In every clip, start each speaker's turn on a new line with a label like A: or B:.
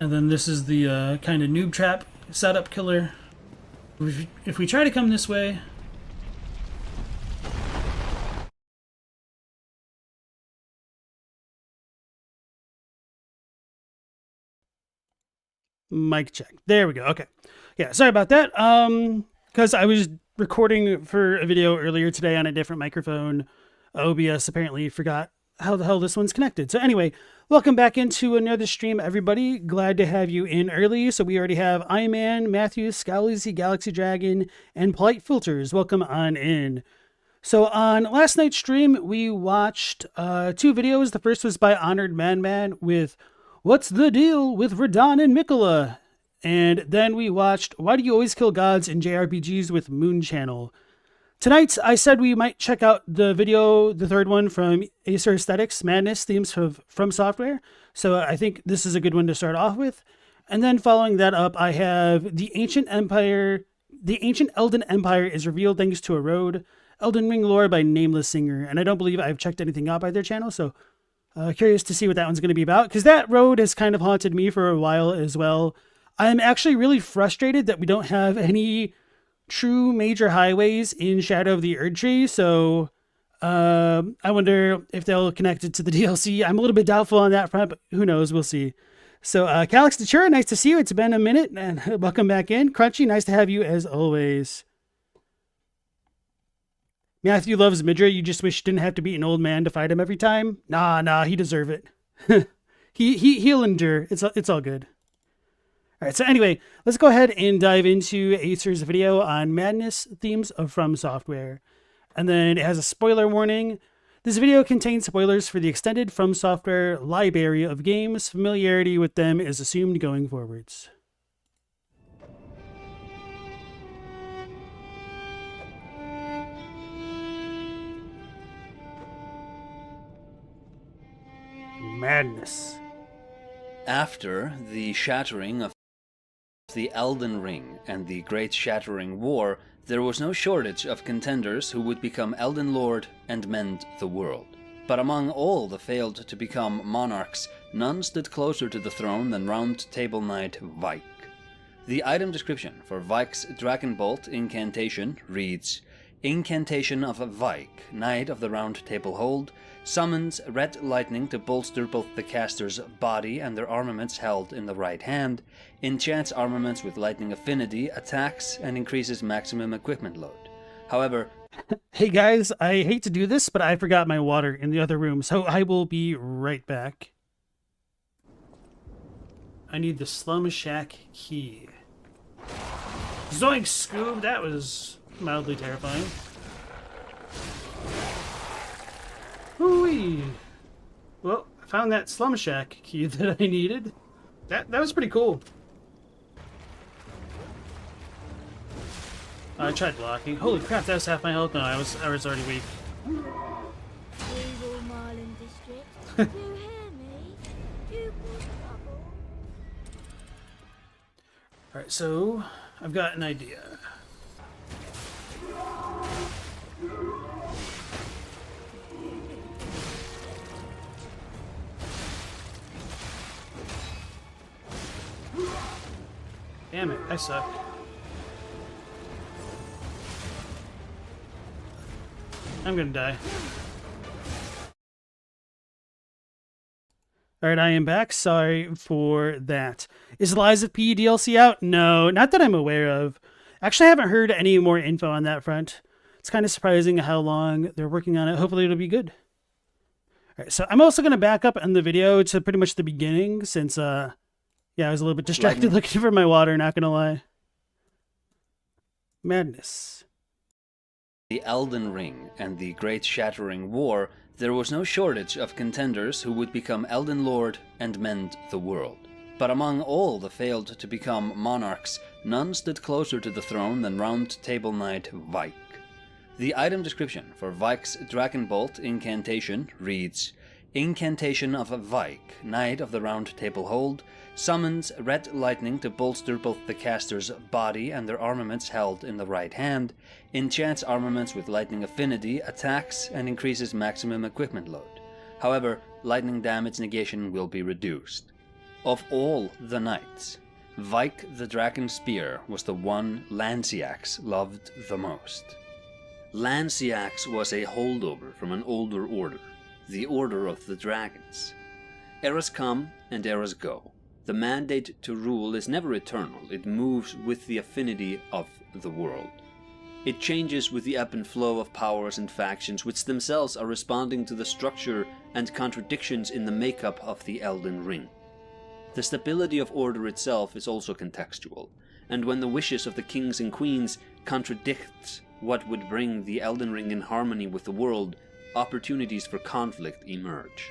A: And then this is the kind of noob trap setup killer. If we try to come this way, mic check. There we go. Okay. Yeah, sorry about that. Because I was recording for a video earlier today on a different microphone. OBS apparently forgot how the hell this one's connected. So anyway, welcome back into another stream, everybody. Glad to have you in early. So we already have Iman, Matthew, Scowlezy, Galaxy Dragon, and Polite Filters. Welcome on in. So on last night's stream, we watched two videos. The first was by Honored Man with What's the Deal with Radon and Mikola? And then we watched Why Do You Always Kill Gods in JRPGs with Moon Channel. Tonight, I said we might check out the video, the third one from Acer Aesthetics, Madness Themes from Software. So I think this is a good one to start off with. And then following that up, I have The Ancient Elden Empire is revealed thanks to a road. Elden Ring lore by Nameless Singer. And I don't believe I've checked anything out by their channel, so curious to see what that one's going to be about. Because that road has kind of haunted me for a while as well. I'm actually really frustrated that we don't have any true major highways in Shadow of the Erdtree, so I wonder if they'll connect it to the DLC. I'm a little bit doubtful on that front, but who knows? We'll see. So, Calix Datura, nice to see you. It's been a minute, and welcome back in. Crunchy, nice to have you as always. Matthew loves Midra. You just wish you didn't have to beat an old man to fight him every time. Nah, he deserve it. He'll endure. It's all good. All right, so anyway, let's go ahead and dive into Acer's video on Madness Themes from Software. And then it has a spoiler warning. This video contains spoilers for the extended From Software library of games. Familiarity with them is assumed going forwards. Madness.
B: After the shattering of the Elden Ring and the Great Shattering War, there was no shortage of contenders who would become Elden Lord and mend the world. But among all the failed to become monarchs, none stood closer to the throne than Round Table Knight Vyke. The item description for Vyke's Dragon Bolt incantation reads, Incantation of Vyke, Knight of the Round Table Hold, summons red lightning to bolster both the caster's body and their armaments held in the right hand, enchants armaments with lightning affinity, attacks, and increases maximum equipment load. However,
A: hey guys, I hate to do this, but I forgot my water in the other room, so I will be right back. I need the Slum Shack key. Zoink, Scoob! That was mildly terrifying. Ooh-wee. Well, I found that Slum Shack key that I needed. That was pretty cool. I tried blocking. Holy crap, that was half my health. No, I was already weak. Alright, so I've got an idea. Damn it, I suck. I'm gonna die. Alright, I am back. Sorry for that. Is Lies of P DLC out? No, not that I'm aware of. Actually, I haven't heard any more info on that front. It's kind of surprising how long they're working on it. Hopefully it'll be good. Alright, so I'm also gonna back up in the video to pretty much the beginning since yeah, I was a little bit distracted looking for my water, not gonna lie. Madness.
B: The Elden Ring and the Great Shattering War, there was no shortage of contenders who would become Elden Lord and mend the world. But among all the failed to become monarchs, none stood closer to the throne than Round Table Knight Vyke. The item description for Vyke's Dragon Bolt incantation reads, Incantation of Vyke, Knight of the Round Table Hold, summons red lightning to bolster both the caster's body and their armaments held in the right hand, enchants armaments with lightning affinity, attacks, and increases maximum equipment load. However, lightning damage negation will be reduced. Of all the knights, Vyke the Dragon Spear was the one Lanciax loved the most. Lanciax was a holdover from an older order, the Order of the Dragons. Eras come and eras go. The mandate to rule is never eternal, it moves with the affinity of the world. It changes with the ebb and flow of powers and factions which themselves are responding to the structure and contradictions in the makeup of the Elden Ring. The stability of order itself is also contextual, and when the wishes of the kings and queens contradict what would bring the Elden Ring in harmony with the world, opportunities for conflict emerge.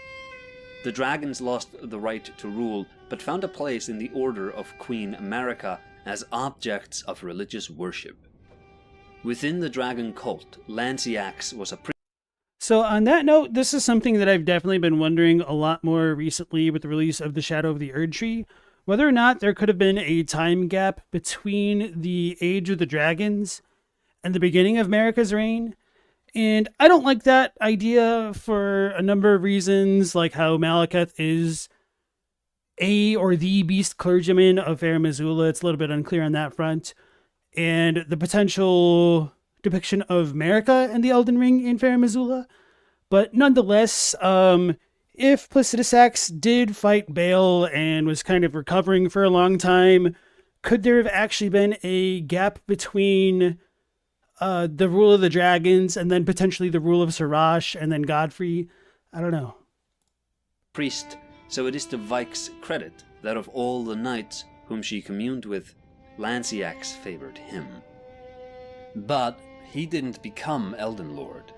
B: The dragons lost the right to rule, but found a place in the order of Queen America as objects of religious worship. Within the dragon cult, Lanciax was a
A: So on that note, this is something that I've definitely been wondering a lot more recently with the release of the Shadow of the Erdtree, whether or not there could have been a time gap between the Age of the Dragons and the beginning of America's reign. And I don't like that idea for a number of reasons, like how Malekith is a or the beast clergyman of Fair Missoula. It's a little bit unclear on that front. And the potential depiction of America and the Elden Ring in Fair Missoula. But nonetheless, if Placidusax did fight Baal and was kind of recovering for a long time, could there have actually been a gap between the rule of the dragons and then potentially the rule of Sarash and then Godfrey? I don't know.
B: Priest, so it is to Vyke's credit that of all the knights whom she communed with, Lanciax favored him. But he didn't become Elden Lord.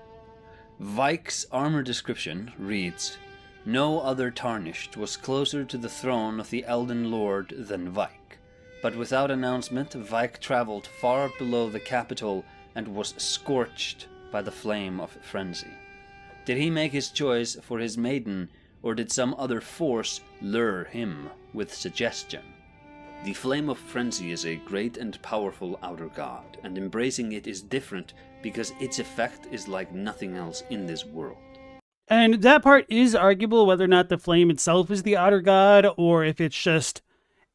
B: Vyke's armor description reads, "No other tarnished was closer to the throne of the Elden Lord than Vyke, but without announcement Vyke traveled far below the capital and was scorched by the flame of frenzy. Did he make his choice for his maiden, or did some other force lure him with suggestion? The flame of frenzy is a great and powerful outer god, and embracing it is different because its effect is like nothing else in this world."
A: And that part is arguable, whether or not the flame itself is the outer god, or if it's just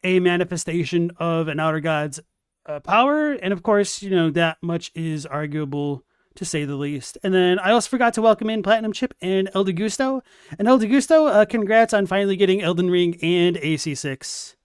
A: a manifestation of an outer god's power. And of course, that much is arguable, to say the least. And then I also forgot to welcome in Platinum Chip and El Degusto. And El Degusto, congrats on finally getting Elden Ring and AC6.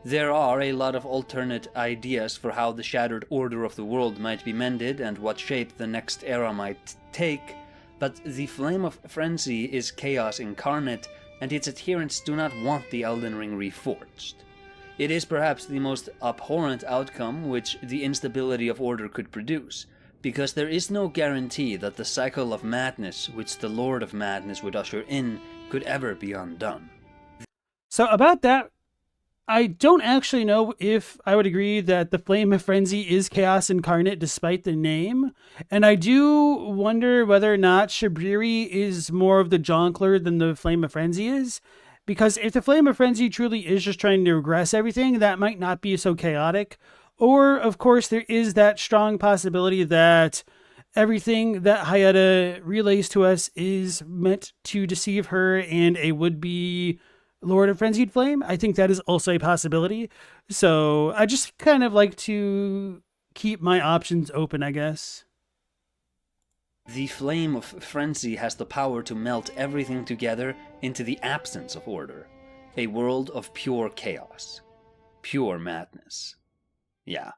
B: There are a lot of alternate ideas for how the shattered order of the world might be mended and what shape the next era might take, but the flame of frenzy is chaos incarnate, and its adherents do not want the Elden Ring reforged. It is perhaps the most abhorrent outcome which the instability of order could produce, because there is no guarantee that the cycle of madness which the Lord of Madness would usher in could ever be undone.
A: So about that, I don't actually know if I would agree that the Flame of Frenzy is Chaos Incarnate despite the name. And I do wonder whether or not Shabiri is more of the Jonkler than the Flame of Frenzy is. Because if the Flame of Frenzy truly is just trying to regress everything, that might not be so chaotic. Or, of course, there is that strong possibility that everything that Hayata relays to us is meant to deceive her and a would-be Lord of Frenzied Flame. I think that is also a possibility. So I just kind of like to keep my options open, I guess.
B: The flame of frenzy has the power to melt everything together into the absence of order. A world of pure chaos. Pure madness. Yeah.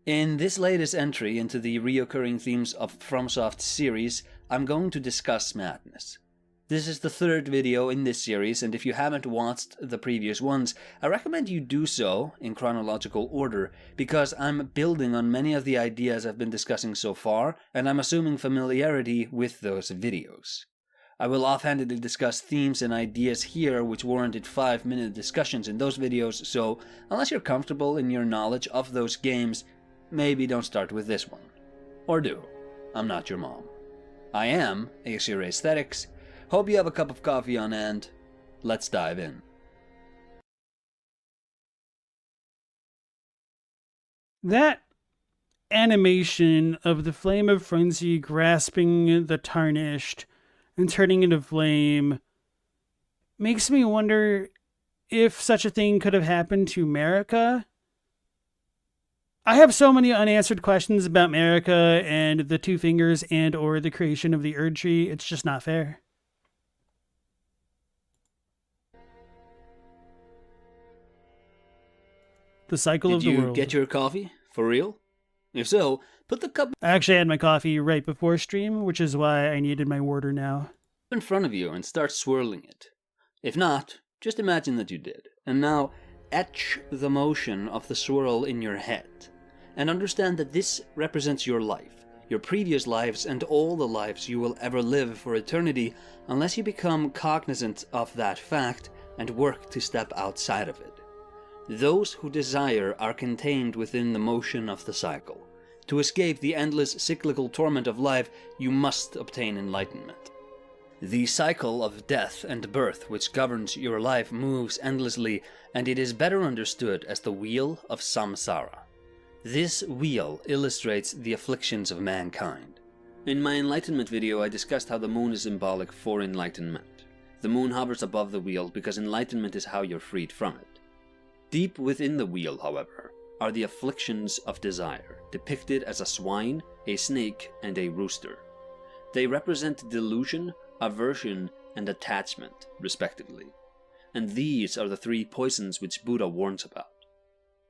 B: In this latest entry into the reoccurring themes of FromSoft's series, I'm going to discuss madness. This is the third video in this series, and if you haven't watched the previous ones, I recommend you do so in chronological order, because I'm building on many of the ideas I've been discussing so far, and I'm assuming familiarity with those videos. I will offhandedly discuss themes and ideas here which warranted 5-minute discussions in those videos, so unless you're comfortable in your knowledge of those games, maybe don't start with this one. Or do. I'm not your mom. I am Aser Aesthetics. Hope you have a cup of coffee on hand. Let's dive in.
A: That animation of the Flame of Frenzy grasping the tarnished and turning into flame makes me wonder if such a thing could have happened to America. I have so many unanswered questions about America and the Two Fingers and or the creation of the Erd Tree. It's just not fair. The cycle of the world.
B: Did you get your coffee? For real? If so, put the cup
A: I actually had my coffee right before stream, which is why I needed my water now.
B: in front of you and start swirling it. If not, just imagine that you did. And now, etch the motion of the swirl in your head. And understand that this represents your life, your previous lives, and all the lives you will ever live for eternity, unless you become cognizant of that fact and work to step outside of it. Those who desire are contained within the motion of the cycle. To escape the endless cyclical torment of life, you must obtain enlightenment. The cycle of death and birth which governs your life moves endlessly, and it is better understood as the wheel of samsara. This wheel illustrates the afflictions of mankind. In my enlightenment video, I discussed how the moon is symbolic for enlightenment. The moon hovers above the wheel because enlightenment is how you're freed from it. Deep within the wheel, however, are the afflictions of desire, depicted as a swine, a snake, and a rooster. They represent delusion, aversion, and attachment, respectively. And these are the three poisons which Buddha warns about.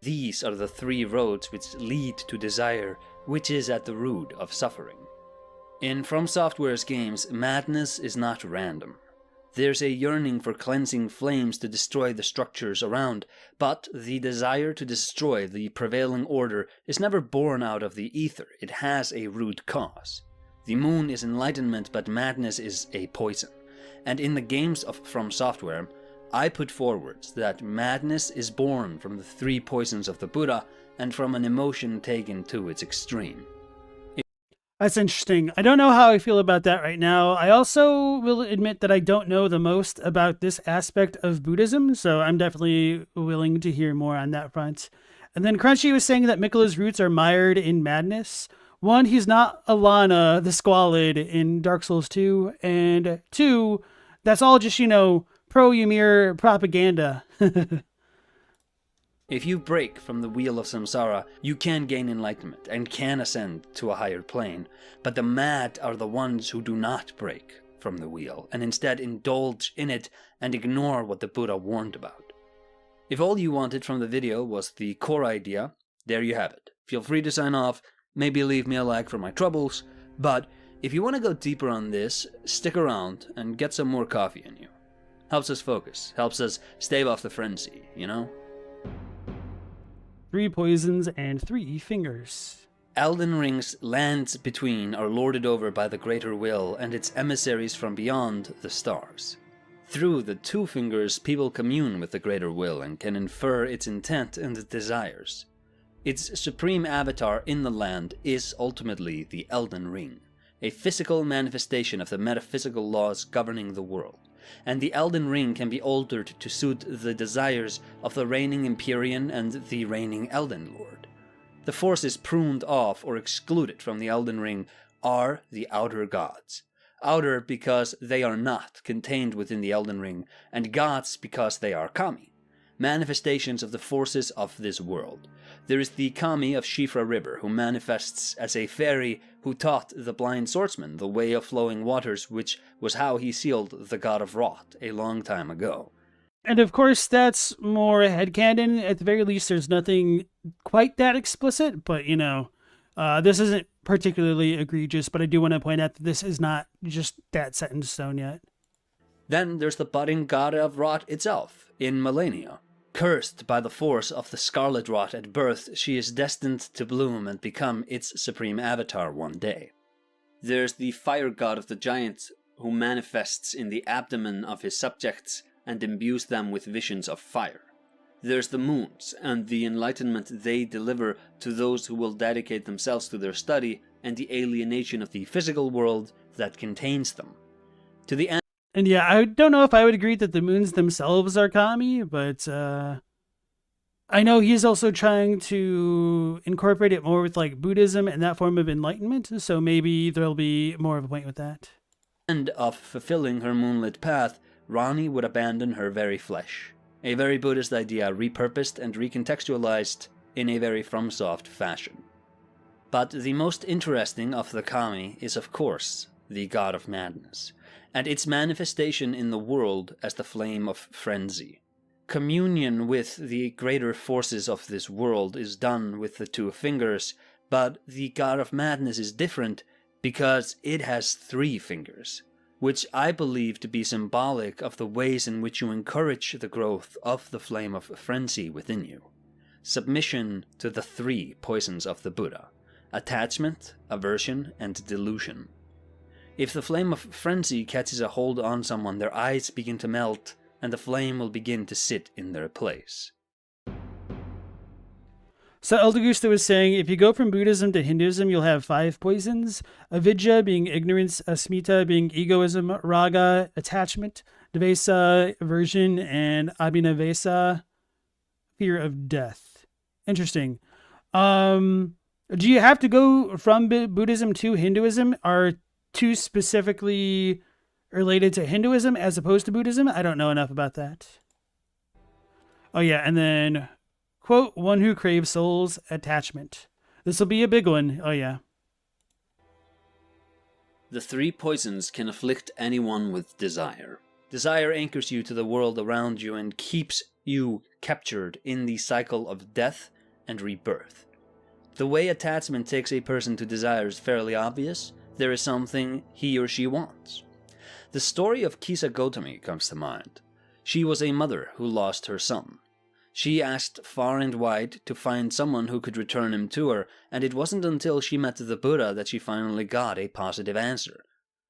B: These are the three roads which lead to desire, which is at the root of suffering. In From Software's games, madness is not random. There's a yearning for cleansing flames to destroy the structures around, but the desire to destroy the prevailing order is never born out of the ether. It has a root cause. The moon is enlightenment, but madness is a poison. And in the games of From Software, I put forward that madness is born from the three poisons of the Buddha and from an emotion taken to its extreme.
A: That's interesting. I don't know how I feel about that right now. I also will admit that I don't know the most about this aspect of Buddhism, so I'm definitely willing to hear more on that front. And then Crunchy was saying that Miquella's roots are mired in madness. One, he's not Alana the Squalid in Dark Souls 2, and two, that's all just, pro-Ymir propaganda.
B: If you break from the wheel of samsara, you can gain enlightenment and can ascend to a higher plane, but the mad are the ones who do not break from the wheel and instead indulge in it and ignore what the Buddha warned about. If all you wanted from the video was the core idea, there you have it. Feel free to sign off, maybe leave me a like for my troubles, but if you want to go deeper on this, stick around and get some more coffee in you. Helps us focus, helps us stave off the frenzy,
A: 3 poisons and 3 fingers.
B: Elden Ring's lands between are lorded over by the greater will and its emissaries from beyond the stars. Through the 2 fingers, people commune with the greater will and can infer its intent and desires. Its supreme avatar in the land is ultimately the Elden Ring, a physical manifestation of the metaphysical laws governing the world. And the Elden Ring can be altered to suit the desires of the reigning Empyrean and the reigning Elden Lord. The forces pruned off or excluded from the Elden Ring are the outer gods. Outer because they are not contained within the Elden Ring, and gods because they are kami, manifestations of the forces of this world. There is the kami of Shifra River, who manifests as a fairy who taught the blind swordsman the way of flowing waters, which was how he sealed the god of Rot a long time ago.
A: And of course, that's more headcanon. At the very least, there's nothing quite that explicit, but this isn't particularly egregious, but I do want to point out that this is not just that set in stone yet.
B: Then there's the budding god of Rot itself, in Melania. Cursed by the force of the scarlet rot at birth, she is destined to bloom and become its supreme avatar one day. There's the fire god of the giants, who manifests in the abdomen of his subjects and imbues them with visions of fire. There's the moons, and the enlightenment they deliver to those who will dedicate themselves to their study, and the alienation of the physical world that contains them. To the end.
A: And yeah, I don't know if I would agree that the moons themselves are kami, but I know he's also trying to incorporate it more with Buddhism and that form of enlightenment, so maybe there'll be more of a point with that.
B: End of fulfilling her moonlit path, Rani would abandon her very flesh. A very Buddhist idea repurposed and recontextualized in a very FromSoft fashion. But the most interesting of the kami is, of course, the god of madness, and its manifestation in the world as the flame of frenzy. Communion with the greater forces of this world is done with the two fingers, but the god of madness is different because it has 3 fingers, which I believe to be symbolic of the ways in which you encourage the growth of the flame of frenzy within you. Submission to the 3 poisons of the Buddha: attachment, aversion, and delusion. If the flame of frenzy catches a hold on someone, their eyes begin to melt, and the flame will begin to sit in their place.
A: So Eldegusta was saying, if you go from Buddhism to Hinduism, you'll have 5 poisons: avidya being ignorance, asmita being egoism, raga, attachment, dvesa, aversion, and abhinavesa, fear of death. Interesting. Do you have to go from Buddhism to Hinduism? Are 2 specifically related to Hinduism as opposed to Buddhism? I don't know enough about that. Oh yeah, and then, quote, one who craves souls, attachment. This will be a big one. Oh yeah.
B: The 3 poisons can afflict anyone with desire. Desire anchors you to the world around you and keeps you captured in the cycle of death and rebirth. The way attachment takes a person to desire is fairly obvious. There is something he or she wants. The story of Kisa Gotami comes to mind. She was a mother who lost her son. She asked far and wide to find someone who could return him to her, and it wasn't until she met the Buddha that she finally got a positive answer.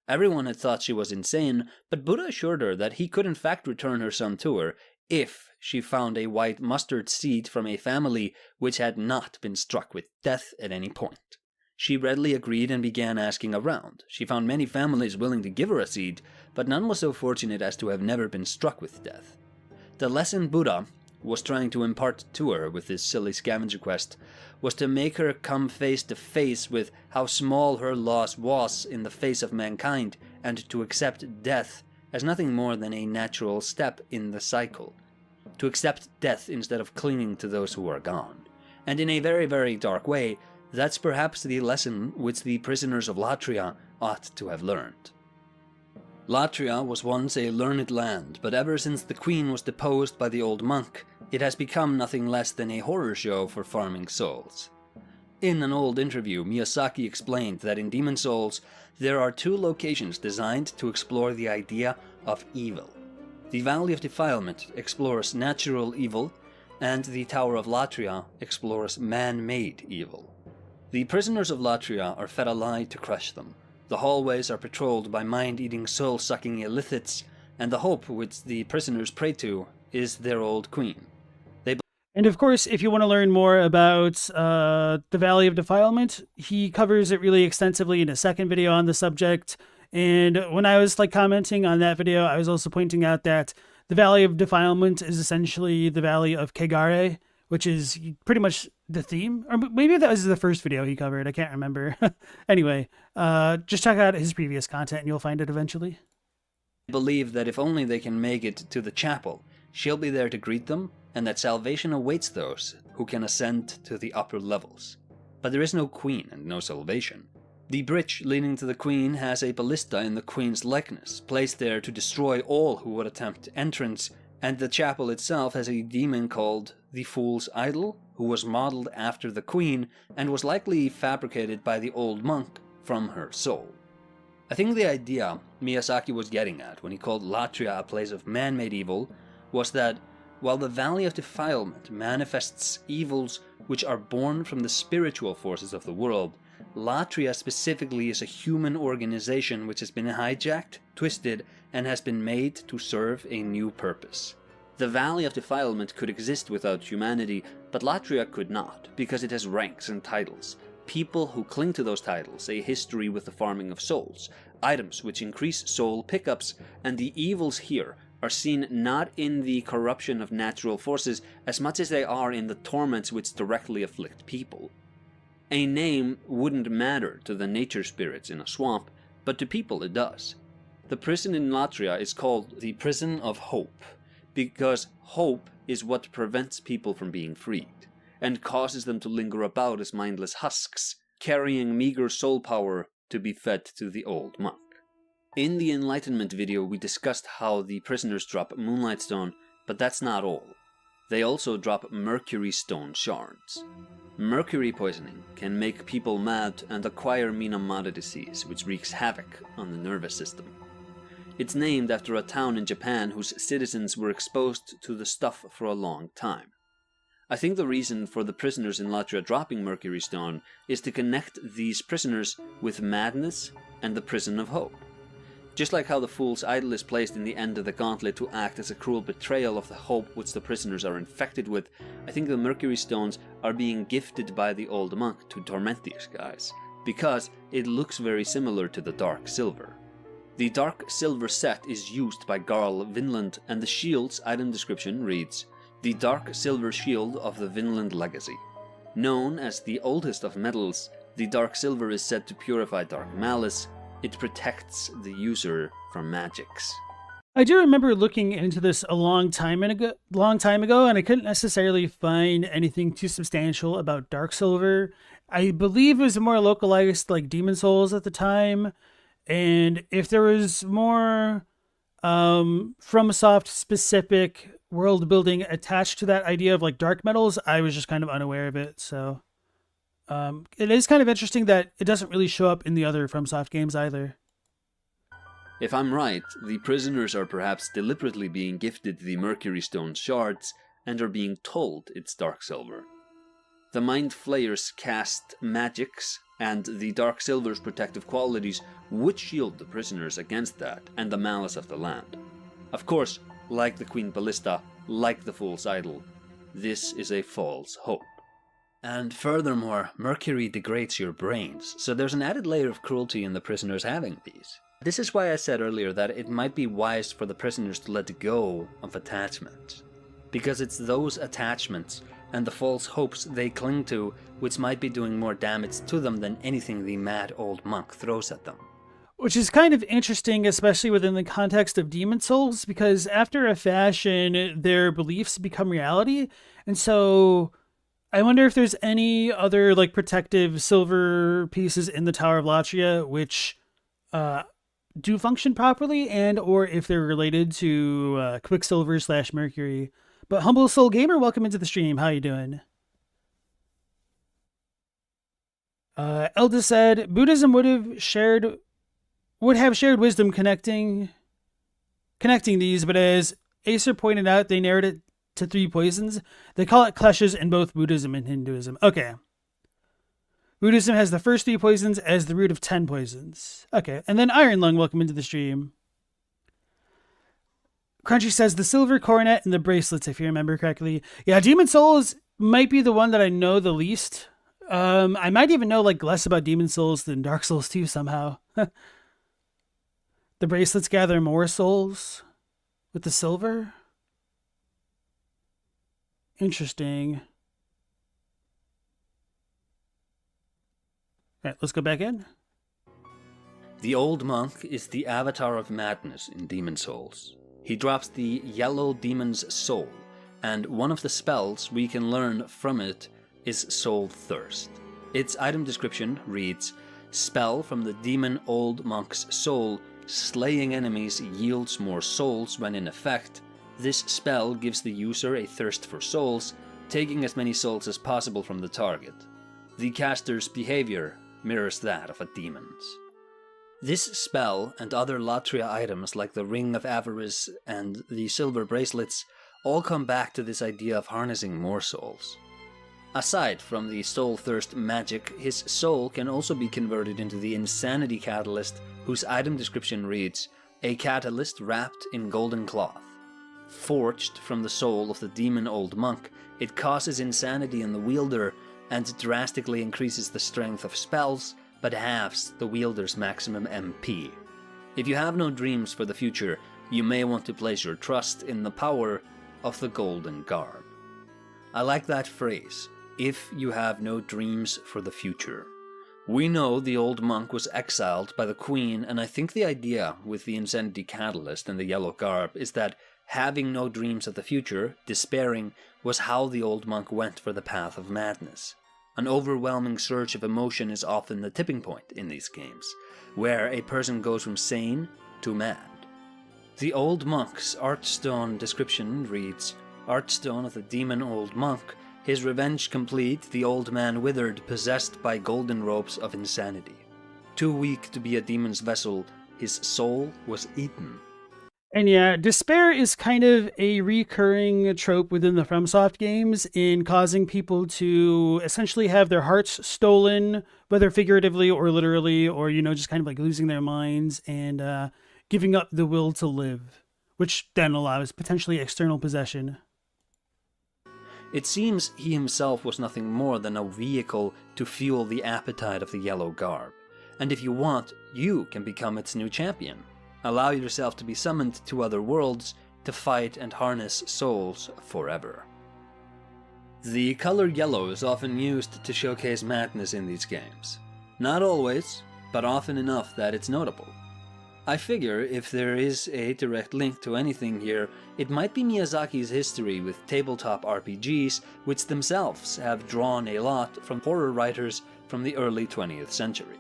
B: Everyone had thought she was insane, but Buddha assured her that he could in fact return her son to her if she found a white mustard seed from a family which had not been struck with death at any point. She readily agreed and began asking around. She found many families willing to give her a seed, but none was so fortunate as to have never been struck with death. The lesson Buddha was trying to impart to her with this silly scavenger quest was to make her come face to face with how small her loss was in the face of mankind, and to accept death as nothing more than a natural step in the cycle. To accept death instead of clinging to those who are gone. And in a very, very dark way, that's perhaps the lesson which the prisoners of Latria ought to have learned. Latria was once a learned land, but ever since the queen was deposed by the old monk, it has become nothing less than a horror show for farming souls. In an old interview, Miyazaki explained that in Demon Souls, there are 2 locations designed to explore the idea of evil. The Valley of Defilement explores natural evil, and the Tower of Latria explores man-made evil. The prisoners of Latria are fed a lie to crush them. The hallways are patrolled by mind-eating, soul-sucking illithids, and the hope which the prisoners pray to is their old queen.
A: And of course, if you want to learn more about the Valley of Defilement, he covers it really extensively in a second video on the subject. And when I was commenting on that video, I was also pointing out that the Valley of Defilement is essentially the Valley of Kegare, which is pretty much the theme. Or maybe that was the first video he covered. I can't remember. Anyway, just check out his previous content and you'll find it eventually.
B: I believe that if only they can make it to the chapel, she'll be there to greet them, and that salvation awaits those who can ascend to the upper levels. But there is no queen and no salvation. The bridge leading to the queen has a ballista in the queen's likeness, placed there to destroy all who would attempt entrance, and the chapel itself has a demon called the Fool's Idol, who was modeled after the queen and was likely fabricated by the old monk from her soul. I think the idea Miyazaki was getting at when he called Latria a place of man-made evil was that while the Valley of Defilement manifests evils which are born from the spiritual forces of the world, Latria specifically is a human organization which has been hijacked, twisted, and has been made to serve a new purpose. The Valley of Defilement could exist without humanity, but Latria could not, because it has ranks and titles. People who cling to those titles, a history with the farming of souls, items which increase soul pickups, and the evils here are seen not in the corruption of natural forces as much as they are in the torments which directly afflict people. A name wouldn't matter to the nature spirits in a swamp, but to people it does. The prison in Latria is called the Prison of Hope, because hope is what prevents people from being freed, and causes them to linger about as mindless husks, carrying meager soul power to be fed to the old monk. In the enlightenment video we discussed how the prisoners drop Moonlight Stone, but that's not all. They also drop Mercury Stone shards. Mercury poisoning can make people mad and acquire Minamata disease, which wreaks havoc on the nervous system. It's named after a town in Japan whose citizens were exposed to the stuff for a long time. I think the reason for the prisoners in Latria dropping Mercury Stone is to connect these prisoners with madness and the Prison of Hope. Just like how the Fool's Idol is placed in the end of the gauntlet to act as a cruel betrayal of the hope which the prisoners are infected with, I think the Mercury Stones are being gifted by the old monk to torment these guys, because it looks very similar to the Dark Silver. The Dark Silver set is used by Garl Vinland, and the shield's item description reads, "The Dark Silver Shield of the Vinland Legacy." Known as the oldest of metals, the Dark Silver is said to purify dark malice. It protects the user from magics.
A: I do remember looking into this a long time ago, and I couldn't necessarily find anything too substantial about Dark Silver. I believe it was more localized like Demon Souls at the time, and if there was more FromSoft specific world building attached to that idea of like dark metals, I was just kind of unaware of it. So it is kind of interesting that it doesn't really show up in the other FromSoft games either.
B: If I'm right, the prisoners are perhaps deliberately being gifted the Mercury Stone shards and are being told it's Dark Silver. The Mind Flayers cast magics, and the Dark Silver's protective qualities would shield the prisoners against that and the malice of the land. Of course, like the Queen Ballista, like the Fool's Idol, this is a false hope. And furthermore, Mercury degrades your brains, so there's an added layer of cruelty in the prisoners having these. This is why I said earlier that it might be wise for the prisoners to let go of attachments. Because it's those attachments and the false hopes they cling to which might be doing more damage to them than anything the mad old monk throws at them.
A: Which is kind of interesting, especially within the context of Demon Souls, because after a fashion, their beliefs become reality, and so I wonder if there's any other like protective silver pieces in the Tower of Latria which do function properly, and or if they're related to Quicksilver / Mercury. But Humble Soul Gamer, welcome into the stream. How you doing? Elda said Buddhism would have shared wisdom connecting these, but as Aser pointed out, they narrowed it to 3 poisons. They call it kleshas in both Buddhism and Hinduism. Okay. Buddhism has the first 3 poisons as the root of 10 poisons. Okay, and then Iron Lung, welcome into the stream. Crunchy says the silver coronet and the bracelets, if you remember correctly. Yeah, Demon Souls might be the one that I know the least. I might even know like less about Demon Souls than Dark Souls 2 somehow. The bracelets gather more souls with the silver. Interesting. All right, let's go back in.
B: The old monk is the avatar of madness in Demon Souls. He drops the yellow demon's soul, and one of the spells we can learn from it is Soul Thirst. Its item description reads, "Spell from the demon old monk's soul, slaying enemies yields more souls when in effect. This spell gives the user a thirst for souls, taking as many souls as possible from the target. The caster's behavior mirrors that of a demon's." This spell and other Latria items like the Ring of Avarice and the silver bracelets all come back to this idea of harnessing more souls. Aside from the soul thirst magic, his soul can also be converted into the Insanity Catalyst, whose item description reads, "A catalyst wrapped in golden cloth. Forged from the soul of the demon old monk, it causes insanity in the wielder and drastically increases the strength of spells, but halves the wielder's maximum MP. If you have no dreams for the future, you may want to place your trust in the power of the golden garb." I like that phrase, "if you have no dreams for the future." We know the old monk was exiled by the queen, and I think the idea with the insanity catalyst and the yellow garb is that having no dreams of the future, despairing, was how the old monk went for the path of madness. An overwhelming surge of emotion is often the tipping point in these games, where a person goes from sane to mad. The old monk's Artstone description reads, Artstone of the demon old monk, his revenge complete, the old man withered, possessed by golden ropes of insanity. Too weak to be a demon's vessel, his soul was eaten.
A: And yeah, despair is kind of a recurring trope within the FromSoft games in causing people to essentially have their hearts stolen, whether figuratively or literally, or, just kind of like losing their minds and giving up the will to live, which then allows potentially external possession.
B: It seems he himself was nothing more than a vehicle to fuel the appetite of the yellow garb, and if you want, you can become its new champion. Allow yourself to be summoned to other worlds to fight and harness souls forever. The color yellow is often used to showcase madness in these games. Not always, but often enough that it's notable. I figure if there is a direct link to anything here, it might be Miyazaki's history with tabletop RPGs, which themselves have drawn a lot from horror writers from the early 20th century.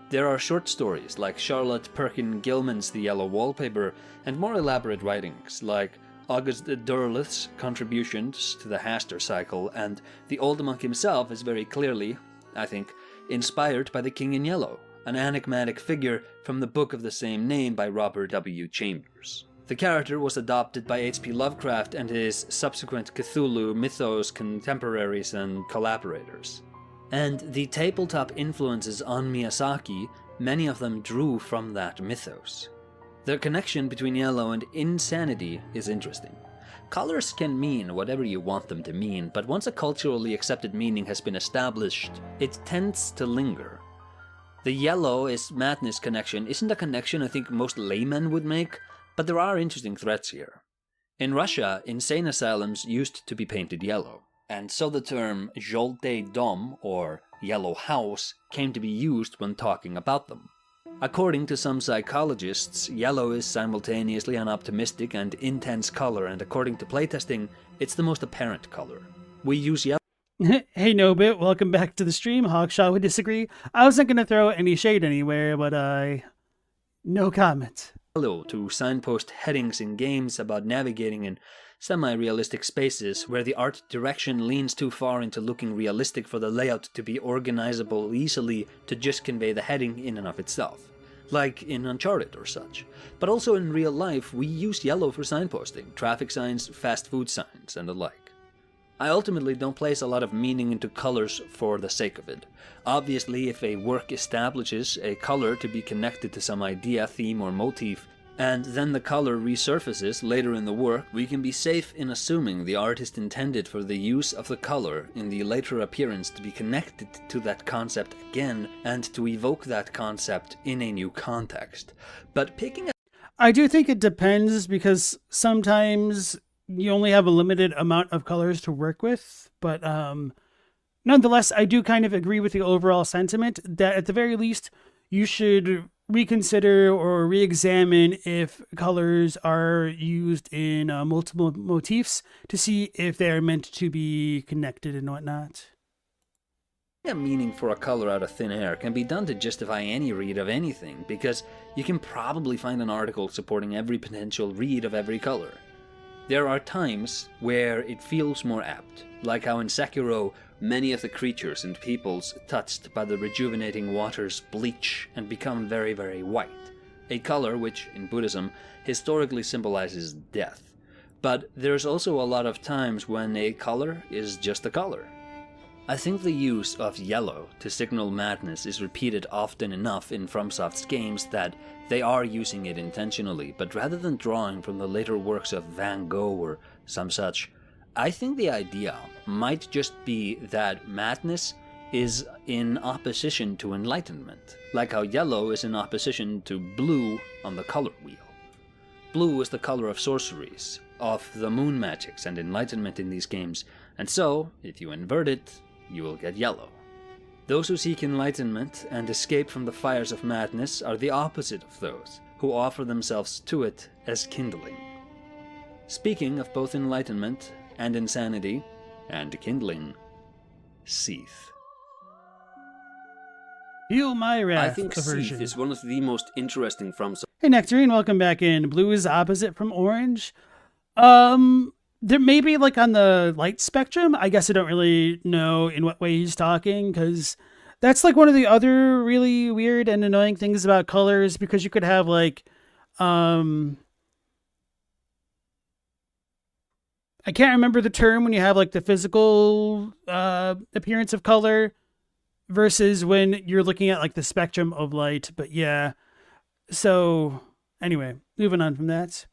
B: There are short stories like Charlotte Perkin Gilman's The Yellow Wallpaper, and more elaborate writings like August Derleth's contributions to the Hastur cycle, and the old monk himself is very clearly, I think, inspired by the King in Yellow, an enigmatic figure from the book of the same name by Robert W. Chambers. The character was adopted by H.P. Lovecraft and his subsequent Cthulhu mythos contemporaries and collaborators. And the tabletop influences on Miyazaki, many of them drew from that mythos. The connection between yellow and insanity is interesting. Colors can mean whatever you want them to mean, but once a culturally accepted meaning has been established, it tends to linger. The yellow is madness connection isn't a connection I think most laymen would make, but there are interesting threads here. In Russia, insane asylums used to be painted yellow, and so the term «Желтый дом» or yellow house came to be used when talking about them. According to some psychologists, yellow is simultaneously an optimistic and intense color, and according to playtesting, it's the most apparent color. We use yellow.
A: Hey Nobit, welcome back to the stream. Hawkshaw would disagree. I wasn't going to throw any shade anywhere, but no comment.
B: To signpost headings in games about navigating in semi-realistic spaces where the art direction leans too far into looking realistic for the layout to be organizable easily to just convey the heading in and of itself, like in Uncharted or such. But also in real life, we use yellow for signposting, traffic signs, fast food signs, and the like. I ultimately don't place a lot of meaning into colors for the sake of it. Obviously, if a work establishes a color to be connected to some idea, theme, or motif, and then the color resurfaces later in the work, we can be safe in assuming the artist intended for the use of the color in the later appearance to be connected to that concept again, and to evoke that concept in a new context. But picking
A: I do think it depends, because sometimes you only have a limited amount of colors to work with, but nonetheless, I do kind of agree with the overall sentiment that at the very least, you should reconsider or re-examine if colors are used in multiple motifs to see if they're meant to be connected and whatnot.
B: A meaning for a color out of thin air can be done to justify any read of anything, because you can probably find an article supporting every potential read of every color. There are times where it feels more apt, like how in Sekiro, many of the creatures and peoples touched by the rejuvenating waters bleach and become very, very white, a color which, in Buddhism, historically symbolizes death. But there's also a lot of times when a color is just a color. I think the use of yellow to signal madness is repeated often enough in FromSoft's games that they are using it intentionally, but rather than drawing from the later works of Van Gogh or some such, I think the idea might just be that madness is in opposition to enlightenment, like how yellow is in opposition to blue on the color wheel. Blue is the color of sorceries, of the moon magics and enlightenment in these games, and so, if you invert it, you will get yellow. Those who seek enlightenment and escape from the fires of madness are the opposite of those who offer themselves to it as kindling. Speaking of both enlightenment and insanity and kindling, Seath.
A: Feel my wrath.
C: I think
A: aversion.
C: Seath is one of the most interesting from.
A: Hey Nectarine, welcome back in. Blue is opposite from orange. There may be like on the light spectrum. I guess I don't really know in what way he's talking, because that's like one of the other really weird and annoying things about colors, because you could have like I can't remember the term when you have like the physical appearance of color versus when you're looking at like the spectrum of light. But yeah. So anyway, moving on from that.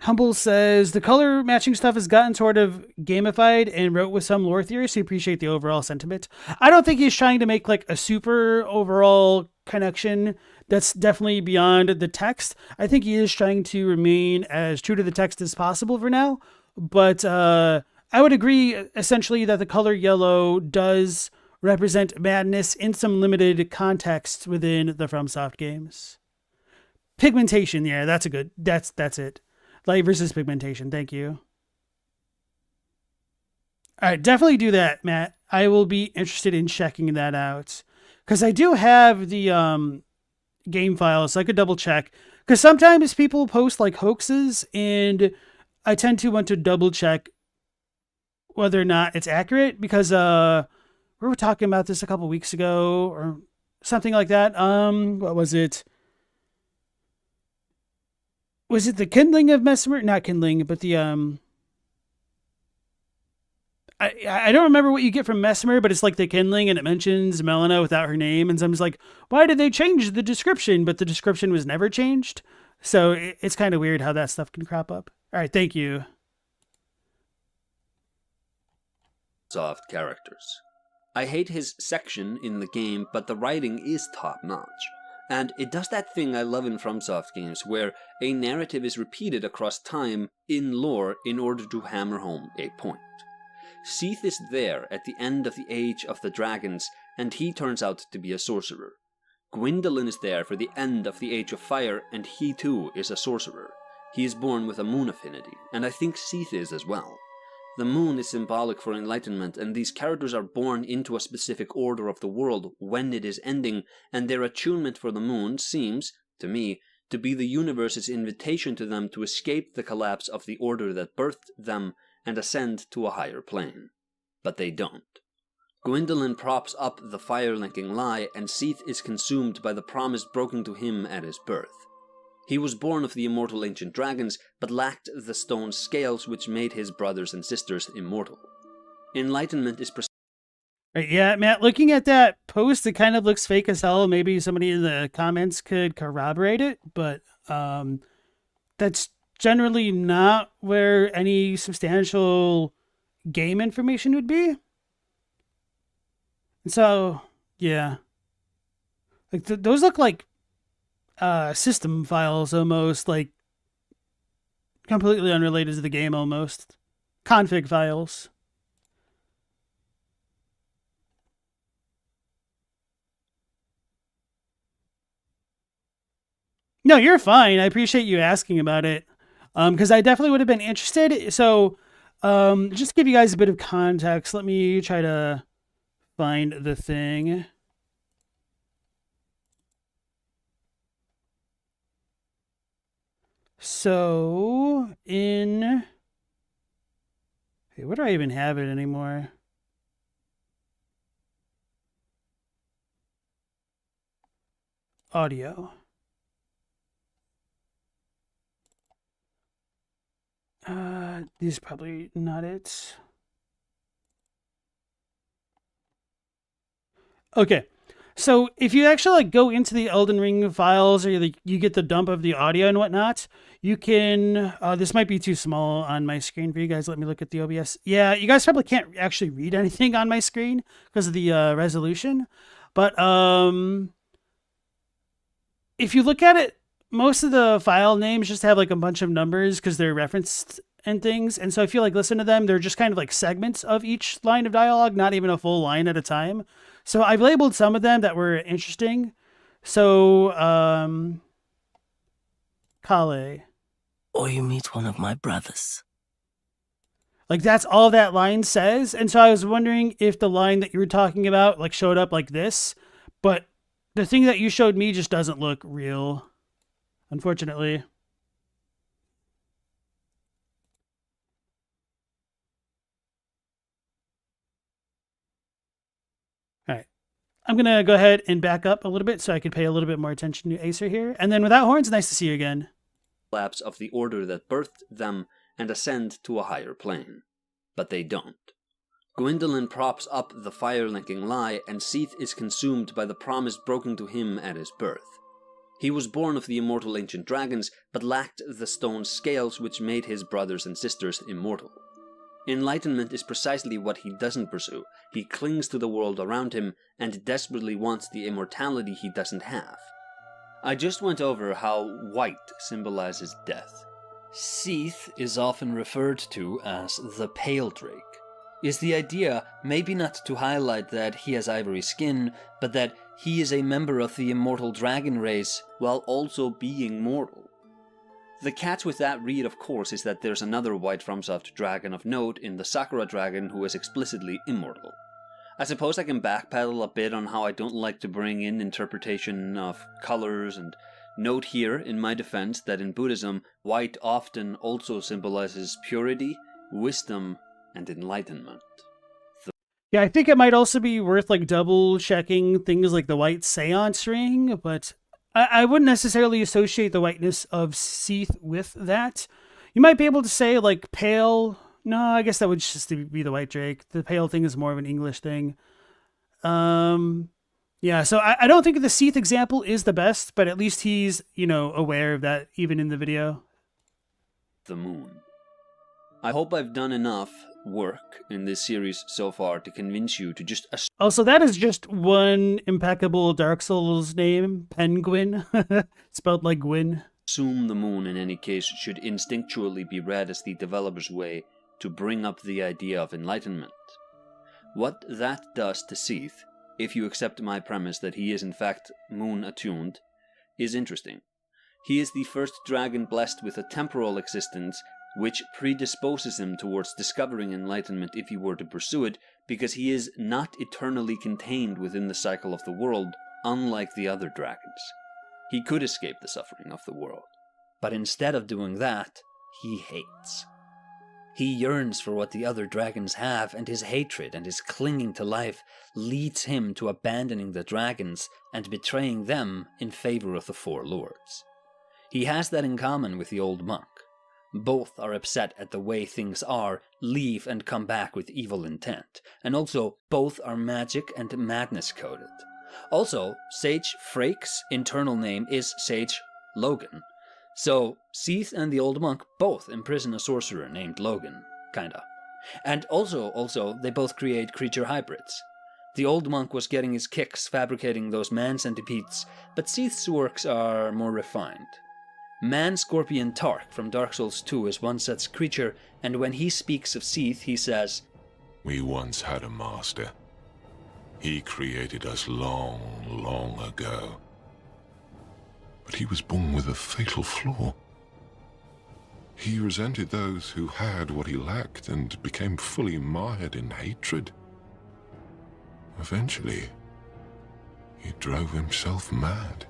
A: Humble says, the color matching stuff has gotten sort of gamified and wrote with some lore theorists who appreciate the overall sentiment. I don't think he's trying to make like a super overall connection that's definitely beyond the text. I think he is trying to remain as true to the text as possible for now. But I would agree essentially that the color yellow does represent madness in some limited context within the FromSoft games. Pigmentation, yeah, that's it. Light versus pigmentation. Thank you. All right, definitely do that, Matt. I will be interested in checking that out, because I do have the game file, so I could double check. Because sometimes people post like hoaxes, and I tend to want to double check whether or not it's accurate. Because we were talking about this a couple weeks ago or something like that. What was it? Was it the kindling of Mesmer? Not kindling, but the I don't remember what you get from Mesmer, but it's like the kindling, and it mentions Melina without her name, and someone's like, "Why did they change the description?" But the description was never changed, so it's kind of weird how that stuff can crop up. All right, thank you.
C: Soft characters. I hate his section in the game, but the writing is top notch. And it does that thing I love in FromSoft games, where a narrative is repeated across time in lore in order to hammer home a point. Seath is there at the end of the Age of the Dragons, and he turns out to be a sorcerer. Gwyndolin is there for the end of the Age of Fire, and he too is a sorcerer. He is born with a moon affinity, and I think Seath is as well. The moon is symbolic for enlightenment, and these characters are born into a specific order of the world when it is ending, and their attunement for the moon seems, to me, to be the universe's invitation to them to escape the collapse of the order that birthed them and ascend to a higher plane. But they don't. Gwyndolin props up the fire-linking lie, and Seath is consumed by the promise broken to him at his birth. He was born of the immortal ancient dragons, but lacked the stone scales which made his brothers and sisters immortal. Enlightenment is
A: Right, yeah, Matt, looking at that post, it kind of looks fake as hell. Maybe somebody in the comments could corroborate it, but that's generally not where any substantial game information would be. And so, yeah. Like, those look like system files almost, like completely unrelated to the game almost. Config files. No, you're fine. I appreciate you asking about it. Because I definitely would have been interested. So, just to give you guys a bit of context, let me try to find the thing. So, hey, where do I even have it anymore? Audio. This is probably not it. Okay. So if you actually like go into the Elden Ring files, or you get the dump of the audio and whatnot, you can. This might be too small on my screen for you guys. Let me look at the OBS. Yeah, you guys probably can't actually read anything on my screen because of the resolution. But if you look at it, most of the file names just have like a bunch of numbers because they're referenced and things. And so if you like listen to them, they're just kind of like segments of each line of dialogue, not even a full line at a time. So I've labeled some of them that were interesting. So, Kale.
D: Or you meet one of my brothers.
A: Like that's all that line says. And so I was wondering if the line that you were talking about like showed up like this, but the thing that you showed me just doesn't look real, unfortunately. All right. I'm going to go ahead and back up a little bit so I can pay a little bit more attention to Aser here. And then without horns, nice to see you again.
C: Lapse of the order that birthed them and ascend to a higher plane. But they don't. Gwyndolin props up the fire-linking lie, and Seath is consumed by the promise broken to him at his birth. He was born of the immortal ancient dragons, but lacked the stone scales which made his brothers and sisters immortal. Enlightenment is precisely what he doesn't pursue. He clings to the world around him, and desperately wants the immortality he doesn't have. I just went over how white symbolizes death. Seath is often referred to as the Pale Drake. Is the idea maybe not to highlight that he has ivory skin, but that he is a member of the immortal dragon race while also being mortal? The catch with that read, of course, is that there's another white FromSoft dragon of note in the Sakura dragon who is explicitly immortal. I suppose I can backpedal a bit on how I don't like to bring in interpretation of colors, and note here, in my defense, that in Buddhism, white often also symbolizes purity, wisdom, and enlightenment.
A: Yeah, I think it might also be worth like double checking things like the white seance ring, but I wouldn't necessarily associate the whiteness of Seath with that. You might be able to say like pale. No, I guess that would just be the white drake. The pale thing is more of an English thing. Yeah, so I don't think the Seath example is the best, but at least he's, aware of that even in the video.
C: The moon. I hope I've done enough work in this series so far to convince you to just
A: Also, that is just one impeccable Dark Souls name, Penguin, spelled like Gwyn.
C: Assume the moon in any case should instinctually be read as the developer's way to bring up the idea of enlightenment. What that does to Seath, if you accept my premise that he is in fact moon-attuned, is interesting. He is the first dragon blessed with a temporal existence which predisposes him towards discovering enlightenment if he were to pursue it, because he is not eternally contained within the cycle of the world, unlike the other dragons. He could escape the suffering of the world. But instead of doing that, he hates. He yearns for what the other dragons have, and his hatred and his clinging to life leads him to abandoning the dragons and betraying them in favor of the four lords. He has that in common with the old monk. Both are upset at the way things are, leave and come back with evil intent. And also, both are magic and madness coded. Also, Sage Frake's internal name is Sage Logan. So, Seath and the old monk both imprison a sorcerer named Logan, kinda. And also, they both create creature hybrids. The old monk was getting his kicks fabricating those man-centipedes, but Seath's works are more refined. Man-Scorpion Tark from Dark Souls 2 is one such creature, and when he speaks of Seath, he says,
E: "We once had a master. He created us long, long ago. But he was born with a fatal flaw. He resented those who had what he lacked and became fully mired in hatred. Eventually, he drove himself mad.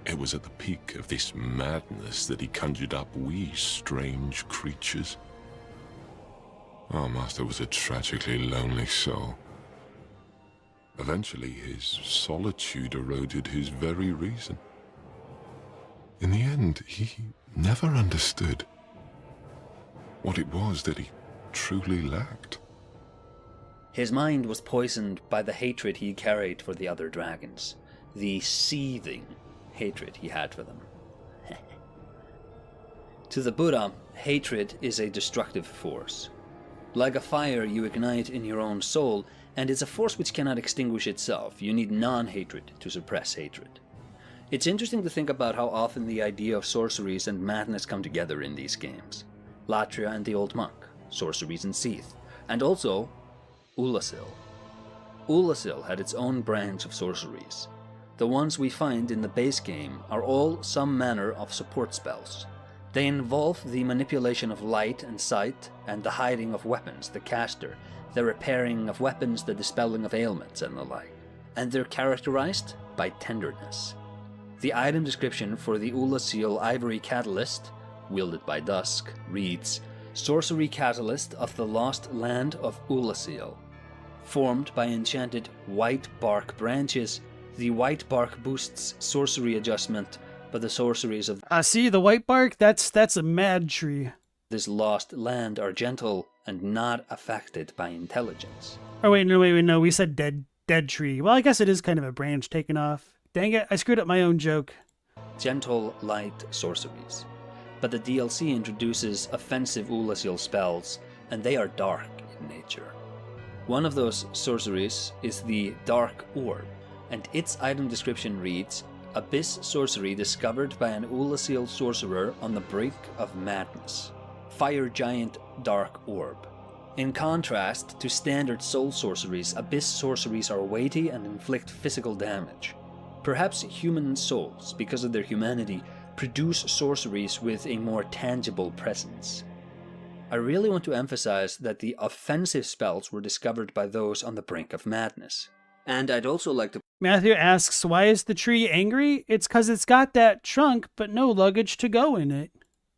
E: It was at the peak of this madness that he conjured up we strange creatures. Our master was a tragically lonely soul. Eventually, his solitude eroded his very reason. In the end, he never understood what it was that he truly lacked."
B: His mind was poisoned by the hatred he carried for the other dragons, the seething hatred he had for them. To the Buddha, hatred is a destructive force. Like a fire you ignite in your own soul, and it's a force which cannot extinguish itself. You need non-hatred to suppress hatred. It's interesting to think about how often the idea of sorceries and madness come together in these games. Latria and the Old Monk, sorceries in Seath, and also Ulasil. Ulasil had its own branch of sorceries. The ones we find in the base game are all some manner of support spells. They involve the manipulation of light and sight, and the hiding of weapons, the caster, the repairing of weapons, the dispelling of ailments, and the like. And they're characterized by tenderness. The item description for the Ulasil Ivory Catalyst, wielded by Dusk, reads, Sorcery Catalyst of the Lost Land of Ulasil. Formed by enchanted white bark branches, the white bark boosts sorcery adjustment, but the sorceries of
A: See, the white bark, that's a mad tree.
B: this lost land are gentle and not affected by intelligence.
A: Oh, wait, no, we said dead tree. Well, I guess it is kind of a branch taken off. Dang it, I screwed up my own joke.
B: Gentle, light sorceries. But the DLC introduces offensive Ulasil spells, and they are dark in nature. One of those sorceries is the Dark Orb, and its item description reads, Abyss sorcery discovered by an Ulasil sorcerer on the brink of madness. Fire Giant Dark Orb. In contrast to standard soul sorceries, Abyss sorceries are weighty and inflict physical damage. Perhaps human souls, because of their humanity, produce sorceries with a more tangible presence. I really want to emphasize that the offensive spells were discovered by those on the brink of madness.
C: And I'd also like to
A: Matthew asks, why is the tree angry? It's because it's got that trunk, but no luggage to go in it.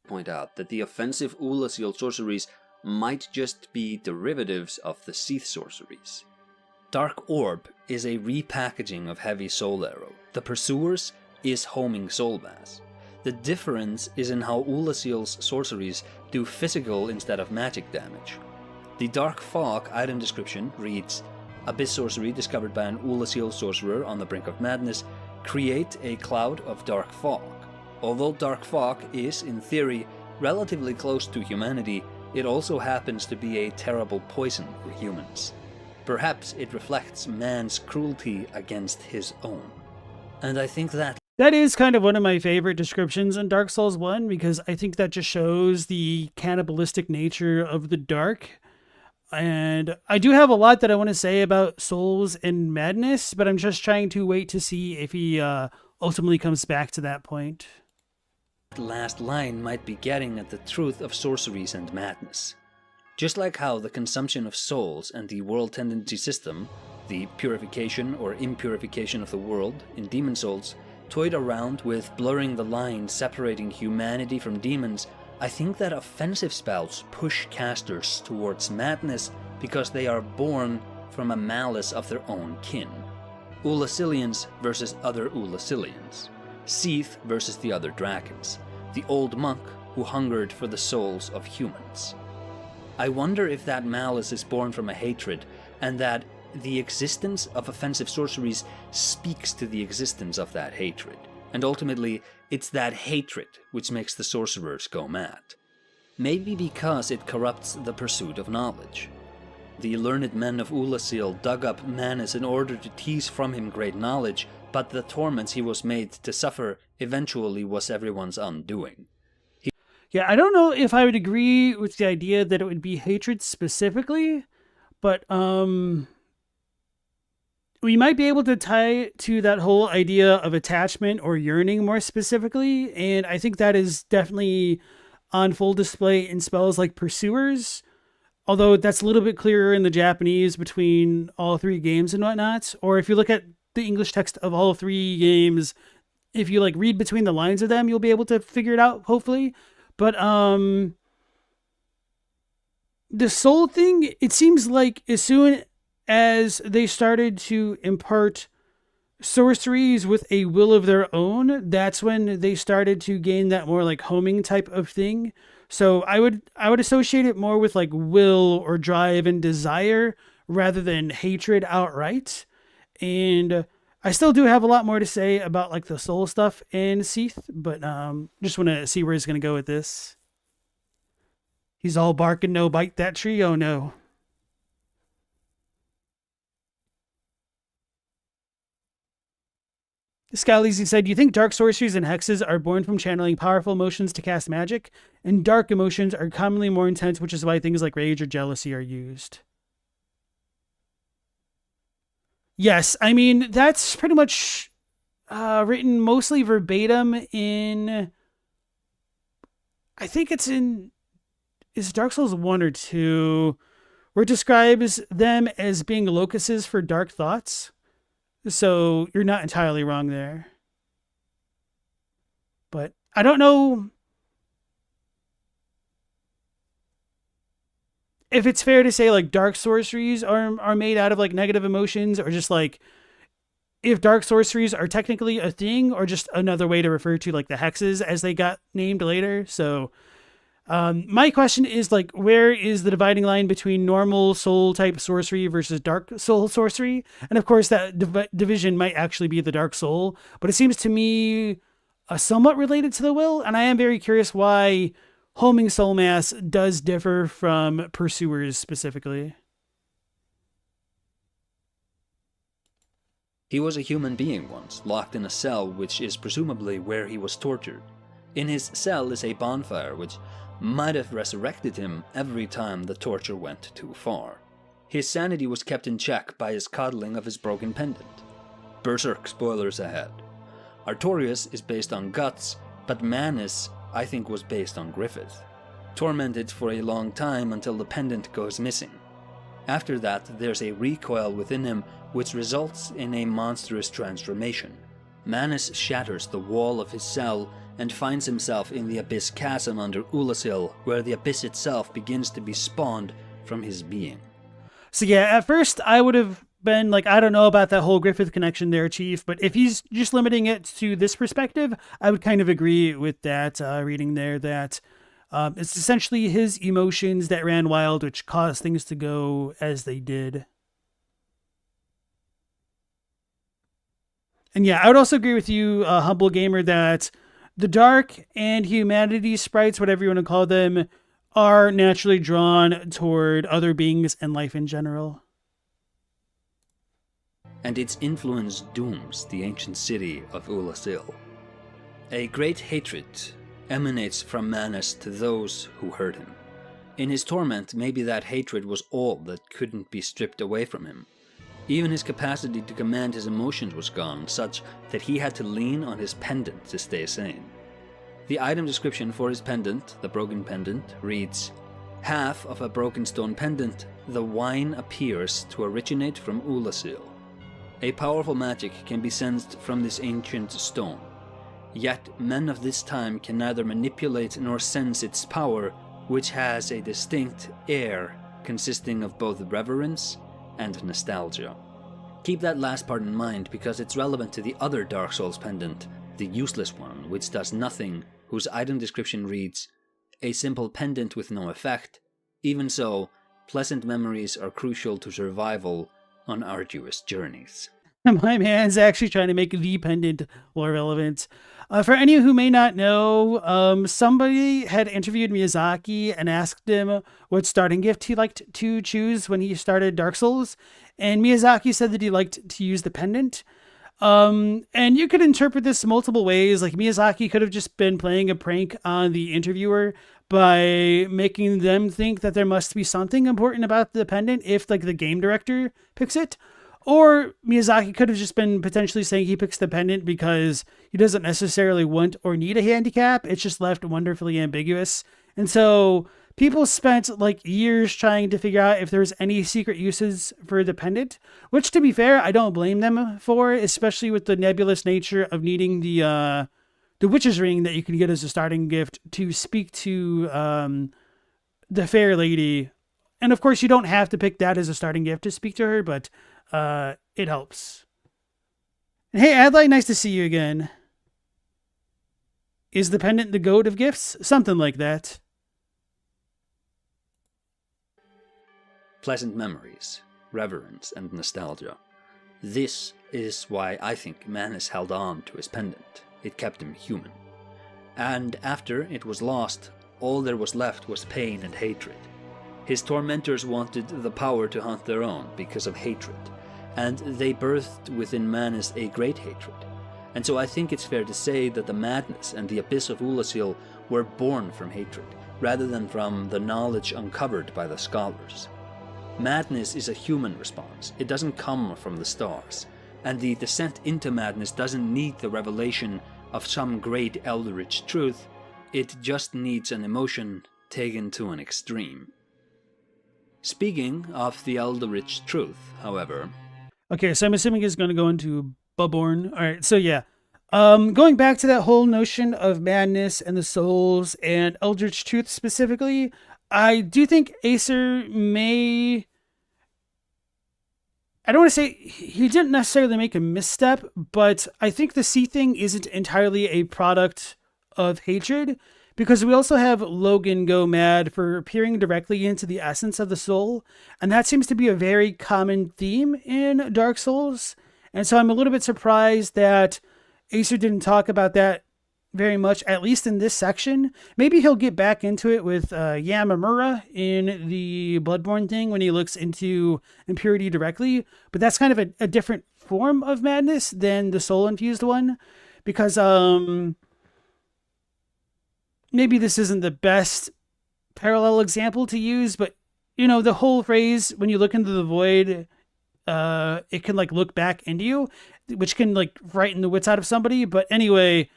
C: point out that the offensive Ulasil sorceries might just be derivatives of the Seath sorceries.
B: Dark Orb is a repackaging of Heavy Soul Arrow. The Pursuers is Homing Soul Mass. The difference is in how Ulasil's sorceries do physical instead of magic damage. The Dark Fog item description reads, Abyss sorcery discovered by an Ulasil sorcerer on the brink of madness, create a cloud of dark fog. Although dark fog is, in theory, relatively close to humanity, it also happens to be a terrible poison for humans. Perhaps it reflects man's cruelty against his own. And I think that
A: is kind of one of my favorite descriptions in Dark Souls 1, because I think that just shows the cannibalistic nature of the dark. And I do have a lot that I want to say about Souls and Madness, but I'm just trying to wait to see if he ultimately comes back to that point.
B: last line might be getting at the truth of sorceries and madness. Just like how the consumption of souls and the world tendency system, the purification or impurification of the world in Demon Souls, toyed around with blurring the line separating humanity from demons, I think that offensive spells push casters towards madness because they are born from a malice of their own kin. Ulasilians versus other Ulasilians. Seath versus the other dragons. The old monk who hungered for the souls of humans. I wonder if that malice is born from a hatred, and that the existence of offensive sorceries speaks to the existence of that hatred. And ultimately, it's that hatred which makes the sorcerers go mad. Maybe because it corrupts the pursuit of knowledge. The learned men of Ulasil dug up Manus in order to tease from him great knowledge, but the torments he was made to suffer eventually was everyone's undoing.
A: Yeah, I don't know if I would agree with the idea that it would be hatred specifically, but we might be able to tie it to that whole idea of attachment or yearning more specifically, and I think that is definitely on full display in spells like Pursuers, although that's a little bit clearer in the Japanese between all three games and whatnot. Or if you look at the English text of all three games, if you like read between the lines of them, you'll be able to figure it out, hopefully. But the soul thing, it seems like as soon as they started to impart sorceries with a will of their own, that's when they started to gain that more like homing type of thing. So I would associate it more with like will or drive and desire rather than hatred outright. And I still do have a lot more to say about like the soul stuff in Seath, but just want to see where he's going to go with this. He's all bark and no bite that tree. Oh no. Scalisi said, "Do you think dark sorceries and hexes are born from channeling powerful emotions to cast magic? And dark emotions are commonly more intense, which is why things like rage or jealousy are used." Yes, I mean, that's pretty much written mostly verbatim in... I think it's in... Is Dark Souls 1 or 2, where it describes them as being locuses for dark thoughts. So you're not entirely wrong there. But I don't know if it's fair to say like dark sorceries are made out of like negative emotions, or just like if dark sorceries are technically a thing, or just another way to refer to like the hexes as they got named later. So my question is like, where is the dividing line between normal soul type sorcery versus dark soul sorcery? And of course that division might actually be the dark soul, but it seems to me somewhat related to the will. And I am very curious why homing soul mass does differ from pursuers specifically.
B: He was a human being once, locked in a cell, which is presumably where he was tortured. In his cell is a bonfire, which might have resurrected him every time the torture went too far. His sanity was kept in check by his coddling of his broken pendant. Berserk spoilers ahead. Artorias is based on Guts, but Manus, I think, was based on Griffith. Tormented for a long time until the pendant goes missing. After that, there's a recoil within him which results in a monstrous transformation. Manus shatters the wall of his cell and finds himself in the Abyss Chasm under Ulasil, where the Abyss itself begins to be spawned from his being.
A: So yeah, at first I would have been like, I don't know about that whole Griffith connection there, Chief, but if he's just limiting it to this perspective, I would kind of agree with that reading there, that it's essentially his emotions that ran wild, which caused things to go as they did. And yeah, I would also agree with you, Humble Gamer, that the dark and humanity sprites, whatever you want to call them, are naturally drawn toward other beings and life in general.
B: And its influence dooms the ancient city of Ulasil. A great hatred emanates from Manus to those who hurt him. In his torment, maybe that hatred was all that couldn't be stripped away from him. Even his capacity to command his emotions was gone, such that he had to lean on his pendant to stay sane. The item description for his pendant, the broken pendant, reads, "Half of a broken stone pendant, the wine appears to originate from Ulasil. A powerful magic can be sensed from this ancient stone. Yet men of this time can neither manipulate nor sense its power, which has a distinct air consisting of both reverence and nostalgia." Keep that last part in mind because it's relevant to the other Dark Souls pendant, the useless one, which does nothing, whose item description reads, "A simple pendant with no effect. Even so, pleasant memories are crucial to survival on arduous journeys."
A: My man's actually trying to make the pendant more relevant. For any who may not know, somebody had interviewed Miyazaki and asked him what starting gift he liked to choose when he started Dark Souls. And Miyazaki said that he liked to use the pendant. And you could interpret this multiple ways. Like Miyazaki could have just been playing a prank on the interviewer by making them think that there must be something important about the pendant if like the game director picks it. Or Miyazaki could have just been potentially saying he picks the pendant because he doesn't necessarily want or need a handicap. It's just left wonderfully ambiguous. And so people spent like years trying to figure out if there's any secret uses for the pendant, which to be fair, I don't blame them for, especially with the nebulous nature of needing the witch's ring that you can get as a starting gift to speak to the fair lady. And of course you don't have to pick that as a starting gift to speak to her, but it helps. And hey, Adlai, nice to see you again. Is the pendant the goat of gifts? Something like that.
B: Pleasant memories, reverence, and nostalgia. This is why I think Manus held on to his pendant. It kept him human. And after it was lost, all there was left was pain and hatred. His tormentors wanted the power to hunt their own because of hatred, and they birthed within Manus a great hatred. And so I think it's fair to say that the madness and the abyss of Ulasil were born from hatred, rather than from the knowledge uncovered by the scholars. Madness is a human response. It doesn't come from the stars. And the descent into madness doesn't need the revelation of some great eldritch truth. It just needs an emotion taken to an extreme. Speaking of the eldritch truth, however...
A: Okay, so I'm assuming he's going to go into Bloodborne. All right, so yeah. Going back to that whole notion of madness and the souls and eldritch truth specifically, I do think Acer may... I don't want to say he didn't necessarily make a misstep, but I think the Seath thing isn't entirely a product of hatred, because we also have Logan go mad for peering directly into the essence of the soul, and that seems to be a very common theme in Dark Souls, and so I'm a little bit surprised that Acer didn't talk about that very much, at least in this section. Maybe he'll get back into it with Yamamura in the Bloodborne thing when he looks into impurity directly, but that's kind of a different form of madness than the soul-infused one, because maybe this isn't the best parallel example to use, but you know, the whole phrase, when you look into the void, it can like look back into you, which can like frighten the wits out of somebody. But anyway,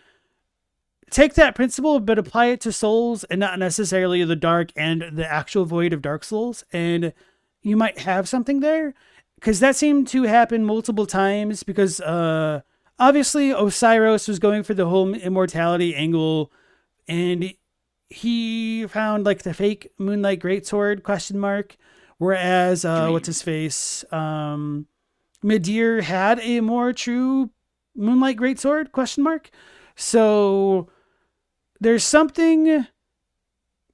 A: take that principle, but apply it to souls and not necessarily the dark and the actual void of Dark Souls, and you might have something there, because that seemed to happen multiple times, because obviously Osiris was going for the whole immortality angle, and he found like the fake Moonlight Greatsword ? Whereas what's his face, Midir had a more true Moonlight Greatsword ? So there's something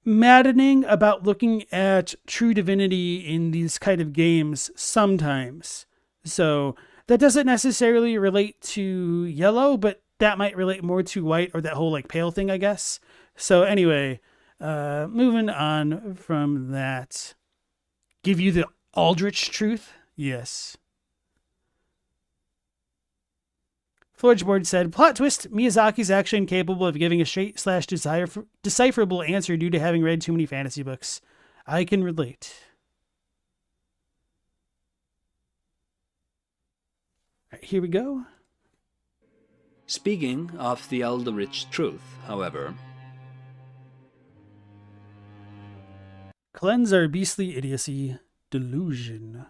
A: maddening about looking at true divinity in these kind of games sometimes. So that doesn't necessarily relate to yellow, but that might relate more to white, or that whole like pale thing, I guess. So anyway, moving on from that. Give you the Aldrich truth? Yes. Floorboard said, plot twist, Miyazaki's actually incapable of giving a straight/decipherable answer due to having read too many fantasy books. I can relate. All right, here we go.
B: Speaking of the eldritch truth, however...
A: Cleanse our beastly idiocy. Delusion.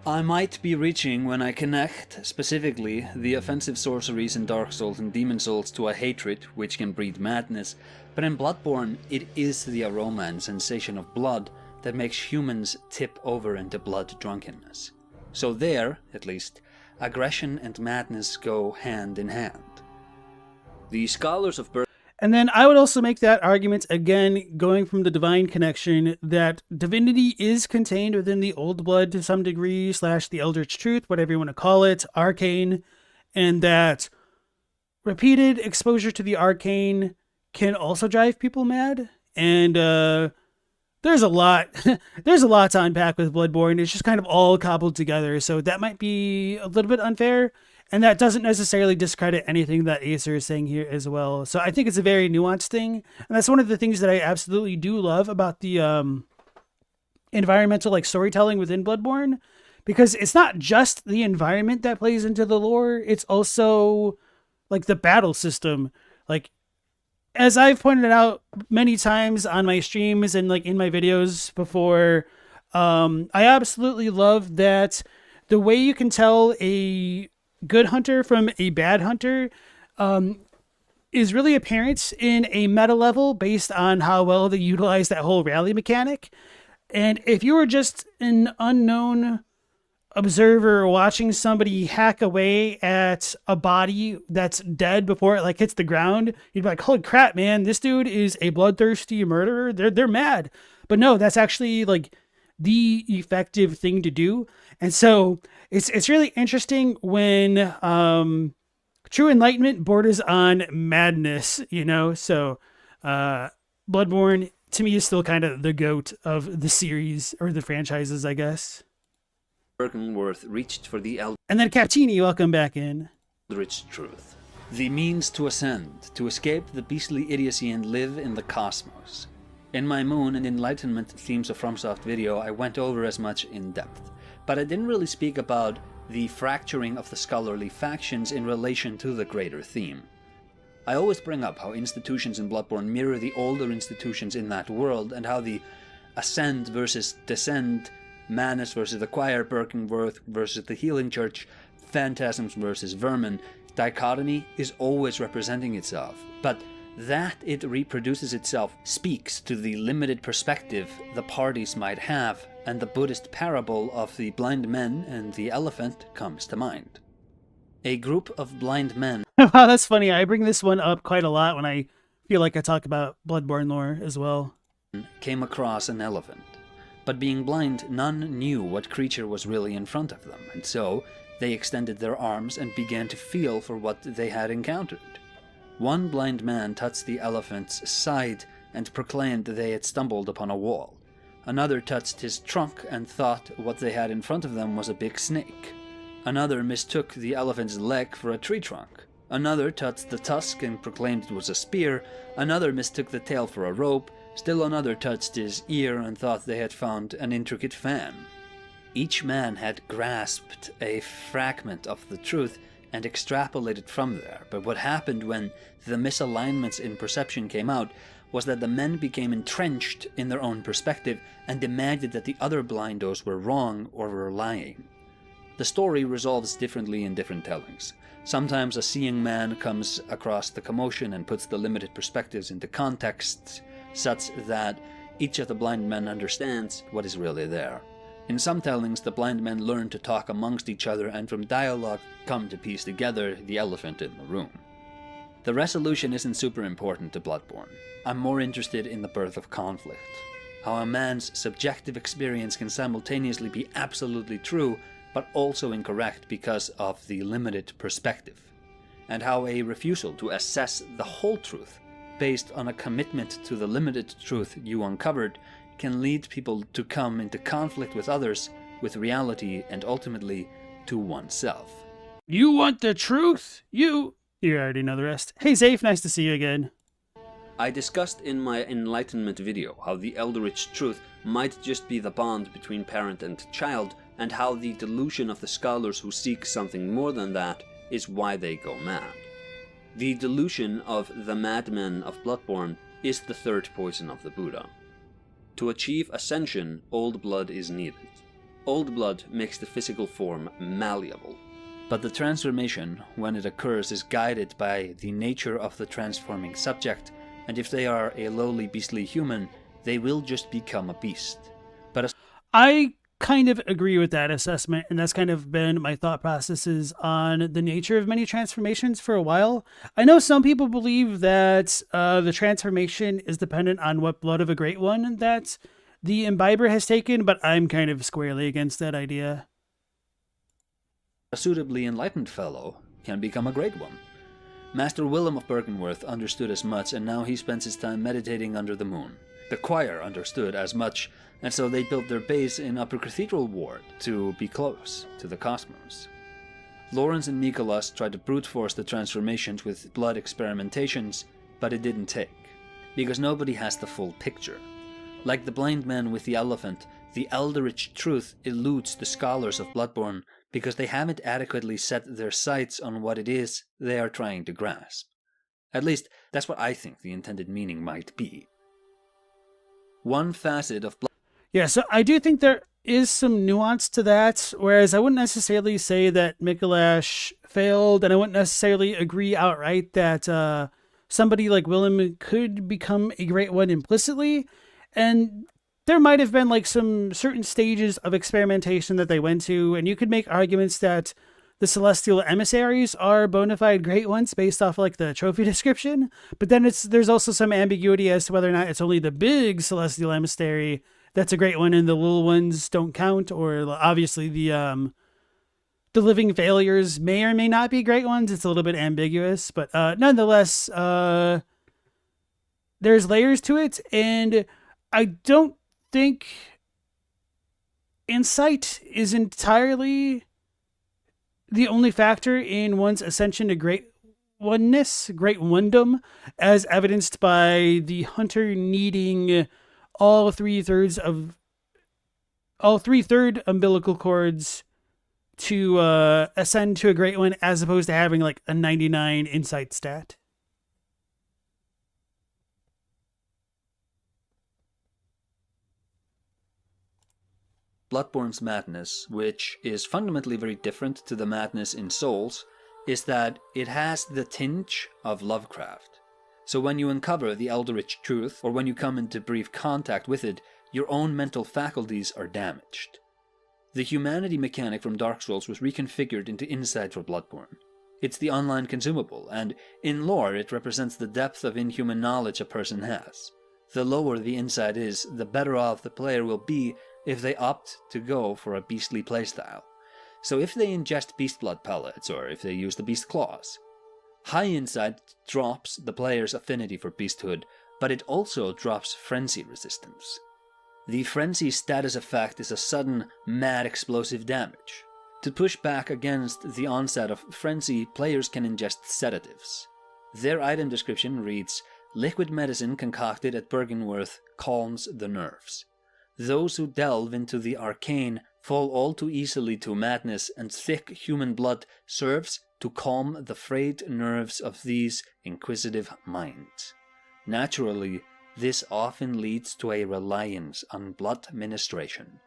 B: I might be reaching when I connect, specifically, the offensive sorceries in Dark Souls and Demon Souls to a hatred which can breed madness, but in Bloodborne it is the aroma and sensation of blood that makes humans tip over into blood drunkenness. So there, at least, aggression and madness go hand in hand.
C: The scholars of
A: And then I would also make that argument, again, going from the divine connection, that divinity is contained within the old blood to some degree, / the eldritch truth, whatever you want to call it, arcane, and that repeated exposure to the arcane can also drive people mad. And there's a lot to unpack with Bloodborne. It's just kind of all cobbled together, so that might be a little bit unfair. And that doesn't necessarily discredit anything that Acer is saying here as well. So I think it's a very nuanced thing. And that's one of the things that I absolutely do love about the environmental like storytelling within Bloodborne. Because it's not just the environment that plays into the lore. It's also like the battle system. Like, as I've pointed out many times on my streams and like in my videos before, I absolutely love that the way you can tell a good hunter from a bad hunter is really apparent in a meta level based on how well they utilize that whole rally mechanic. And if you were just an unknown observer watching somebody hack away at a body that's dead before it like hits the ground, you'd be like, holy crap, man, this dude is a bloodthirsty murderer. They're mad. But no, that's actually like the effective thing to do. And so it's really interesting when true enlightenment borders on madness, you know? So Bloodborne to me is still kind of the GOAT of the series or the franchises, I guess.
C: Birkenworth reached for the Elden.
A: And then Captini, welcome back in.
B: Eldritch truth. The means to ascend, to escape the beastly idiocy and live in the cosmos. In my Moon and Enlightenment themes of FromSoft video, I went over as much in depth, but I didn't really speak about the fracturing of the scholarly factions in relation to the greater theme. I always bring up how institutions in Bloodborne mirror the older institutions in that world, and how the ascend versus descend, Manus versus the Choir, Birkenworth versus the Healing Church, phantasms versus vermin, dichotomy is always representing itself, but that it reproduces itself speaks to the limited perspective the parties might have, and the Buddhist parable of the blind men and the elephant comes to mind. A group of blind men
A: Wow, that's funny. I bring this one up quite a lot when I feel like I talk about Bloodborne lore as well.
B: came across an elephant, but being blind, none knew what creature was really in front of them, and so they extended their arms and began to feel for what they had encountered. One blind man touched the elephant's side and proclaimed that they had stumbled upon a wall. Another touched his trunk and thought what they had in front of them was a big snake. Another mistook the elephant's leg for a tree trunk. Another touched the tusk and proclaimed it was a spear. Another mistook the tail for a rope. Still another touched his ear and thought they had found an intricate fan. Each man had grasped a fragment of the truth and extrapolated from there, but what happened when the misalignments in perception came out was that the men became entrenched in their own perspective and demanded that the other blindos were wrong or were lying. The story resolves differently in different tellings. Sometimes a seeing man comes across the commotion and puts the limited perspectives into contexts such that each of the blind men understands what is really there. In some tellings, the blind men learn to talk amongst each other and from dialogue come to piece together the elephant in the room. The resolution isn't super important to Bloodborne. I'm more interested in the birth of conflict. How a man's subjective experience can simultaneously be absolutely true, but also incorrect because of the limited perspective. And how a refusal to assess the whole truth, based on a commitment to the limited truth you uncovered, can lead people to come into conflict with others, with reality, and ultimately to oneself.
A: You want the truth? You already know the rest. Hey, Seath, nice to see you again.
C: I discussed in my enlightenment video how the Eldritch truth might just be the bond between parent and child, and how the delusion of the scholars who seek something more than that is why they go mad. The delusion of the madmen of Bloodborne is the third poison of the Buddha. To achieve ascension, old blood is needed. Old blood makes the physical form malleable.
B: But the transformation, when it occurs, is guided by the nature of the transforming subject, and if they are a lowly beastly human, they will just become a beast. But
A: I kind of agree with that assessment, and that's kind of been my thought processes on the nature of many transformations for a while. I know some people believe that the transformation is dependent on what blood of a great one that the imbiber has taken, but I'm kind of squarely against that idea.
B: a suitably enlightened fellow can become a great one. Master Willem of Birkenworth understood as much, and now he spends his time meditating under the moon. The choir understood as much, and so they built their base in Upper Cathedral Ward to be close to the cosmos. Lawrence and Mikolas tried to brute force the transformations with blood experimentations, but it didn't take, because nobody has the full picture. Like the blind man with the elephant, the Eldritch truth eludes the scholars of Bloodborne because they haven't adequately set their sights on what it is they are trying to grasp. At least, that's what I think the intended meaning might be. One facet of
A: Yeah, so I do think there is some nuance to that, whereas I wouldn't necessarily say that Mikolas failed, and I wouldn't necessarily agree outright that somebody like Willem could become a great one implicitly, and there might have been like some certain stages of experimentation that they went to, and you could make arguments that the celestial emissaries are bona fide great ones based off like the trophy description, but then there's also some ambiguity as to whether or not it's only the big celestial emissary that's a great one and the little ones don't count, or obviously the living failures may or may not be great ones. It's a little bit ambiguous, but nonetheless, there's layers to it, and I don't think insight is entirely the only factor in one's ascension to great oneness, great onedom, as evidenced by the hunter needing all three-third umbilical cords to ascend to a great one, as opposed to having like a 99 insight stat.
B: Bloodborne's madness, which is fundamentally very different to the madness in Souls, is that it has the tinge of Lovecraft. So when you uncover the eldritch truth, or when you come into brief contact with it, your own mental faculties are damaged. The humanity mechanic from Dark Souls was reconfigured into insight for Bloodborne. It's the online consumable, and in lore it represents the depth of inhuman knowledge a person has. The lower the insight is, the better off the player will be if they opt to go for a beastly playstyle. So if they ingest beast blood pellets, or if they use the beast claws, high insight drops the player's affinity for beasthood, but it also drops frenzy resistance. The frenzy status effect is a sudden, mad explosive damage. To push back against the onset of frenzy, players can ingest sedatives. Their item description reads, "Liquid medicine concocted at Bergenworth calms the nerves. Those who delve into the arcane fall all too easily to madness, and thick human blood serves to calm the frayed nerves of these inquisitive minds. Naturally, this often leads to a reliance on blood ministration."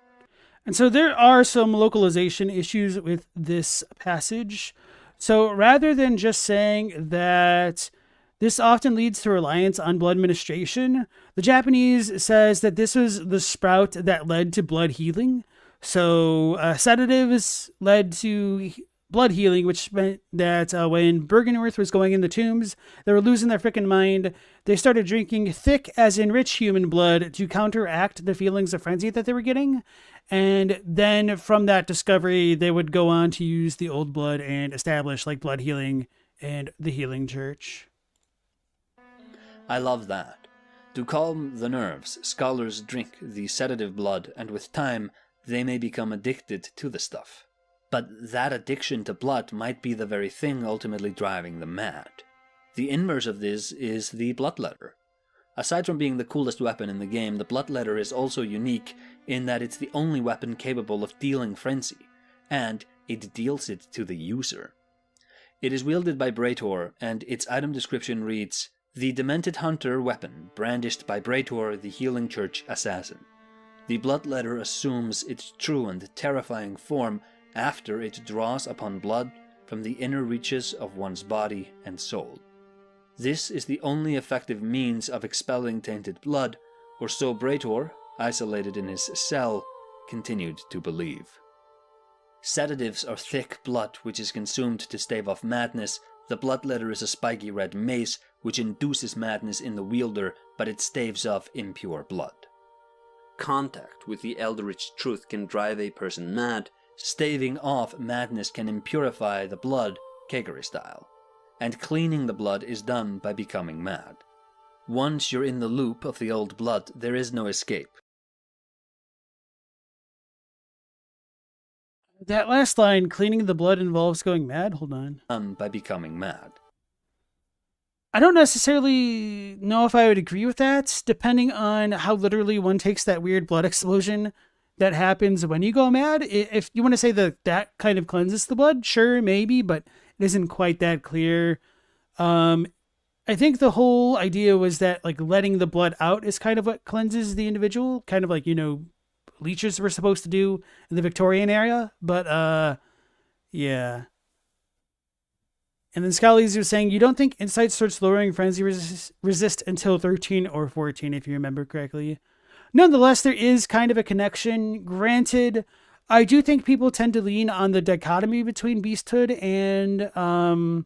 A: And so there are some localization issues with this passage. So rather than just saying that this often leads to reliance on blood ministration, the Japanese says that this was the sprout that led to blood healing. So sedatives led to blood healing, which meant that when Bergenworth was going in the tombs, they were losing their freaking mind. They started drinking thick, as in rich human blood, to counteract the feelings of frenzy that they were getting. And then from that discovery, they would go on to use the old blood and establish like blood healing and the healing church.
B: I love that. To calm the nerves, scholars drink the sedative blood, and with time, they may become addicted to the stuff. But that addiction to blood might be the very thing ultimately driving them mad. The inverse of this is the bloodletter. Aside from being the coolest weapon in the game, the bloodletter is also unique in that it's the only weapon capable of dealing frenzy, and it deals it to the user. It is wielded by Braetor, and its item description reads, "The demented hunter weapon, brandished by Braetor, the healing church assassin. The bloodletter assumes its true and terrifying form after it draws upon blood from the inner reaches of one's body and soul. This is the only effective means of expelling tainted blood, or so Braetor, isolated in his cell, continued to believe." Sedatives are thick blood which is consumed to stave off madness. The bloodletter is a spiky red mace which induces madness in the wielder, but it staves off impure blood.
C: Contact with the eldritch truth can drive a person mad.
B: Staving off madness can impurify the blood, Kegari style, and cleaning the blood is done by becoming mad. Once you're in the loop of the old blood, there is no escape.
A: That last line, cleaning the blood involves going mad? Hold on.
B: Done by becoming mad.
A: I don't necessarily know if I would agree with that, depending on how literally one takes that weird blood explosion that happens when you go mad. If you want to say that that kind of cleanses the blood, sure, maybe, but it isn't quite that clear. I think the whole idea was that like letting the blood out is kind of what cleanses the individual, kind of like, you know, leeches were supposed to do in the Victorian era, but yeah. And then Scalise was saying, you don't think insight starts lowering frenzy resist until 13 or 14, if you remember correctly. Nonetheless, there is kind of a connection. Granted, I do think people tend to lean on the dichotomy between beasthood and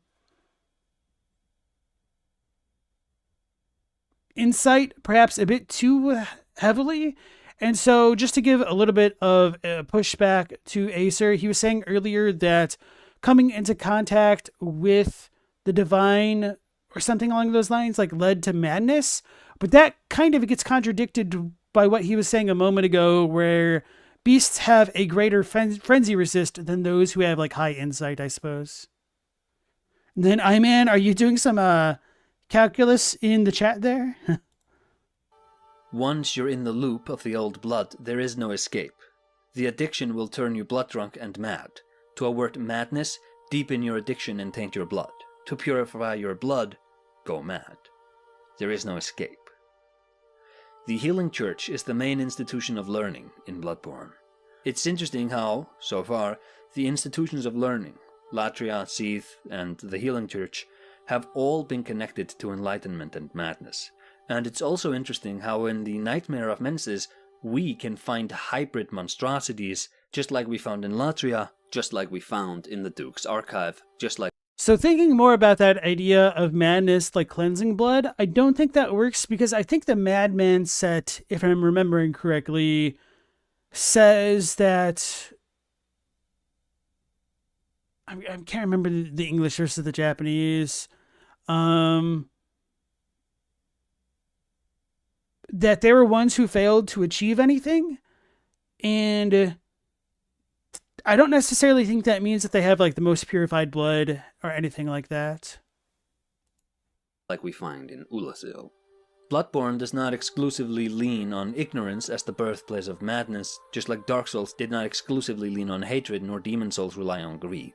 A: insight perhaps a bit too heavily. And so just to give a little bit of a pushback to Aser, he was saying earlier that coming into contact with the divine or something along those lines like led to madness. But that kind of gets contradicted by what he was saying a moment ago, where beasts have a greater frenzy resist than those who have like high insight, I suppose. And then Iman, are you doing some calculus in the chat there?
B: Once you're in the loop of the old blood, there is no escape. The addiction will turn you blood drunk and mad. To avert madness, deepen your addiction and taint your blood. To purify your blood, go mad. There is no escape. The Healing Church is the main institution of learning in Bloodborne. It's interesting how, so far, the institutions of learning, Latria, Seath, and the Healing Church, have all been connected to enlightenment and madness. And it's also interesting how in the Nightmare of Menses, we can find hybrid monstrosities, just like we found in Latria,
C: just like we found in the Duke's archive, just like...
A: So thinking more about that idea of madness like cleansing blood, I don't think that works because I think the Madman set, if I'm remembering correctly, says that... I can't remember the English versus the Japanese. That they were ones who failed to achieve anything. And I don't necessarily think that means that they have like the most purified blood or anything like that.
C: Like we find in Ulasil.
B: Bloodborne does not exclusively lean on ignorance as the birthplace of madness, just like Dark Souls did not exclusively lean on hatred, nor Demon Souls rely on greed.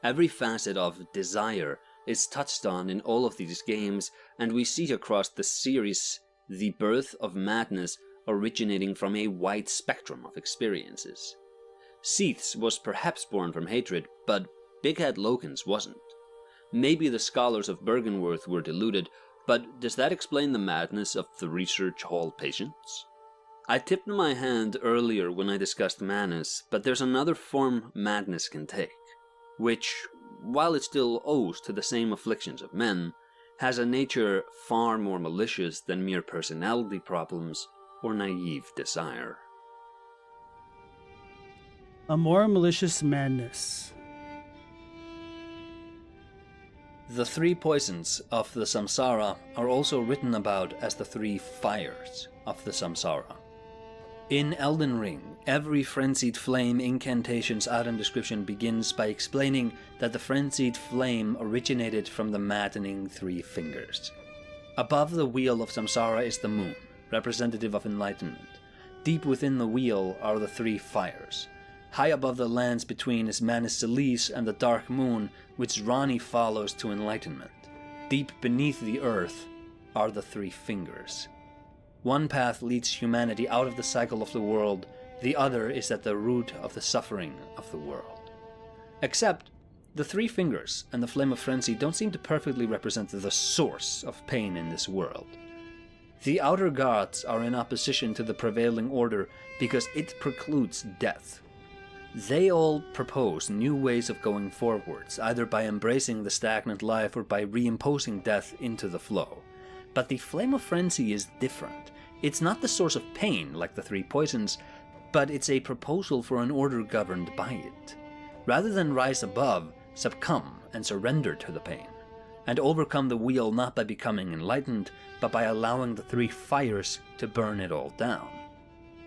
C: Every facet of desire is touched on in all of these games, and we see across the series the birth of madness originating from a wide spectrum of experiences. Seath's was perhaps born from hatred, but Big Head Loken's wasn't. Maybe the scholars of Bergenworth were deluded, but does that explain the madness of the research hall patients? I tipped my hand earlier when I discussed madness, but there's another form madness can take, which, while it still owes to the same afflictions of men, has a nature far more malicious than mere personality problems or naive desire.
A: A more malicious madness.
B: The three poisons of the samsara are also written about as the three fires of the samsara. In Elden Ring, every frenzied flame incantation's item description begins by explaining that the frenzied flame originated from the maddening three fingers. Above the wheel of samsara is the moon, representative of enlightenment. Deep within the wheel are the three fires. High above the lands between is Manus Celis and the dark moon, which Rani follows to enlightenment. Deep beneath the earth are the three fingers. One path leads humanity out of the cycle of the world, the other is at the root of the suffering of the world. Except, the three fingers and the flame of frenzy don't seem to perfectly represent the source of pain in this world. The outer gods are in opposition to the prevailing order because it precludes death. They all propose new ways of going forwards, either by embracing the stagnant life or by reimposing death into the flow. But the flame of frenzy is different. It's not the source of pain like the three poisons, but it's a proposal for an order governed by it. Rather than rise above, succumb and surrender to the pain, and overcome the wheel not by becoming enlightened, but by allowing the three fires to burn it all down.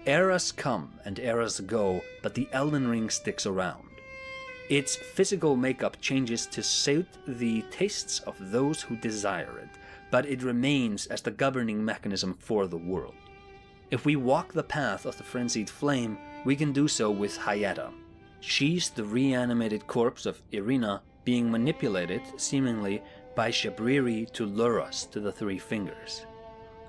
B: Eras come and eras go, but the Elden Ring sticks around. Its physical makeup changes to suit the tastes of those who desire it, but it remains as the governing mechanism for the world. If we walk the path of the frenzied flame, we can do so with Hayata. She's the reanimated corpse of Irina being manipulated, seemingly, by Shabiri to lure us to the three fingers.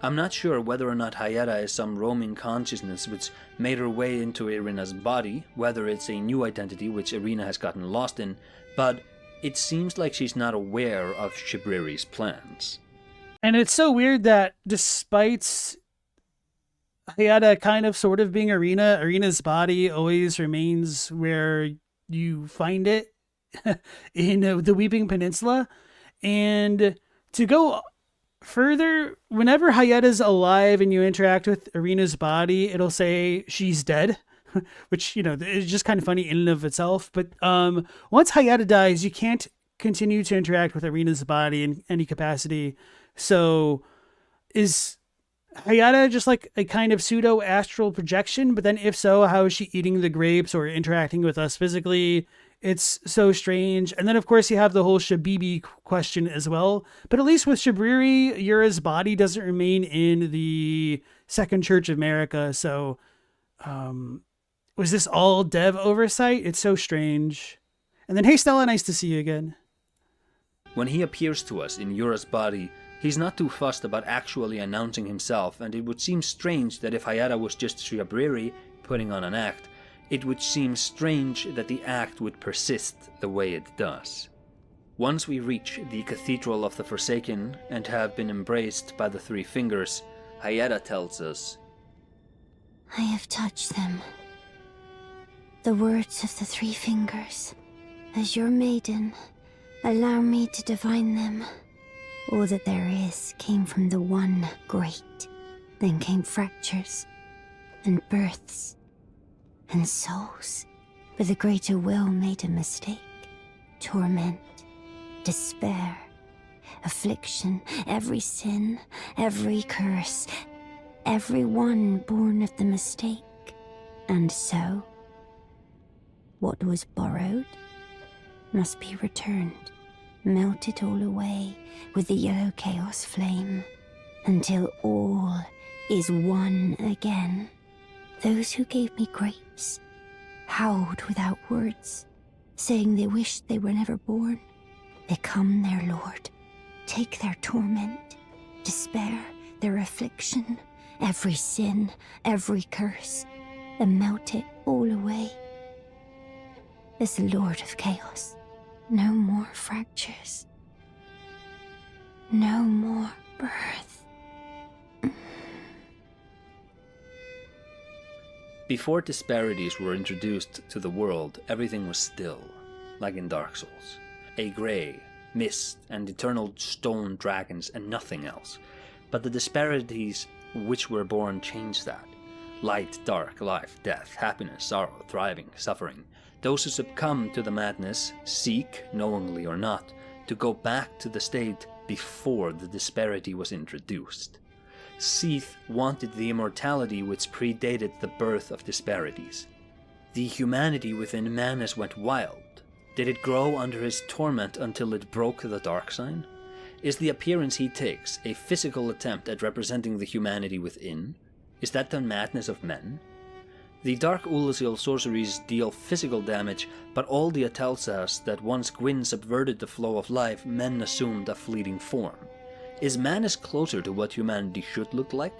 B: I'm not sure whether or not Hayata is some roaming consciousness which made her way into Irina's body, whether it's a new identity which Irina has gotten lost in, but it seems like she's not aware of Shabiri's plans.
A: And it's so weird that despite Hayata kind of sort of being Irina's body always remains where you find it in the Weeping Peninsula. And to go further, whenever Hayata's alive and you interact with Irina's body, it'll say she's dead, which, is just kind of funny in and of itself. But once Hayata dies, you can't continue to interact with Irina's body in any capacity. So is Hayata just like a kind of pseudo astral projection? But then if so, how is she eating the grapes or interacting with us physically? It's so strange. And then of course you have the whole Shabiri question as well. But at least with Shabiri, Yura's body doesn't remain in the Second Church of America. So was this all dev oversight? It's so strange. And then, hey Stella, nice to see you again.
B: When he appears to us in Yura's body, he's not too fussed about actually announcing himself, and it would seem strange that if Hayata was just Shabiri putting on an act, it would seem strange that the act would persist the way it does. Once we reach the Cathedral of the Forsaken and have been embraced by the Three Fingers, Hayata tells us,
F: I have touched them. The words of the Three Fingers. As your maiden, allow me to divine them. All that there is came from the one great. Then came fractures, and births, and souls. But the greater will made a mistake. Torment, despair, affliction, every sin, every curse, every one born of the mistake. And so, what was borrowed must be returned, melted all away with the yellow chaos flame, until all is one again. Those who gave me grapes howled without words, saying they wished they were never born. Become their lord, take their torment, despair, their affliction, every sin, every curse, and melt it all away. As the Lord of Chaos, no more fractures, no more birth.
B: Before disparities were introduced to the world, everything was still, like in Dark Souls. A grey, mist, and eternal stone dragons and nothing else. But the disparities which were born changed that. Light, dark, life, death, happiness, sorrow, thriving, suffering. Those who succumb to the madness seek, knowingly or not, to go back to the state before the disparity was introduced. Seath wanted the immortality which predated the birth of disparities. The humanity within Manus went wild. Did it grow under his torment until it broke the dark sign? Is the appearance he takes a physical attempt at representing the humanity within? Is that the madness of men? The Dark Ulasil sorceries deal physical damage, but all the Atelsas that once Gwyn subverted the flow of life, men assumed a fleeting form. Is Manus closer to what humanity should look like?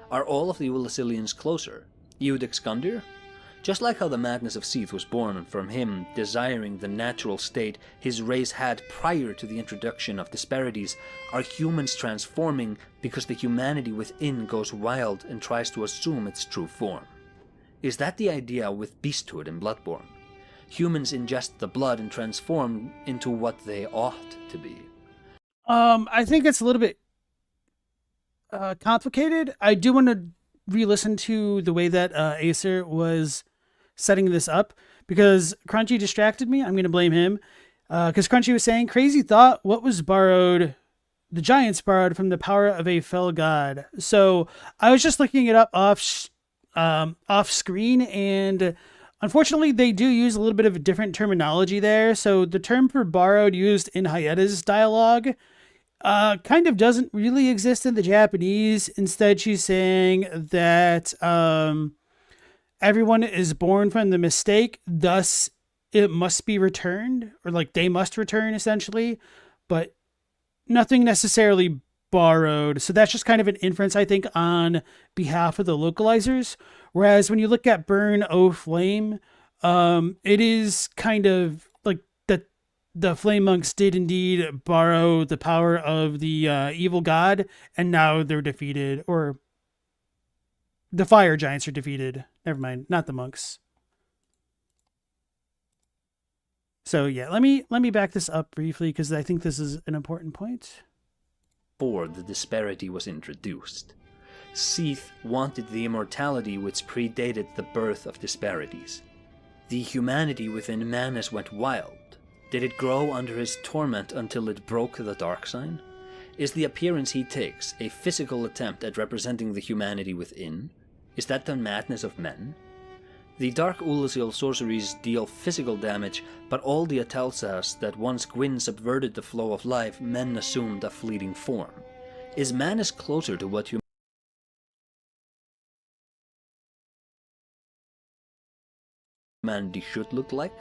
B: Are all of the Ulasilians closer? Eudex Gundir? Just like how the madness of Seath was born from him desiring the natural state his race had prior to the introduction of disparities, are humans transforming because the humanity within goes wild and tries to assume its true form? Is that the idea with beasthood in Bloodborne? Humans ingest the blood and transform into what they ought to be.
A: I think it's a little bit complicated. I do want to re-listen to the way that Aser was setting this up, because Crunchy distracted me. I'm going to blame him, because Crunchy was saying, crazy thought, what was borrowed, the giants borrowed from the power of a fell god. So I was just looking it up off screen, and unfortunately they do use a little bit of a different terminology there. So the term for borrowed used in Hayata's dialogue kind of doesn't really exist in the Japanese. Instead, she's saying that everyone is born from the mistake, thus it must be returned, or like they must return essentially, but nothing necessarily borrowed. So that's just kind of an inference, I think, on behalf of the localizers. Whereas when you look at Burn, O Flame, it is kind of like that the Flame Monks did indeed borrow the power of the evil god, and now they're defeated, or the fire giants are defeated. Never mind, not the monks. So yeah, let me back this up briefly, because I think this is an important point.
B: Before the disparity was introduced, Seath wanted the immortality which predated the birth of disparities. The humanity within Manus went wild. Did it grow under his torment until it broke the dark sign? Is the appearance he takes a physical attempt at representing the humanity within? Is that the madness of men? The Dark Ulasil sorceries deal physical damage, but Aldia tells us that once Gwyn subverted the flow of life, men assumed a fleeting form. Is madness closer to what humanity should look like?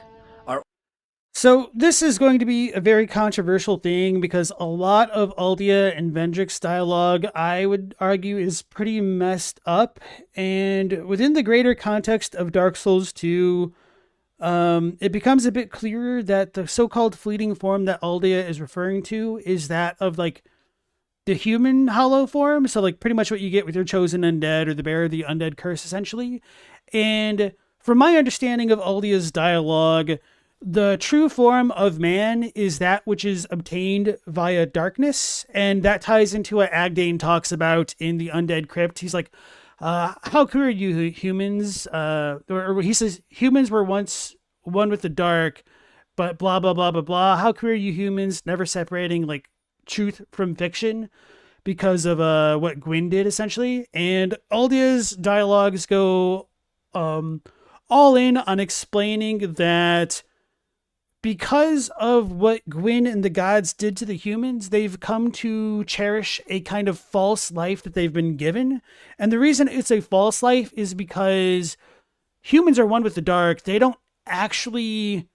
A: So this is going to be a very controversial thing because a lot of Aldia and Vendrick's dialogue, I would argue, is pretty messed up. And within the greater context of Dark Souls 2, it becomes a bit clearer that the so-called fleeting form that Aldia is referring to is that of like the human hollow form. So like pretty much what you get with your chosen undead or the bearer of the undead curse, essentially. And from my understanding of Aldia's dialogue, the true form of man is that which is obtained via darkness, and that ties into what Agdane talks about in the Undead Crypt. He's like, how queer are you humans? Or he says, humans were once one with the dark, but blah, blah, blah, blah, blah. How queer are you humans, never separating like truth from fiction because of what Gwyn did, essentially. And Aldia's dialogues go all in on explaining that because of what Gwyn and the gods did to the humans, they've come to cherish a kind of false life that they've been given. And the reason it's a false life is because humans are one with the dark. They don't actually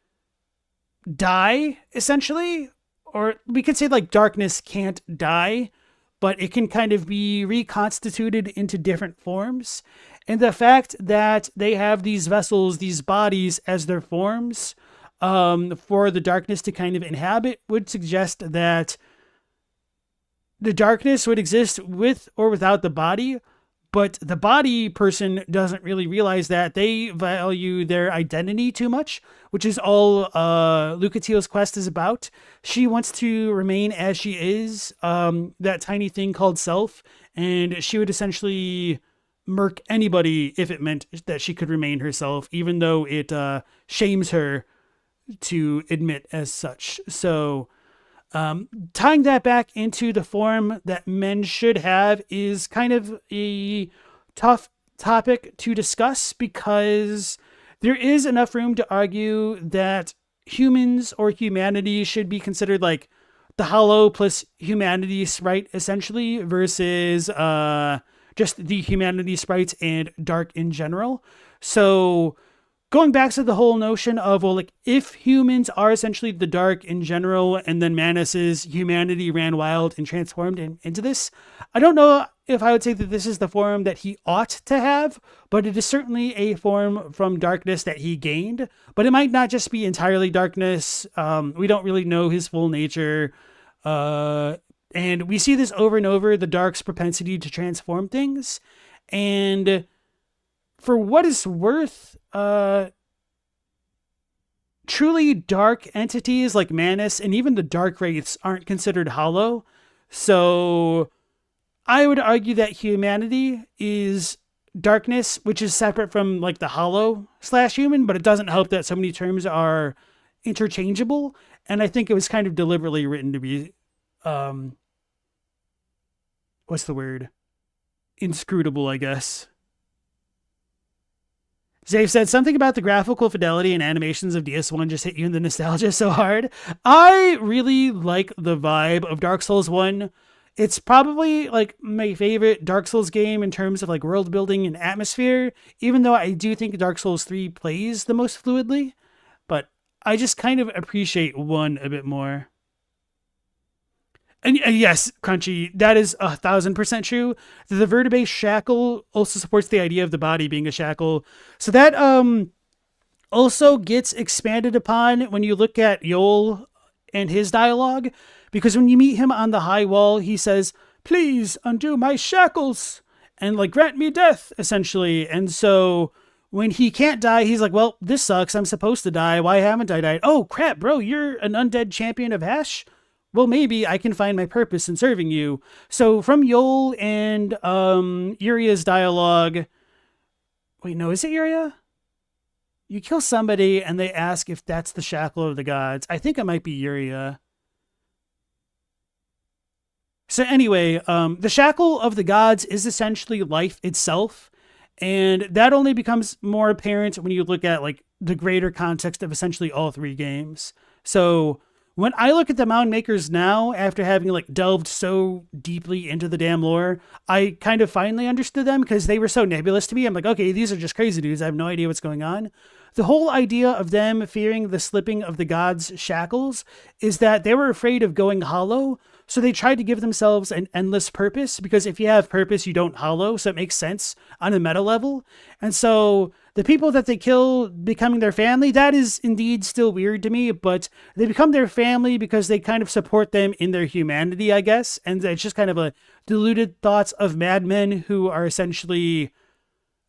A: die, essentially. Or we could say like darkness can't die, but it can kind of be reconstituted into different forms. And the fact that they have these vessels, these bodies as their forms, for the darkness to kind of inhabit would suggest that the darkness would exist with or without the body, but the body person doesn't really realize that. They value their identity too much, which is all Lucatiel's quest is about. She wants to remain as she is, that tiny thing called self, and she would essentially murk anybody if it meant that she could remain herself, even though it shames her to admit as such. So tying that back into the form that men should have is kind of a tough topic to discuss, because there is enough room to argue that humans or humanity should be considered like the hollow plus humanity sprite, essentially, versus just the humanity sprites and dark in general. So going back to the whole notion of, well, like, if humans are essentially the dark in general, and then Manus's humanity ran wild and transformed into this, I don't know if I would say that this is the form that he ought to have, but it is certainly a form from darkness that he gained. But it might not just be entirely darkness. We don't really know his full nature. And we see this over and over, the dark's propensity to transform things. And for what it's worth, truly dark entities like Manus and even the dark wraiths aren't considered hollow. So I would argue that humanity is darkness, which is separate from like the hollow / human, but it doesn't help that so many terms are interchangeable. And I think it was kind of deliberately written to be, what's the word? Inscrutable, I guess. Zave said, something about the graphical fidelity and animations of DS1 just hit you in the nostalgia so hard. I really like the vibe of Dark Souls 1. It's probably like my favorite Dark Souls game in terms of like world building and atmosphere, even though I do think Dark Souls 3 plays the most fluidly. But I just kind of appreciate 1 a bit more. And yes, Crunchy, that is 1,000% true. The vertebrae shackle also supports the idea of the body being a shackle. So that also gets expanded upon when you look at Yol and his dialogue. Because when you meet him on the high wall, he says, "Please undo my shackles and like grant me death," essentially. And so when he can't die, he's like, well, this sucks. I'm supposed to die. Why haven't I died? Oh, crap, bro, you're an undead champion of Hash? Well, maybe I can find my purpose in serving you. So from Yol and Uria's dialogue, wait, no, is it Uria? You kill somebody and they ask if that's the shackle of the gods. I think it might be Uria. So anyway, the shackle of the gods is essentially life itself. And that only becomes more apparent when you look at like the greater context of essentially all three games. So when I look at the Mound Makers now, after having like delved so deeply into the damn lore, I kind of finally understood them because they were so nebulous to me. I'm like, okay, these are just crazy dudes. I have no idea what's going on. The whole idea of them fearing the slipping of the gods' shackles is that they were afraid of going hollow. So they tried to give themselves an endless purpose, because if you have purpose, you don't hollow. So it makes sense on a meta level. And so the people that they kill becoming their family, that is indeed still weird to me, but they become their family because they kind of support them in their humanity, I guess. And it's just kind of a deluded thoughts of madmen who are essentially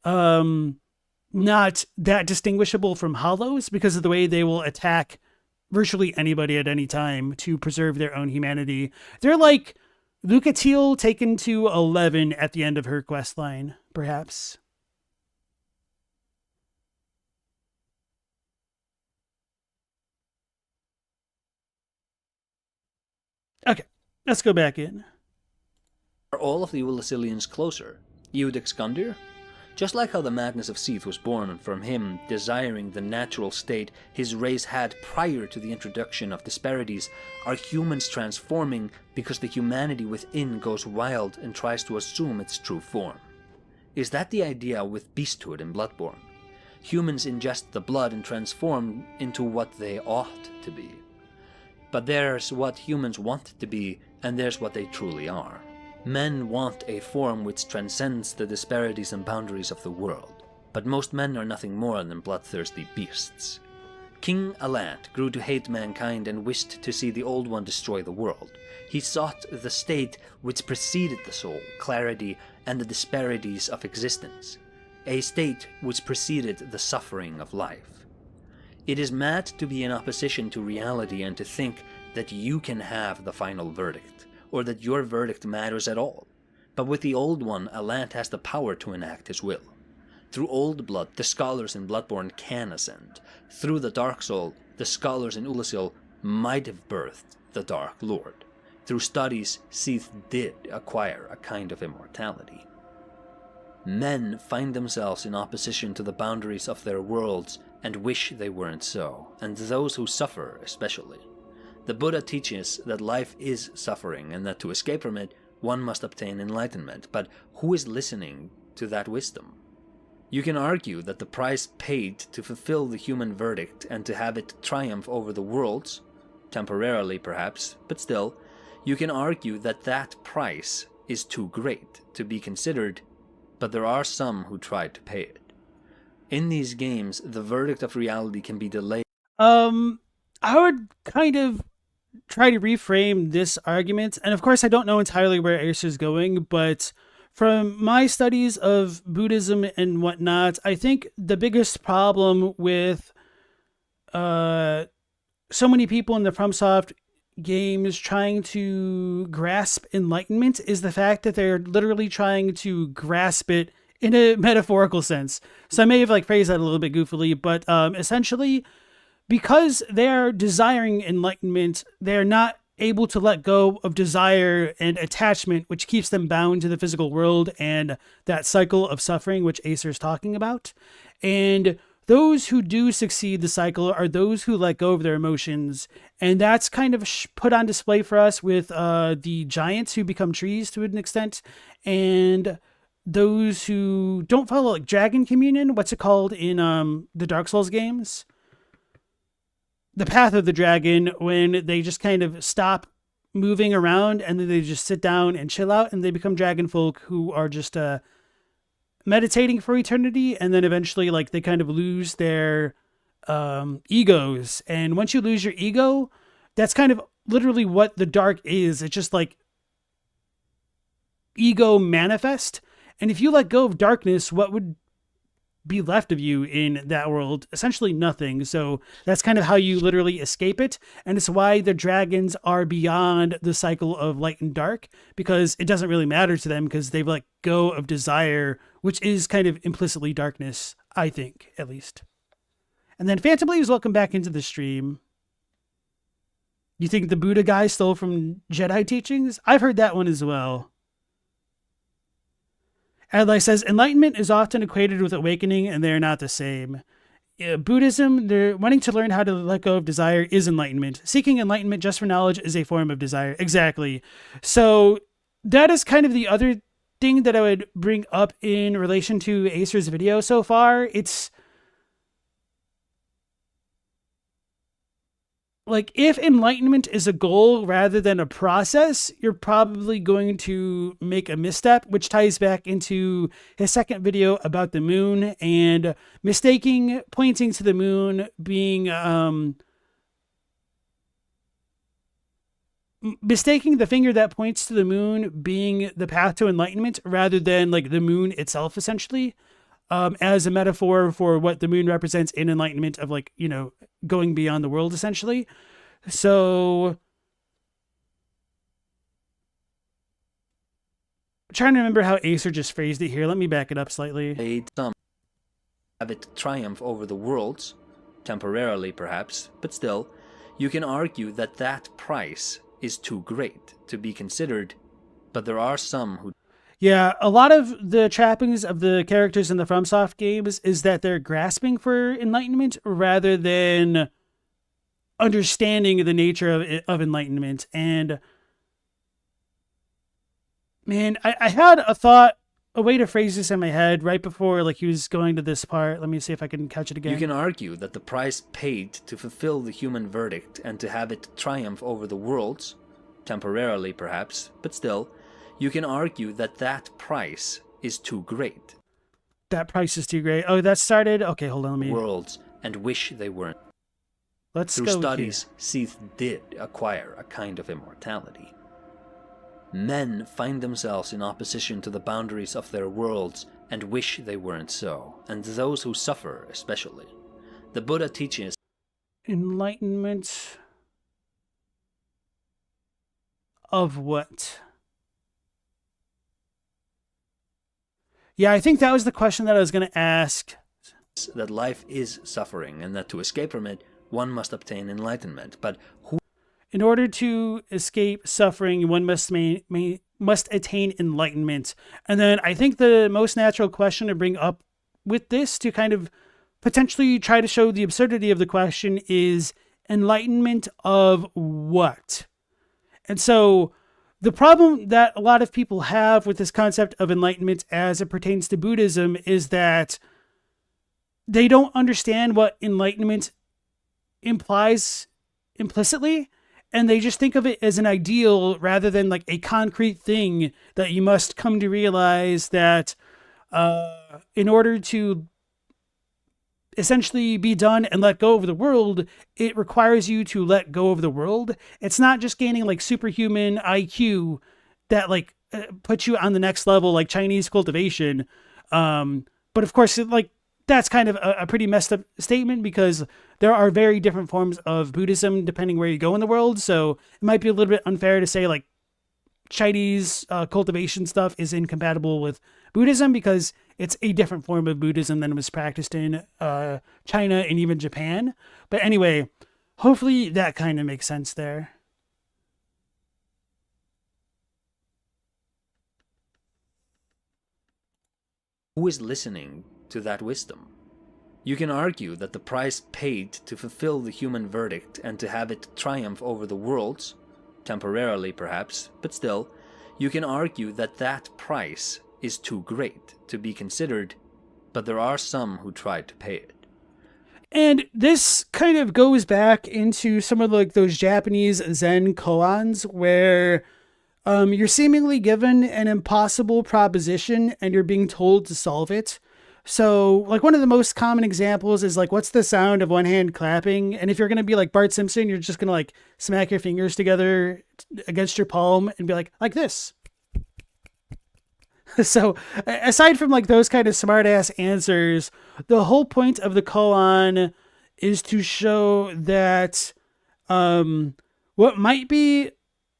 A: not that distinguishable from hollows because of the way they will attack virtually anybody at any time to preserve their own humanity. They're like Lucatiel taken to 11 at the end of her quest line, perhaps. Okay, let's go back in.
B: Are all of the Ulasilians closer? Eudex Gundyr? Just like how the madness of Seath was born from him desiring the natural state his race had prior to the introduction of disparities, are humans transforming because the humanity within goes wild and tries to assume its true form? Is that the idea with beasthood in Bloodborne? Humans ingest the blood and transform into what they ought to be. But there's what humans want to be, and there's what they truly are. Men want a form which transcends the disparities and boundaries of the world, but most men are nothing more than bloodthirsty beasts. King Alant grew to hate mankind and wished to see the Old One destroy the world. He sought the state which preceded the soul, clarity, and the disparities of existence, a state which preceded the suffering of life. It is mad to be in opposition to reality and to think that you can have the final verdict, or that your verdict matters at all. But with the Old One, Alant has the power to enact his will. Through Old Blood, the scholars in Bloodborne can ascend. Through the Dark Soul, the scholars in Ulasil might have birthed the Dark Lord. Through studies, Seath did acquire a kind of immortality. Men find themselves in opposition to the boundaries of their worlds and wish they weren't so, and those who suffer especially. The Buddha teaches that life is suffering and that to escape from it, one must obtain enlightenment. But who is listening to that wisdom? You can argue that the price paid to fulfill the human verdict and to have it triumph over the worlds, temporarily perhaps, but still, you can argue that that price is too great to be considered, but there are some who tried to pay it. In these games, the verdict of reality can be delayed.
A: I would kind of try to reframe this argument. And of course, I don't know entirely where Acer is going, but from my studies of Buddhism and whatnot, I think the biggest problem with so many people in the FromSoft games trying to grasp enlightenment is the fact that they're literally trying to grasp it in a metaphorical sense. So I may have phrased that a little bit goofily, but essentially, because they are desiring enlightenment, they're not able to let go of desire and attachment, which keeps them bound to the physical world and that cycle of suffering, which Acer is talking about. And those who do succeed the cycle are those who let go of their emotions. And that's kind of put on display for us with the giants who become trees to an extent. And those who don't follow Dragon Communion, what's it called in the Dark Souls games? The Path of the Dragon, when they just kind of stop moving around and then they just sit down and chill out and they become dragon folk who are just meditating for eternity, and then eventually they kind of lose their egos. And once you lose your ego, that's kind of literally what the dark is. It's just ego manifest. And if you let go of darkness, what would be left of you in that world? Essentially nothing. So that's kind of how you literally escape it. And it's why the dragons are beyond the cycle of light and dark, because it doesn't really matter to them because they've let go of desire, which is kind of implicitly darkness, I think, at least. And then Phantom Leaves, welcome back into the stream. You think the Buddha guy stole from Jedi teachings? I've heard that one as well. Adlai says, enlightenment is often equated with awakening, and they are not the same. Buddhism, they're wanting to learn how to let go of desire is enlightenment. Seeking enlightenment just for knowledge is a form of desire. Exactly. So that is kind of the other thing that I would bring up in relation to Acer's video so far. It's like, if enlightenment is a goal rather than a process, you're probably going to make a misstep, which ties back into his second video about the moon and pointing to the moon being, mistaking the finger that points to the moon being the path to enlightenment rather than like the moon itself, essentially, as a metaphor for what the moon represents in enlightenment of, like, you know, going beyond the world, essentially. So I'm trying to remember how Acer just phrased it here. Let me back it up slightly.
B: Some have it triumph over the worlds, temporarily perhaps, but still, you can argue that that price is too great to be considered, but there are some who...
A: Yeah, a lot of the trappings of the characters in the FromSoft games is that they're grasping for enlightenment rather than understanding the nature of enlightenment. And man, I had a way to phrase this in my head right before, like, he was going to this part. Let me see if I can catch it again.
B: You can argue that the price paid to fulfill the human verdict and to have it triumph over the worlds, temporarily perhaps, but still, you can argue that that price is too great.
A: That price is too great. Oh, that started? Okay, hold on. Let me...
B: Worlds, and wish they weren't.
A: Let's
B: Through
A: go
B: studies,
A: here.
B: Seath did acquire a kind of immortality. Men find themselves in opposition to the boundaries of their worlds and wish they weren't so, and those who suffer especially. The Buddha teaches
A: Enlightenment of what? Yeah, I think that was the question that I was going to ask.
B: that life is suffering and that to escape from it, one must obtain enlightenment. But who...
A: In order to escape suffering, one must attain enlightenment. And then I think the most natural question to bring up with this, to kind of potentially try to show the absurdity of the question, is enlightenment of what? And so the problem that a lot of people have with this concept of enlightenment as it pertains to Buddhism is that they don't understand what enlightenment implies implicitly, and they just think of it as an ideal rather than like a concrete thing that you must come to realize that in order to essentially be done and let go of the world, it requires you to let go of the world. It's not just gaining like superhuman IQ that like puts you on the next level, like Chinese cultivation. But of course, that's kind of a pretty messed up statement, because there are very different forms of Buddhism depending where you go in the world. So it might be a little bit unfair to say like Chinese cultivation stuff is incompatible with Buddhism, because it's a different form of Buddhism than was practiced in China and even Japan. But anyway, hopefully that kind of makes sense there.
B: Who is listening to that wisdom? You can argue that the price paid to fulfill the human verdict and to have it triumph over the worlds, temporarily perhaps, but still, you can argue that that price is too great to be considered, but there are some who tried to pay it.
A: And this kind of goes back into some of like those Japanese Zen koans where you're seemingly given an impossible proposition and you're being told to solve it. So like one of the most common examples is like, what's the sound of one hand clapping? And if you're going to be like Bart Simpson, you're just going to like smack your fingers together against your palm and be like this. So aside from like those kind of smart ass answers, the whole point of the koan is to show that what might be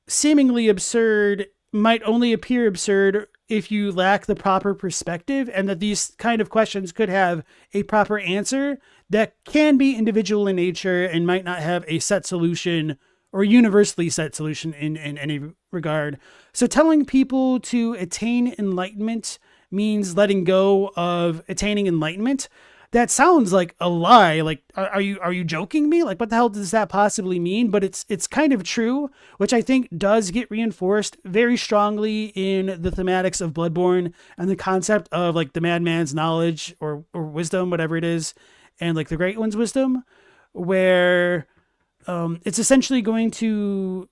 A: seemingly absurd might only appear absurd if you lack the proper perspective, and that these kind of questions could have a proper answer that can be individual in nature and might not have a set solution or universally set solution in any regard. So telling people to attain enlightenment means letting go of attaining enlightenment. That sounds like a lie. Like, are you joking me? Like, what the hell does that possibly mean? But it's kind of true, which I think does get reinforced very strongly in the thematics of Bloodborne and the concept of like the madman's knowledge or wisdom, whatever it is, and like the great one's wisdom, where it's essentially going to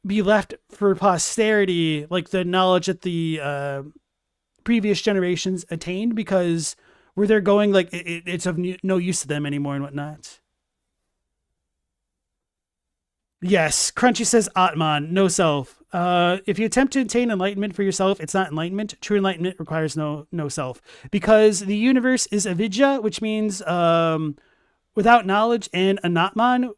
A: be left for posterity, like the knowledge that the previous generations attained, because where they're going, like it's of no use to them anymore and whatnot. Yes, Crunchy says Atman, no self. If you attempt to attain enlightenment for yourself, it's not enlightenment. True enlightenment requires no self, because the universe is avidya, which means without knowledge, and anatman,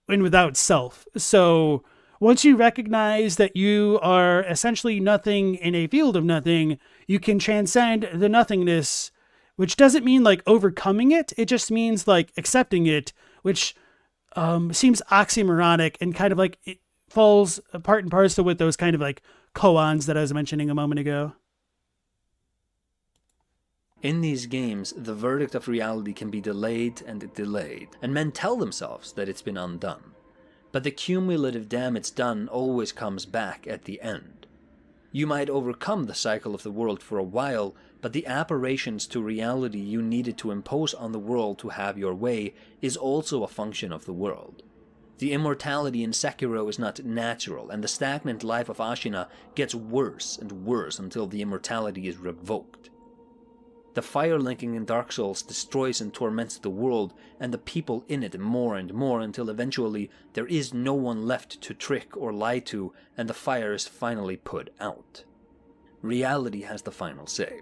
A: and without self. So once you recognize that you are essentially nothing in a field of nothing, you can transcend the nothingness, which doesn't mean like overcoming it. It just means like accepting it, which seems oxymoronic and kind of like it falls part and parcel with those kind of like koans that I was mentioning a moment ago.
B: In these games, the verdict of reality can be delayed, and men tell themselves that it's been undone. But the cumulative damage done always comes back at the end. You might overcome the cycle of the world for a while, but the aberrations to reality you needed to impose on the world to have your way is also a function of the world. The immortality in Sekiro is not natural, and the stagnant life of Ashina gets worse and worse until the immortality is revoked. The fire linking in Dark Souls destroys and torments the world and the people in it more and more until eventually there is no one left to trick or lie to, and the fire is finally put out. Reality has the final say,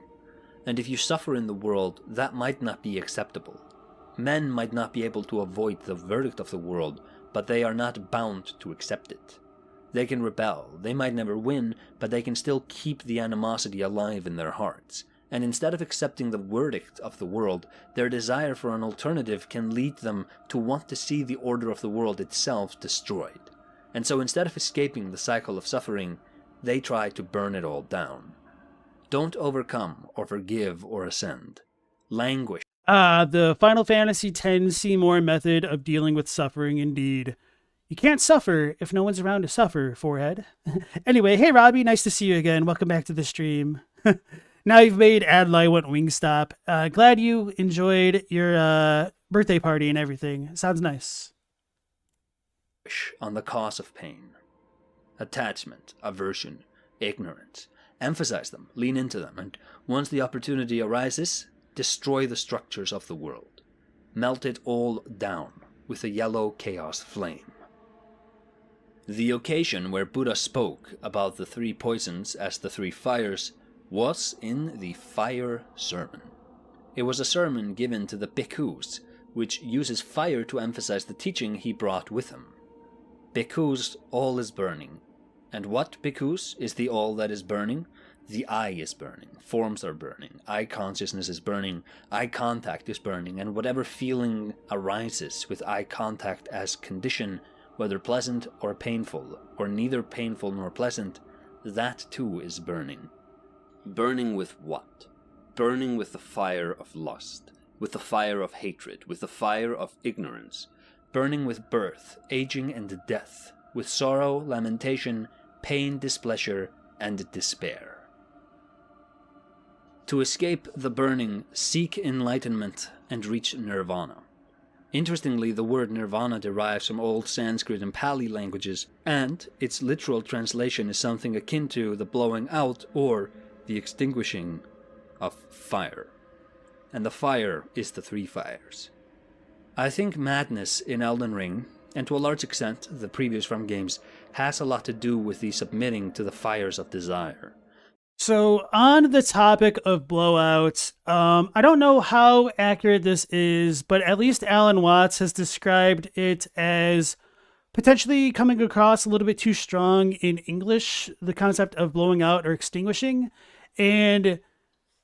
B: and if you suffer in the world, that might not be acceptable. Men might not be able to avoid the verdict of the world, but they are not bound to accept it. They can rebel, they might never win, but they can still keep the animosity alive in their hearts. And instead of accepting the verdict of the world, their desire for an alternative can lead them to want to see the order of the world itself destroyed. And so instead of escaping the cycle of suffering, they try to burn it all down. Don't overcome or forgive or ascend. Languish.
A: The Final Fantasy X Seymour method of dealing with suffering, indeed. You can't suffer if no one's around to suffer, forehead. Anyway, hey Robbie, nice to see you again. Welcome back to the stream. Now you've made Adlai want Wingstop. Glad you enjoyed your birthday party and everything. Sounds nice.
B: On the cause of pain. Attachment, aversion, ignorance. Emphasize them, lean into them, and once the opportunity arises, destroy the structures of the world. Melt it all down with a yellow chaos flame. The occasion where Buddha spoke about the three poisons as the three fires was in the Fire Sermon. It was a sermon given to the bhikkhus, which uses fire to emphasize the teaching he brought with him. Bhikkhus, all is burning. And what, bhikkhus, is the all that is burning? The eye is burning, forms are burning, eye consciousness is burning, eye contact is burning, and whatever feeling arises with eye contact as condition, whether pleasant or painful, or neither painful nor pleasant, that too is burning.
C: Burning with what? Burning with the fire of lust, with the fire of hatred, with the fire of ignorance.
B: Burning with birth, aging and death, with sorrow, lamentation, pain, displeasure, and despair. To escape the burning, seek enlightenment and reach nirvana. Interestingly, the word nirvana derives from Old Sanskrit and Pali languages, and its literal translation is something akin to the blowing out or the extinguishing of fire. And the fire is the three fires. I think madness in Elden Ring, and to a large extent the previous From games, has a lot to do with the submitting to the fires of desire.
A: So on the topic of blowouts, I don't know how accurate this is, but at least Alan Watts has described it as potentially coming across a little bit too strong in English, the concept of blowing out or extinguishing. And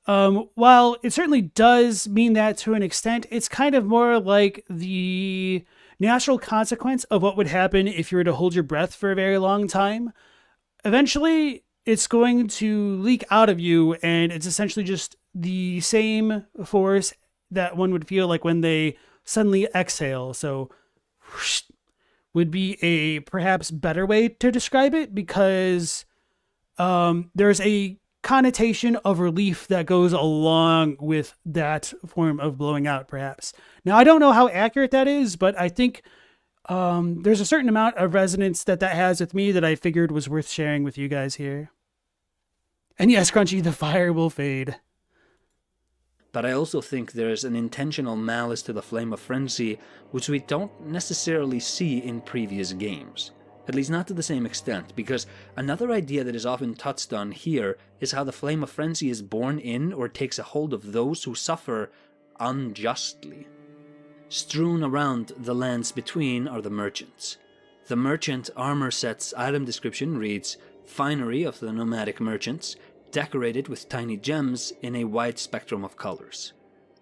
A: while it certainly does mean that to an extent, it's kind of more like the natural consequence of what would happen if you were to hold your breath for a very long time. Eventually, it's going to leak out of you, and it's essentially just the same force that one would feel like when they suddenly exhale. So, whoosh, would be a perhaps better way to describe it, because there's a connotation of relief that goes along with that form of blowing out, perhaps. Now, I don't know how accurate that is, but I think there's a certain amount of resonance that has with me that I figured was worth sharing with you guys here. And yes, Crunchy, the fire will fade.
B: But I also think there is an intentional malice to the Flame of Frenzy, which we don't necessarily see in previous games. At least not to the same extent, because another idea that is often touched on here is how the Flame of Frenzy is born in or takes a hold of those who suffer unjustly. Strewn around the lands between are the merchants. The merchant armor set's item description reads, "Finery of the nomadic merchants, decorated with tiny gems in a wide spectrum of colors.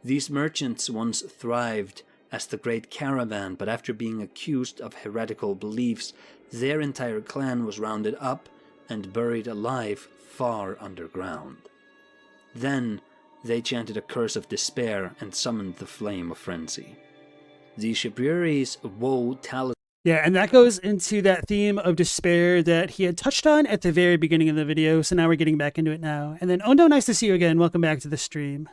B: These merchants once thrived as the great caravan, but after being accused of heretical beliefs, their entire clan was rounded up and buried alive far underground. Then they chanted a curse of despair and summoned the Flame of Frenzy. The Shabiri's woe talisman."
A: Yeah, and that goes into that theme of despair that he had touched on at the very beginning of the video, so now we're getting back into it now. And then, Ondo, nice to see you again. Welcome back to the stream.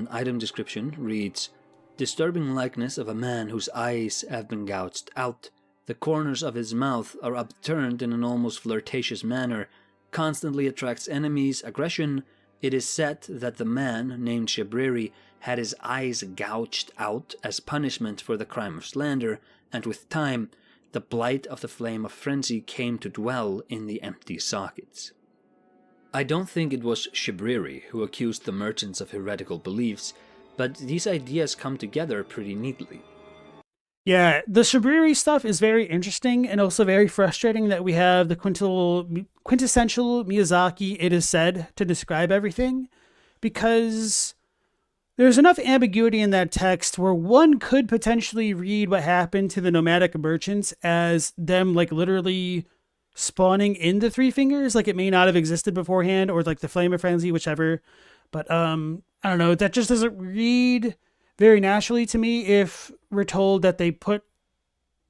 B: Item description reads, "Disturbing likeness of a man whose eyes have been gouged out. The corners of his mouth are upturned in an almost flirtatious manner, constantly attracts enemies' aggression. It is said that the man, named Shabiri, had his eyes gouged out as punishment for the crime of slander, and with time, the blight of the Flame of Frenzy came to dwell in the empty sockets." I don't think it was Shabiri who accused the merchants of heretical beliefs, but these ideas come together pretty neatly.
A: Yeah, the Shabiri stuff is very interesting and also very frustrating that we have the quintessential Miyazaki, it is said, to describe everything, because there's enough ambiguity in that text where one could potentially read what happened to the nomadic merchants as them like literally spawning in the Three Fingers, like it may not have existed beforehand, or like the Flame of Frenzy, whichever. But I don't know, that just doesn't read very naturally to me if we're told that they put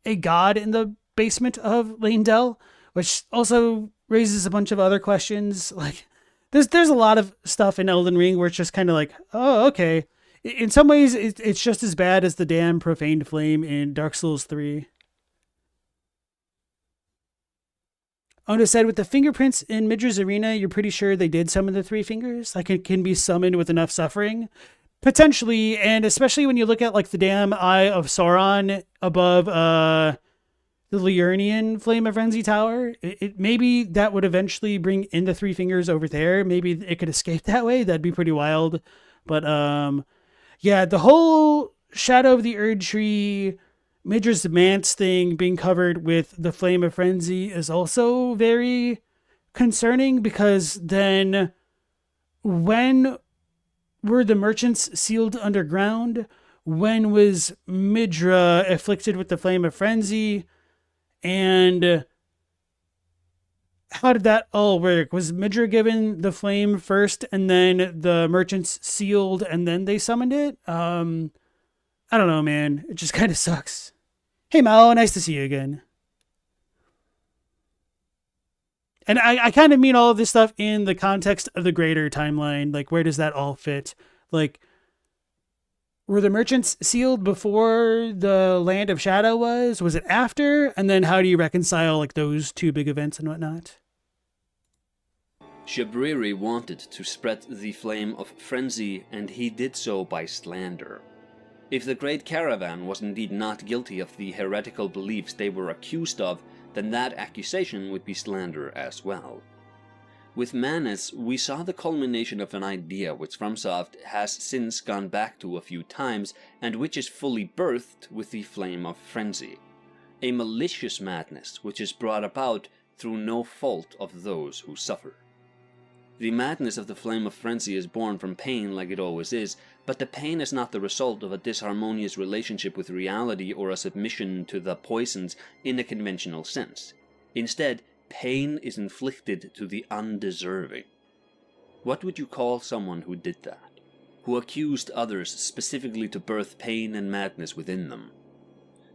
A: a god in the basement of Leyndell, which also raises a bunch of other questions. Like, there's a lot of stuff in Elden Ring where it's just kind of like, oh, okay. In some ways, it's just as bad as the damn profaned flame in Dark Souls 3. Oda said, with the fingerprints in Midra's arena, you're pretty sure they did summon the Three Fingers? Like, it can be summoned with enough suffering? Potentially, and especially when you look at, like, the damn Eye of Sauron above the Liurnian Flame of Frenzy Tower. Maybe that would eventually bring in the Three Fingers over there. Maybe it could escape that way. That'd be pretty wild. But, yeah, the whole Shadow of the Erd Tree, Midra's Manse thing being covered with the Flame of Frenzy is also very concerning, because then when were the merchants sealed underground? When was Midra afflicted with the Flame of Frenzy? And how did that all work? Was Midra given the flame first and then the merchants sealed and then they summoned it? I don't know, man. It just kind of sucks. Hey, Mao, nice to see you again. And I kind of mean all of this stuff in the context of the greater timeline. Like, where does that all fit? Like, were the merchants sealed before the Land of Shadow was? Was it after? And then how do you reconcile, like, those two big events and whatnot?
C: Shabiri wanted to spread the flame of frenzy, and he did so by slander. If the Great Caravan was indeed not guilty of the heretical beliefs they were accused of, then that accusation would be slander as well. With Manus, we saw the culmination of an idea which FromSoft has since gone back to a few times, and which is fully birthed with the Flame of Frenzy. A malicious madness which is brought about through no fault of those who suffer. The madness of the flame of frenzy is born from pain like it always is, but the pain is not the result of a disharmonious relationship with reality or a submission to the poisons in a conventional sense. Instead, pain is inflicted to the undeserving. What would you call someone who did that? Who accused others specifically to birth pain and madness within them?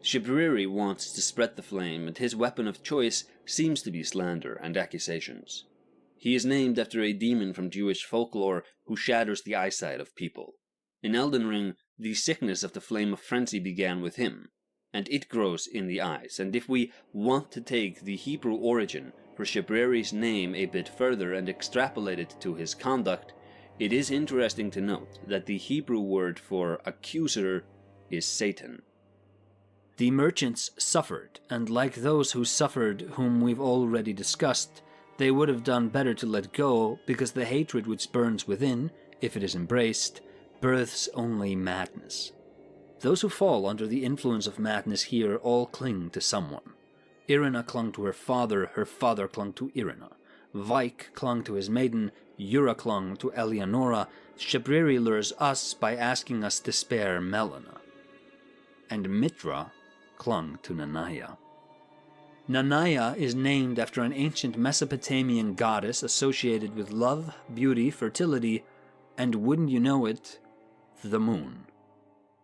C: Shabiri wants to spread the flame, and his weapon of choice seems to be slander and accusations. He is named after a demon from Jewish folklore who shatters the eyesight of people. In Elden Ring, the sickness of the flame of frenzy began with him, and it grows in the eyes. And if we want to take the Hebrew origin for Shabiri's name a bit further and extrapolate it to his conduct, it is interesting to note that the Hebrew word for accuser is Satan.
B: The merchants suffered, and like those who suffered whom we've already discussed, they would have done better to let go, because the hatred which burns within, if it is embraced, births only madness. Those who fall under the influence of madness here all cling to someone. Irina clung to her father clung to Irina. Vyke clung to his maiden, Yura clung to Eleonora. Shabiri lures us by asking us to spare Melina. And Midra clung to Nanaya. Nanaya is named after an ancient Mesopotamian goddess associated with love, beauty, fertility, and wouldn't you know it, the moon.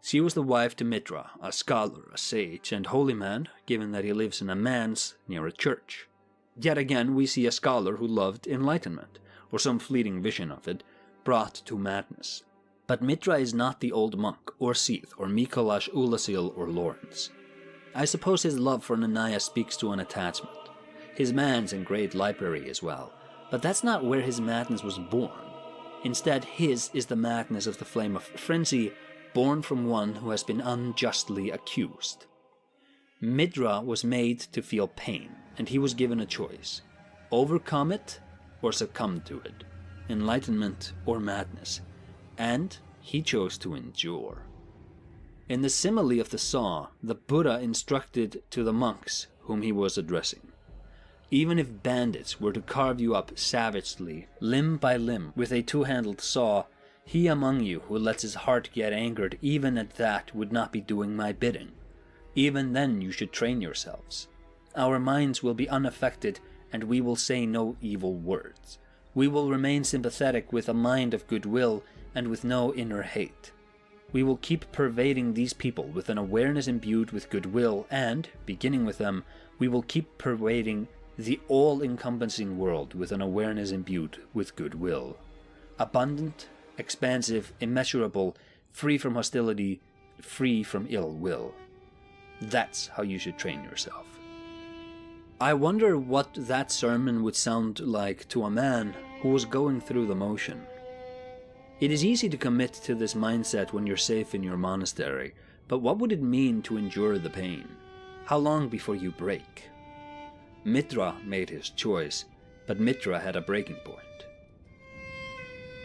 B: She was the wife to Midra, a scholar, a sage, and holy man, given that he lives in a manse near a church. Yet again we see a scholar who loved enlightenment, or some fleeting vision of it, brought to madness. But Midra is not the old monk, or Seath, or Mikolash Ulasil, or Lawrence. I suppose his love for Nanaya speaks to an attachment. His man's in great library as well, but that's not where his madness was born. Instead, his is the madness of the flame of frenzy, born from one who has been unjustly accused. Midra was made to feel pain, and he was given a choice. Overcome it, or succumb to it. Enlightenment or madness. And he chose to endure. In the simile of the saw, the Buddha instructed to the monks whom he was addressing. Even if bandits were to carve you up savagely, limb by limb, with a two-handled saw, he among you who lets his heart get angered even at that would not be doing my bidding. Even then you should train yourselves. Our minds will be unaffected, and we will say no evil words. We will remain sympathetic with a mind of goodwill and with no inner hate. We will keep pervading these people with an awareness imbued with goodwill, and, beginning with them, we will keep pervading the all-encompassing world with an awareness imbued with goodwill. Abundant, expansive, immeasurable, free from hostility, free from ill will. That's how you should train yourself. I wonder what that sermon would sound like to a man who was going through the motion. It is easy to commit to this mindset when you're safe in your monastery, but what would it mean to endure the pain? How long before you break? Midra made his choice, but Midra had a breaking point.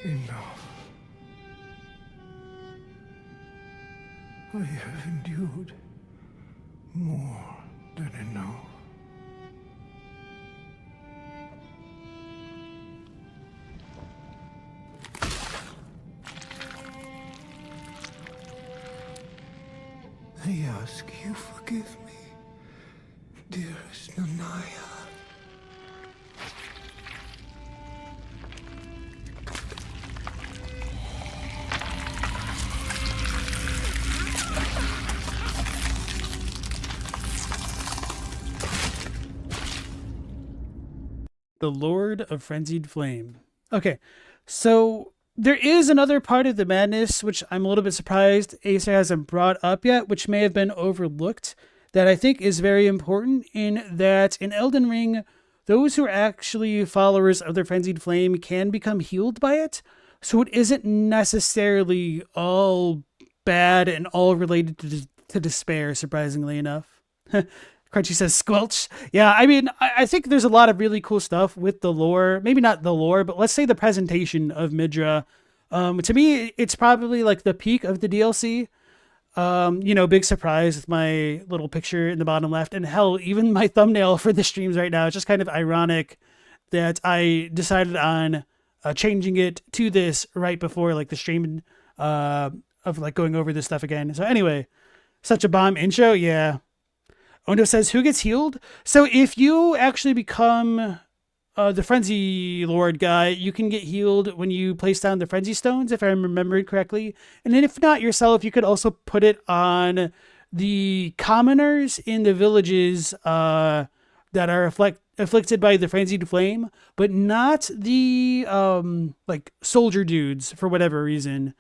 G: Enough. I have endured more than enough. I ask you forgive me, dearest Nanaya.
A: The Lord of Frenzied Flame. Okay, so there is another part of the madness which I'm a little bit surprised Acer hasn't brought up yet, which may have been overlooked, that I think is very important, in that in Elden Ring, those who are actually followers of the Frenzied Flame can become healed by it, so it isn't necessarily all bad and all related to despair, surprisingly enough. Crunchy says squelch. Yeah, I mean, I think there's a lot of really cool stuff with the lore. Maybe not the lore, but let's say the presentation of Midra. To me, it's probably like the peak of the DLC. Big surprise with my little picture in the bottom left. And hell, even my thumbnail for the streams right now, it's just kind of ironic that I decided on changing it to this right before like the stream of like going over this stuff again. So anyway, such a bomb intro. Yeah. Ondo says, who gets healed? So if you actually become the Frenzy Lord guy, you can get healed when you place down the Frenzy Stones, if I remembered correctly. And then if not yourself, you could also put it on the commoners in the villages that are afflicted by the Frenzied Flame, but not the like soldier dudes for whatever reason.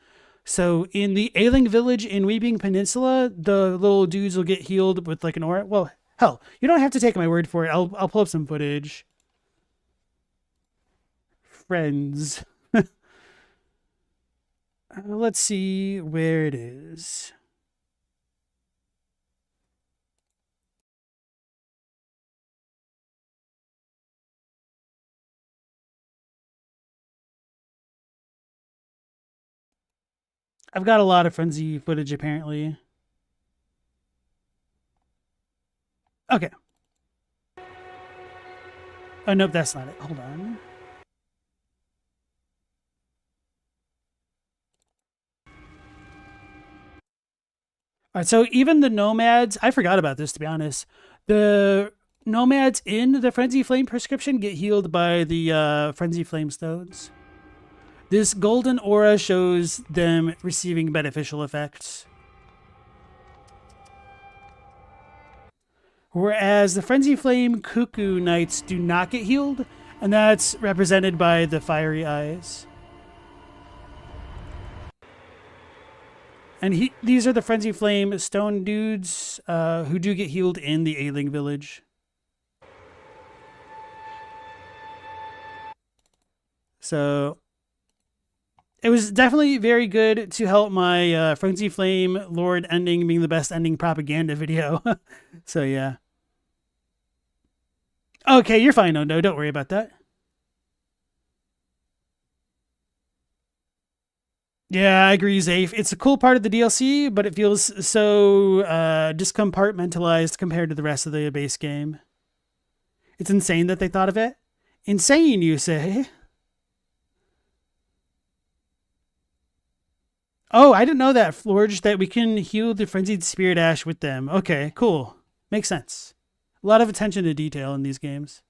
A: So in the Ailing village in Weeping Peninsula, the little dudes will get healed with like an aura. Well, hell, you don't have to take my word for it. I'll pull up some footage. Friends. Let's see where it is. I've got a lot of Frenzy footage, apparently. Okay. Oh, nope, that's not it. Hold on. All right, so even the nomads, I forgot about this, to be honest. The nomads in the Frenzy Flame prescription get healed by the Frenzy Flame Stones. This golden aura shows them receiving beneficial effects. Whereas the Frenzy Flame Cuckoo Knights do not get healed, and that's represented by the fiery eyes. And these are the Frenzy Flame Stone dudes who do get healed in the Ailing village. So it was definitely very good to help my Frenzy Flame Lord ending being the best ending propaganda video. So yeah. Okay, you're fine, no, don't worry about that. Yeah, I agree, Zafe. It's a cool part of the DLC, but it feels so discompartmentalized compared to the rest of the base game. It's insane that they thought of it. Insane, you say? Oh, I didn't know that, Florge, that we can heal the Frenzied Spirit Ash with them. Okay, cool. Makes sense. A lot of attention to detail in these games.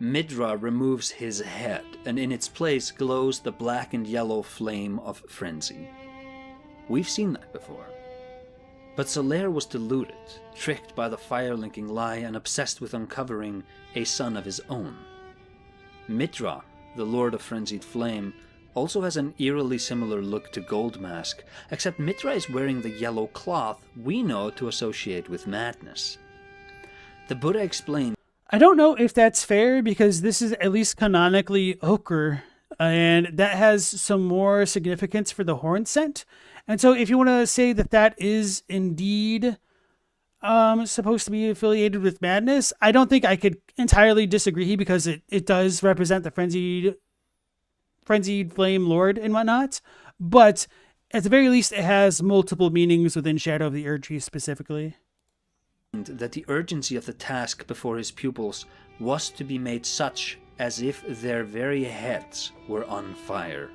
B: Midra removes his head, and in its place glows the black and yellow flame of frenzy. We've seen that before. But Solaire was deluded, tricked by the fire-linking lie and obsessed with uncovering a son of his own. Midra, the Lord of Frenzied Flame, also has an eerily similar look to Goldmask, except Midra is wearing the yellow cloth we know to associate with madness. The Buddha explains,
A: I don't know if that's fair because this is at least canonically ochre, and that has some more significance for the horn scent. And so if you want to say that that is indeed supposed to be affiliated with madness, I don't think I could entirely disagree because it does represent the frenzied flame lord and whatnot. But at the very least, it has multiple meanings within Shadow of the Erdtree specifically.
B: that the urgency of the task before his pupils was to be made such as if their very heads were on fire.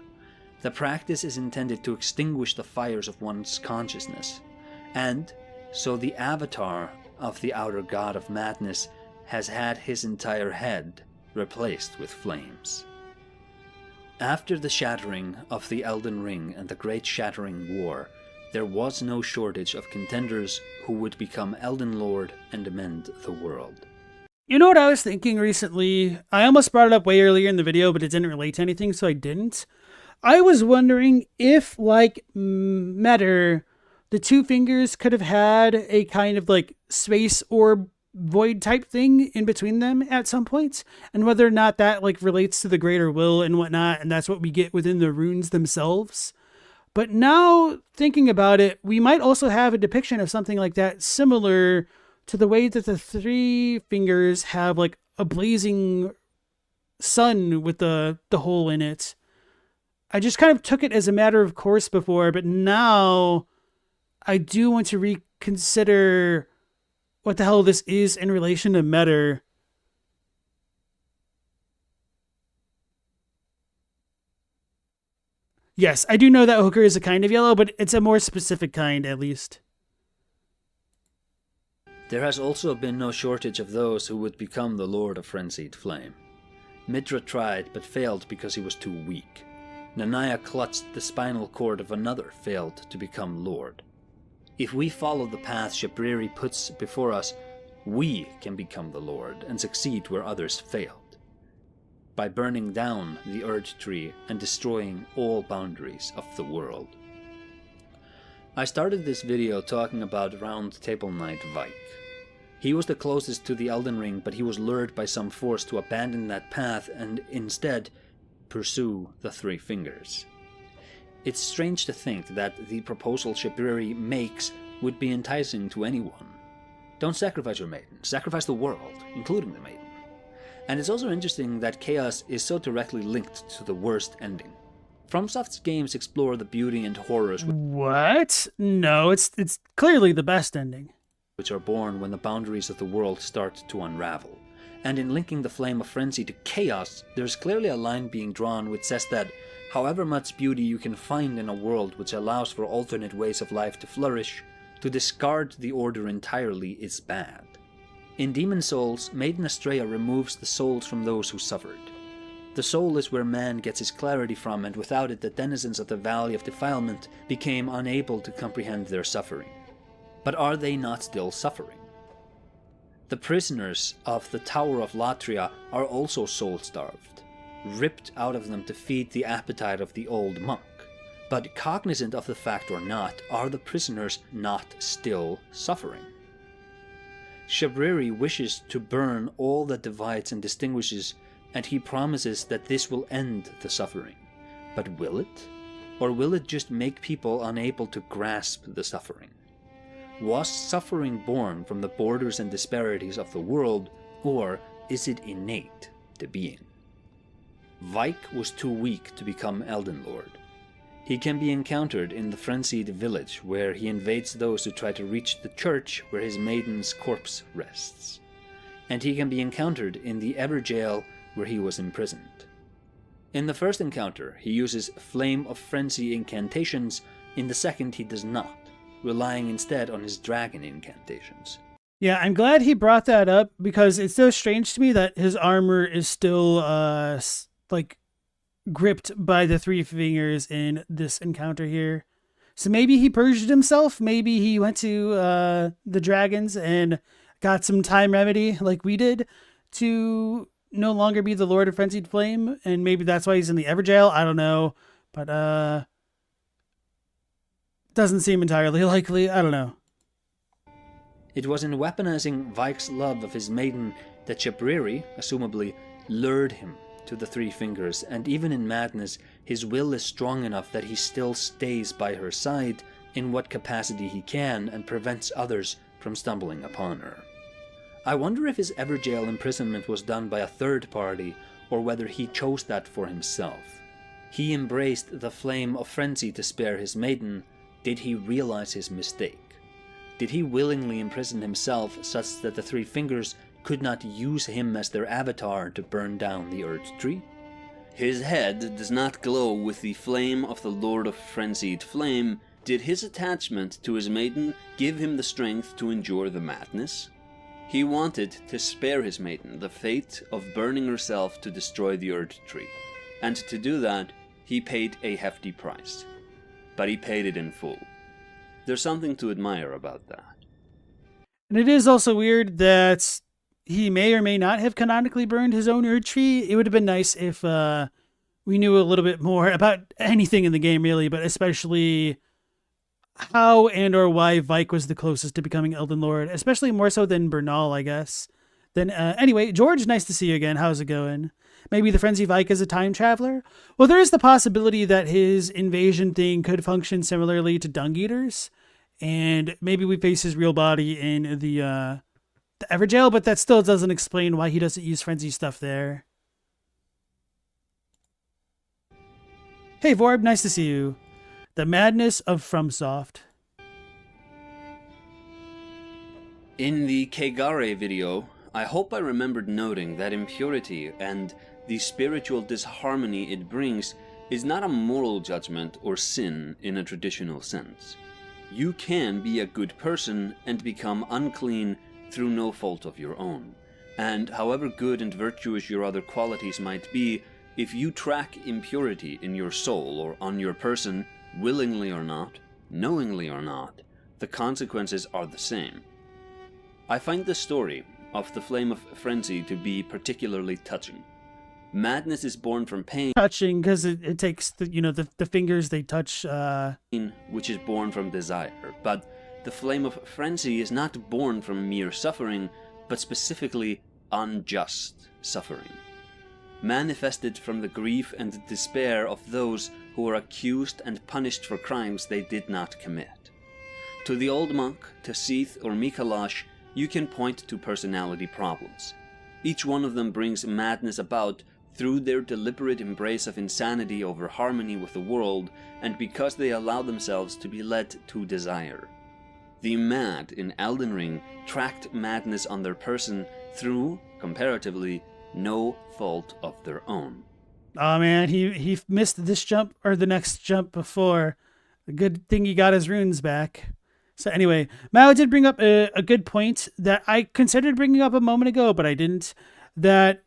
B: The practice is intended to extinguish the fires of one's consciousness, and so the avatar of the outer god of madness has had his entire head replaced with flames. After the shattering of the Elden Ring and the Great Shattering War, there was no shortage of contenders who would become Elden Lord and amend the world.
A: You know what I was thinking recently? I almost brought it up way earlier in the video, but it didn't relate to anything, so I didn't. I was wondering if, like Midra, the two fingers could have had a kind of like space orb void type thing in between them at some points, and whether or not that like relates to the greater will and whatnot, and that's what we get within the runes themselves. But now thinking about it, we might also have a depiction of something like that, similar to the way that the three fingers have like a blazing sun with the hole in it. I just kind of took it as a matter of course before, but now I do want to reconsider what the hell this is in relation to Midra. Yes, I do know that Hooker is a kind of yellow, but it's a more specific kind, at least.
B: There has also been no shortage of those who would become the Lord of Frenzied Flame. Midra tried, but failed because he was too weak. Nanaya clutched the spinal cord of another, failed to become Lord. If we follow the path Shabiri puts before us, we can become the Lord and succeed where others failed, by burning down the Erd Tree and destroying all boundaries of the world. I started this video talking about Round Table Knight Vyke. He was the closest to the Elden Ring, but he was lured by some force to abandon that path and instead pursue the Three Fingers. It's strange to think that the proposal Shabiri makes would be enticing to anyone. Don't sacrifice your maiden, sacrifice the world, including the maiden. And it's also interesting that chaos is so directly linked to the worst ending. FromSoft's games explore the beauty and horrors
A: What? No, it's clearly the best ending.
B: which are born when the boundaries of the world start to unravel. And in linking the flame of frenzy to chaos, there's clearly a line being drawn which says that however much beauty you can find in a world which allows for alternate ways of life to flourish, to discard the order entirely is bad. In Demon Souls, Maiden Astrea removes the souls from those who suffered. The soul is where man gets his clarity from, and without it the denizens of the Valley of Defilement became unable to comprehend their suffering. But are they not still suffering? The prisoners of the Tower of Latria are also soul-starved, ripped out of them to feed the appetite of the old monk. But cognizant of the fact or not, are the prisoners not still suffering? Shabiri wishes to burn all that divides and distinguishes, and he promises that this will end the suffering. But will it? Or will it just make people unable to grasp the suffering? Was suffering born from the borders and disparities of the world, or is it innate to being? Vyke was too weak to become Elden Lord. He can be encountered in the frenzied village, where he invades those who try to reach the church where his maiden's corpse rests. And he can be encountered in the Everjail, where he was imprisoned. In the first encounter, he uses Flame of Frenzy incantations. In the second, he does not, relying instead on his dragon incantations.
A: Yeah, I'm glad he brought that up, because it's so strange to me that his armor is still, gripped by the Three Fingers in this encounter here. So maybe he purged himself. Maybe he went to the dragons and got some time remedy like we did to no longer be the Lord of Frenzied Flame. And maybe that's why he's in the Everjail. I don't know. But doesn't seem entirely likely. I don't know.
B: It was in weaponizing Vyke's love of his maiden that Shabiri, assumably, lured him to the Three Fingers, and even in madness, his will is strong enough that he still stays by her side in what capacity he can and prevents others from stumbling upon her. I wonder if his Everjail imprisonment was done by a third party, or whether he chose that for himself. He embraced the flame of frenzy to spare his maiden. Did he realize his mistake? Did he willingly imprison himself such that the Three Fingers could not use him as their avatar to burn down the Erd Tree?
C: His head does not glow with the flame of the Lord of Frenzied Flame. Did his attachment to his maiden give him the strength to endure the madness? He wanted to spare his maiden the fate of burning herself to destroy the Erd Tree, and to do that, he paid a hefty price. But he paid it in full. There's something to admire about that.
A: And it is also weird that he may or may not have canonically burned his own Erd Tree. It would have been nice if we knew a little bit more about anything in the game, really, but especially how and or why Vyke was the closest to becoming Elden Lord, especially more so than Bernal, I guess. Then anyway, George, nice to see you again. How's it going? Maybe the Frenzy Vyke is a time traveler? Well, there is the possibility that his invasion thing could function similarly to Dung Eaters, and maybe we face his real body in the Everjail, but that still doesn't explain why he doesn't use frenzy stuff there. Hey Vorb, nice to see you. The madness of FromSoft.
C: In the Kegare video, I hope I remembered noting that impurity and the spiritual disharmony it brings is not a moral judgment or sin in a traditional sense. You can be a good person and become unclean through no fault of your own. And however good and virtuous your other qualities might be, if you track impurity in your soul or on your person, willingly or not, knowingly or not, the consequences are the same. I find the story of the Flame of Frenzy to be particularly touching. Madness is born from pain,
A: Touching, because it takes the fingers they touch.
C: which is born from desire, but the Flame of Frenzy is not born from mere suffering, but specifically unjust suffering, manifested from the grief and despair of those who were accused and punished for crimes they did not commit. To the old monk, to Seath or Mikalash, you can point to personality problems. Each one of them brings madness about through their deliberate embrace of insanity over harmony with the world, and because they allow themselves to be led to desire. The mad in Elden Ring tracked madness on their person through, comparatively, no fault of their own.
A: Oh man, he missed this jump or the next jump before. A good thing he got his runes back. So anyway, Mao did bring up a good point that I considered bringing up a moment ago, but I didn't. That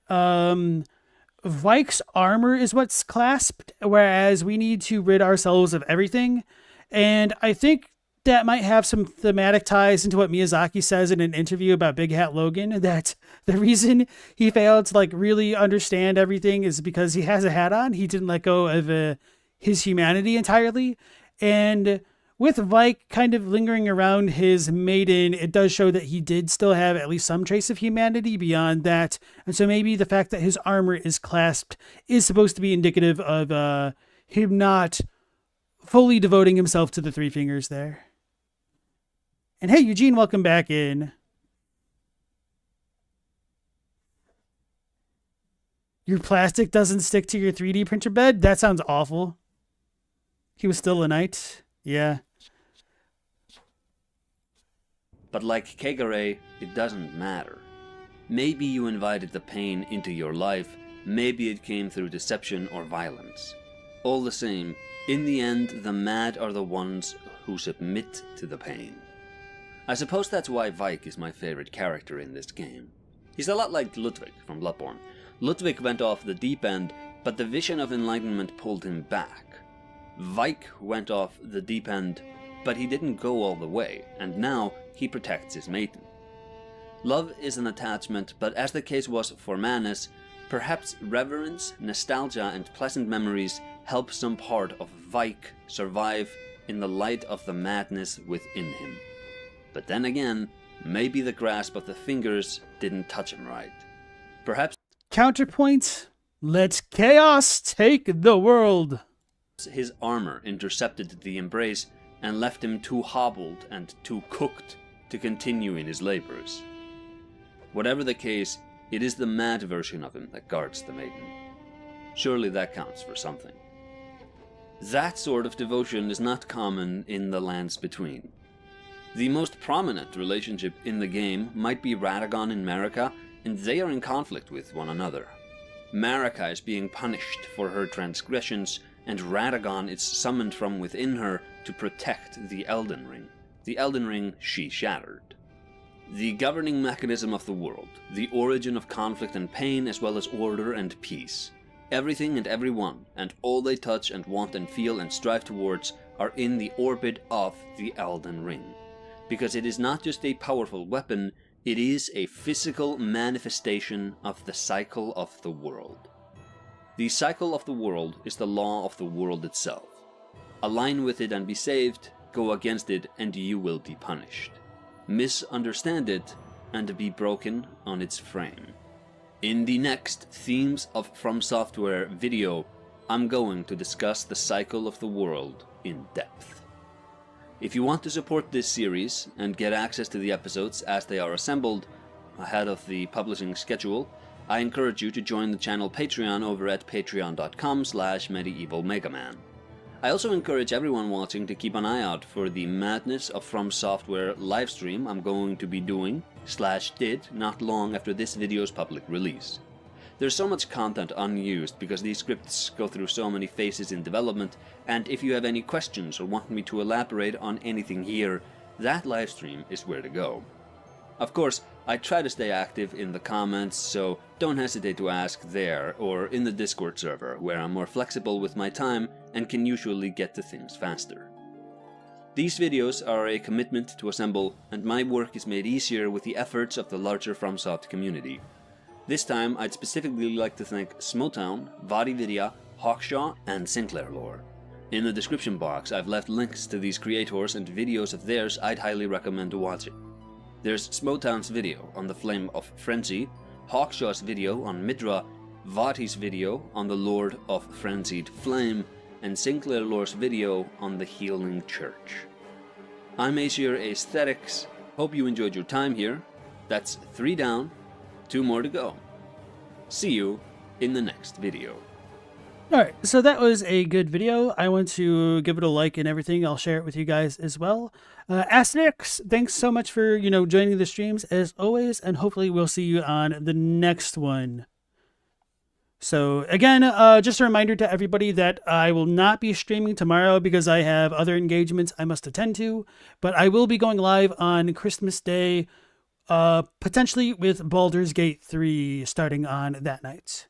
A: Vyke's armor is what's clasped, whereas we need to rid ourselves of everything. And I think that might have some thematic ties into what Miyazaki says in an interview about Big Hat Logan, that the reason he failed to really understand everything is because he has a hat on. He didn't let go of his humanity entirely. And with Vyke kind of lingering around his maiden, it does show that he did still have at least some trace of humanity beyond that. And so maybe the fact that his armor is clasped is supposed to be indicative of him not fully devoting himself to the three fingers there. And hey, Eugene, welcome back in. Your plastic doesn't stick to your 3D printer bed? That sounds awful. He was still a knight. Yeah.
C: But like Kegare, it doesn't matter. Maybe you invited the pain into your life, maybe it came through deception or violence. All the same, in the end, the mad are the ones who submit to the pain. I suppose that's why Vyke is my favorite character in this game. He's a lot like Ludwig from Bloodborne. Ludwig went off the deep end, but the vision of enlightenment pulled him back. Vyke went off the deep end, but he didn't go all the way, and now he protects his maiden. Love is an attachment, but as the case was for Manus, perhaps reverence, nostalgia, and pleasant memories help some part of Vyke survive in the light of the madness within him. But then again, maybe the grasp of the fingers didn't touch him right. Perhaps
A: Counterpoint, let chaos take the world.
C: his armor intercepted the embrace and left him too hobbled and too cooked to continue in his labors. Whatever the case, it is the mad version of him that guards the maiden. Surely that counts for something. That sort of devotion is not common in the lands between. The most prominent relationship in the game might be Radagon and Marika, and they are in conflict with one another. Marika is being punished for her transgressions, and Radagon is summoned from within her to protect the Elden Ring. The Elden Ring she shattered. The governing mechanism of the world, the origin of conflict and pain, as well as order and peace. Everything and everyone, and all they touch and want and feel and strive towards, are in the orbit of the Elden Ring. Because it is not just a powerful weapon, it is a physical manifestation of the cycle of the world. The cycle of the world is the law of the world itself. Align with it and be saved, go against it and you will be punished. Misunderstand it and be broken on its frame. In the next Themes of From Software video, I'm going to discuss the cycle of the world in depth. If you want to support this series and get access to the episodes as they are assembled ahead of the publishing schedule, I encourage you to join the channel Patreon over at patreon.com/medievalmegaman. I also encourage everyone watching to keep an eye out for the Madness of From Software livestream I'm going to be doing /did not long after this video's public release. There's so much content unused because these scripts go through so many phases in development, and if you have any questions or want me to elaborate on anything here, that livestream is where to go. Of course, I try to stay active in the comments, so don't hesitate to ask there or in the Discord server, where I'm more flexible with my time and can usually get to things faster. These videos are a commitment to assemble, and my work is made easier with the efforts of the larger FromSoft community. This time, I'd specifically like to thank Smotown, VodiVidya, Hawkshaw, and Sinclair Lore. In the description box, I've left links to these creators and videos of theirs I'd highly recommend watching. There's Smotown's video on the Flame of Frenzy, Hawkshaw's video on Midra, Vati's video on the Lord of Frenzied Flame, and Sinclair Lore's video on the Healing Church. I'm Aser Aesthetics. Hope you enjoyed your time here. That's 3 down, 2 more to go. See you in the next video.
A: Alright, so that was a good video. I want to give it a like and everything. I'll share it with you guys as well. Asterix, thanks so much for, joining the streams as always, and hopefully we'll see you on the next one. So again, just a reminder to everybody that I will not be streaming tomorrow because I have other engagements I must attend to, but I will be going live on Christmas Day, potentially with Baldur's Gate 3 starting on that night.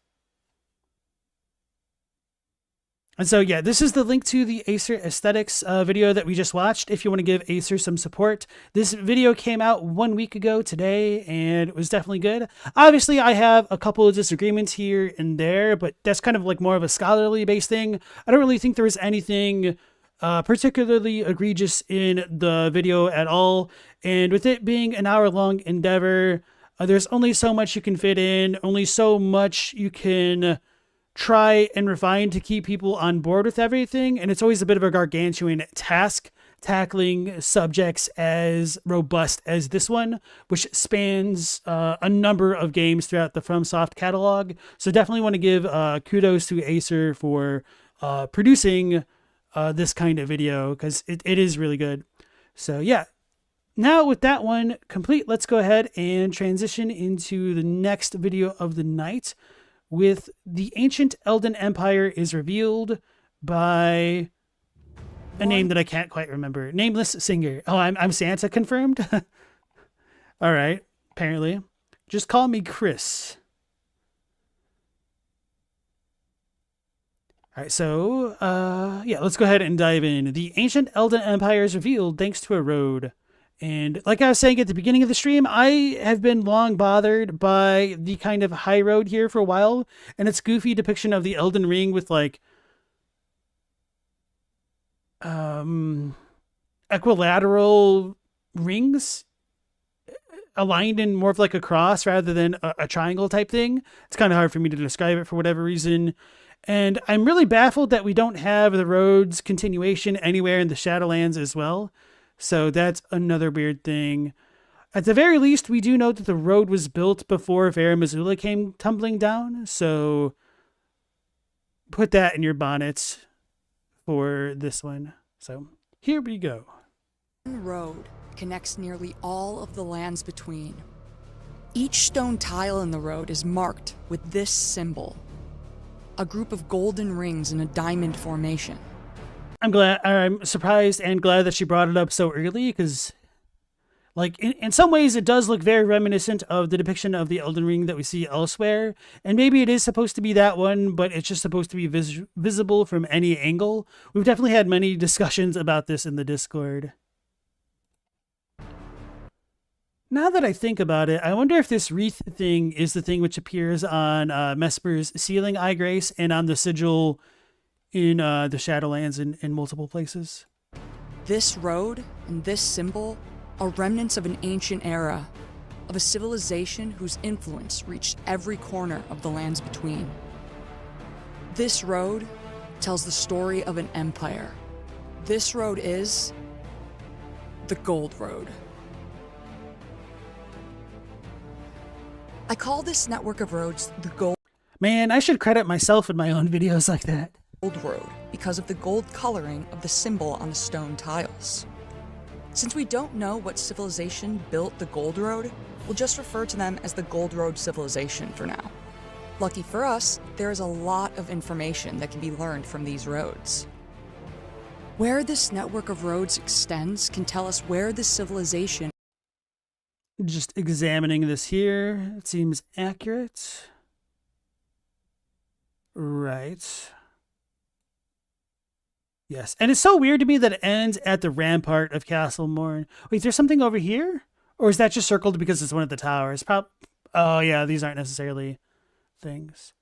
A: And so, yeah, this is the link to the Aser Aesthetics video that we just watched if you want to give Aser some support. This video came out 1 week ago today, and it was definitely good. Obviously, I have a couple of disagreements here and there, but that's kind of like more of a scholarly based thing. I don't really think there was anything particularly egregious in the video at all. And with it being an hour-long endeavor, there's only so much you can fit in, only so much you can try and refine to keep people on board with everything, and it's always a bit of a gargantuan task tackling subjects as robust as this one, which spans a number of games throughout the FromSoft catalog. So definitely want to give kudos to Acer for producing this kind of video, because it is really good. So yeah, now with that one complete, let's go ahead and transition into the next video of the night, with the ancient Elden Empire is revealed by a name that I can't quite remember. Nameless singer. Oh, I'm Santa confirmed? All right, apparently. Just call me Chris. All right, so, yeah, let's go ahead and dive in. The ancient Elden Empire is revealed thanks to a road. And like I was saying at the beginning of the stream, I have been long bothered by the kind of high road here for a while, and its goofy depiction of the Elden Ring with like equilateral rings aligned in more of like a cross rather than a triangle type thing. It's kind of hard for me to describe it for whatever reason. And I'm really baffled that we don't have the road's continuation anywhere in the Shadowlands as well. So that's another weird thing. At the very least, we do know that the road was built before Fair Missoula came tumbling down. So put that in your bonnets for this one. So here we go.
H: One road connects nearly all of the lands between. Each stone tile in the road is marked with this symbol, a group of golden rings in a diamond formation.
A: I'm surprised and glad that she brought it up so early, because like in some ways it does look very reminiscent of the depiction of the Elden Ring that we see elsewhere. And maybe it is supposed to be that one, but it's just supposed to be visible from any angle. We've definitely had many discussions about this in the Discord. Now that I think about it, I wonder if this wreath thing is the thing which appears on Mesper's ceiling eye grace and on the sigil in the Shadowlands in multiple places.
H: This road and this symbol are remnants of an ancient era, of a civilization whose influence reached every corner of the lands between. This road tells the story of an empire. This road is the Gold Road. I call this network of roads the Gold.
A: Man, I should credit myself in my own videos like that.
H: Road because of the gold coloring of the symbol on the stone tiles. Since we don't know what civilization built the Gold Road, we'll just refer to them as the Gold Road civilization for now. Lucky for us, there is a lot of information that can be learned from these roads. Where this network of roads extends can tell us where this civilization...
A: Just examining this here. It seems accurate. Right. Yes. And it's so weird to me that it ends at the rampart of Castle Morn. Wait, there's something over here? Or is that just circled because it's one of the towers? Oh, yeah, these aren't necessarily things.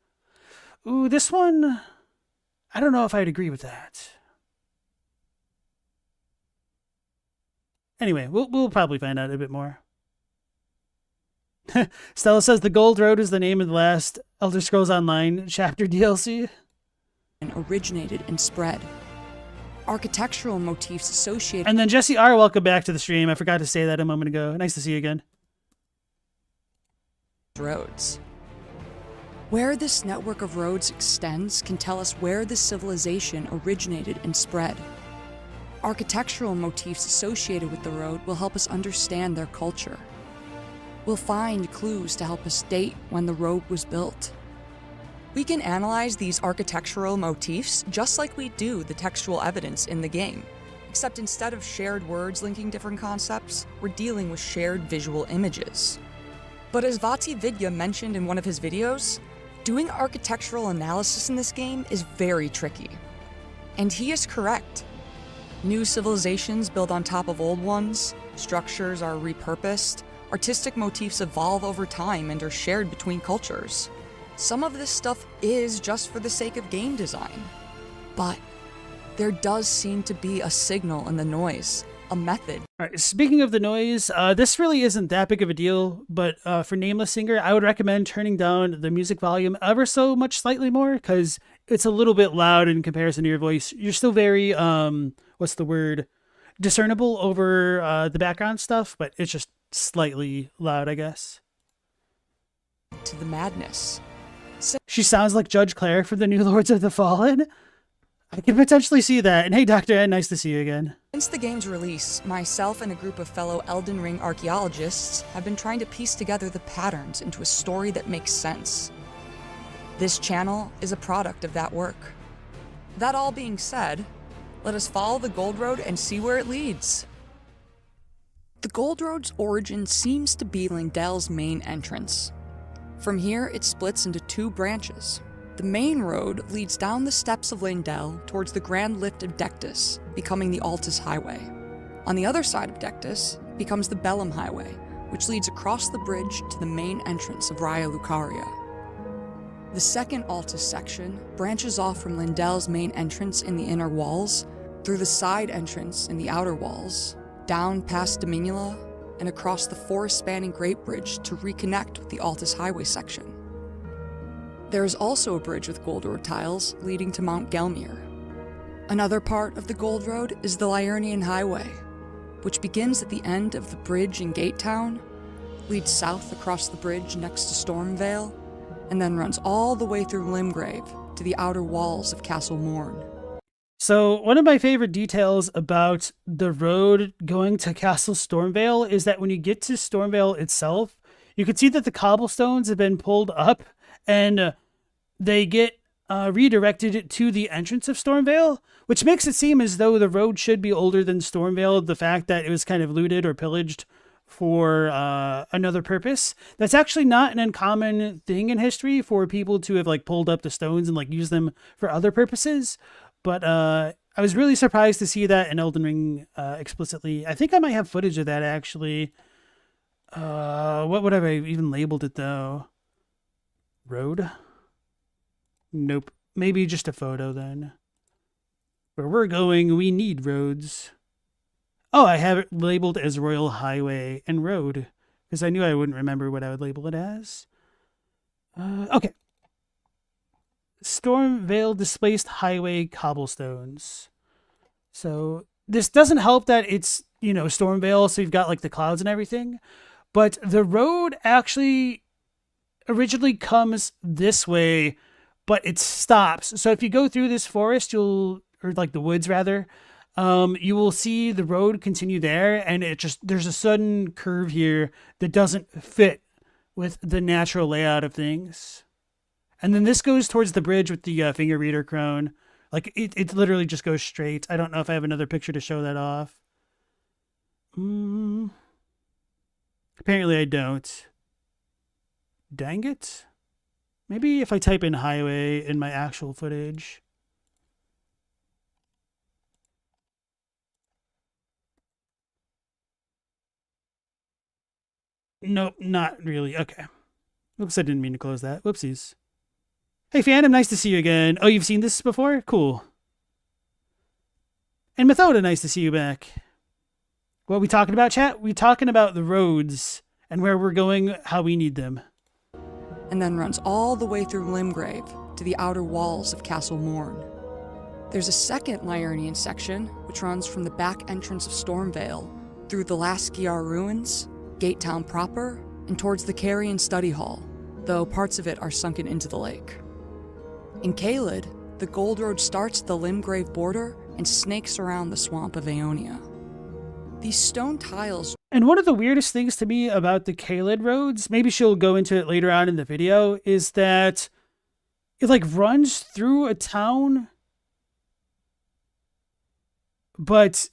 A: Ooh, this one... I don't know if I'd agree with that. Anyway, we'll probably find out a bit more. Stella says the Gold Road is the name of the last Elder Scrolls Online chapter DLC.
H: Originated and spread. Architectural motifs associated...
A: And then Jesse R., welcome back to the stream. I forgot to say that a moment ago. Nice to see you again.
H: Roads. Where this network of roads extends can tell us where this civilization originated and spread. Architectural motifs associated with the road will help us understand their culture. We'll find clues to help us date when the road was built. We can analyze these architectural motifs just like we do the textual evidence in the game, except instead of shared words linking different concepts, we're dealing with shared visual images. But as Vati Vidya mentioned in one of his videos, doing architectural analysis in this game is very tricky. And he is correct. New civilizations build on top of old ones, structures are repurposed, artistic motifs evolve over time and are shared between cultures. Some of this stuff is just for the sake of game design. But there does seem to be a signal in the noise, a method.
A: All right, speaking of the noise, this really isn't that big of a deal, but for Nameless Singer, I would recommend turning down the music volume ever so much slightly more, because it's a little bit loud in comparison to your voice. You're still very, what's the word, discernible over the background stuff, but it's just slightly loud, I guess.
H: To the madness.
A: She sounds like Judge Claire from the New Lords of the Fallen. I can potentially see that. And hey, Dr. Ed, nice to see you again.
H: Since the game's release, myself and a group of fellow Elden Ring archaeologists have been trying to piece together the patterns into a story that makes sense. This channel is a product of that work. That all being said, let us follow the Gold Road and see where it leads. The Gold Road's origin seems to be Lindell's main entrance. From here, it splits into two branches. The main road leads down the steps of Lindell towards the Grand Lift of Dectus, becoming the Altus Highway. On the other side of Dectus becomes the Bellum Highway, which leads across the bridge to the main entrance of Raya Lucaria. The second Altus section branches off from Lindell's main entrance in the inner walls, through the side entrance in the outer walls, down past Dominula, and across the forest-spanning Great Bridge to reconnect with the Altus Highway section. There is also a bridge with Gold Road tiles leading to Mount Gelmir. Another part of the Gold Road is the Liurnian Highway, which begins at the end of the bridge in Gate Town, leads south across the bridge next to Stormvale, and then runs all the way through Limgrave to the outer walls of Castle Morn.
A: So one of my favorite details about the road going to Castle Stormvale is that when you get to Stormvale itself, you can see that the cobblestones have been pulled up and they get redirected to the entrance of Stormvale, which makes it seem as though the road should be older than Stormvale. The fact that it was kind of looted or pillaged for another purpose. That's actually not an uncommon thing in history for people to have like pulled up the stones and like used them for other purposes. But I was really surprised to see that in Elden Ring explicitly. I think I might have footage of that actually. What would I have even labeled it though? Road? Nope. Maybe just a photo then. Where we're going, we need roads. Oh, I have it labeled as Royal Highway and Road because I knew I wouldn't remember what I would label it as. Okay. Stormvale Displaced Highway Cobblestones. So this doesn't help that it's, you know, Stormvale, so you've got like the clouds and everything. But the road actually originally comes this way, but it stops. So if you go through this forest, or like the woods rather, you will see the road continue there, and there's a sudden curve here that doesn't fit with the natural layout of things. And then this goes towards the bridge with the finger reader crone. Like, it literally just goes straight. I don't know if I have another picture to show that off. Apparently I don't. Dang it. Maybe if I type in highway in my actual footage. Nope, not really. Okay. Oops, I didn't mean to close that. Whoopsies. Hey, Phantom, nice to see you again. Oh, you've seen this before? Cool. And Methoda, nice to see you back. What are we talking about, chat? We're talking about the roads and where we're going, how we need them.
H: And then runs all the way through Limgrave to the outer walls of Castle Morn. There's a second Liurnian section, which runs from the back entrance of Stormvale through the Laskiar ruins, Gate Town proper, and towards the Carrion Study Hall, though parts of it are sunken into the lake. In Caelid, the Gold Road starts at the Limgrave border and snakes around the swamp of Aeonia. These stone tiles...
A: And one of the weirdest things to me about the Caelid roads, maybe she'll go into it later on in the video, is that it like runs through a town, but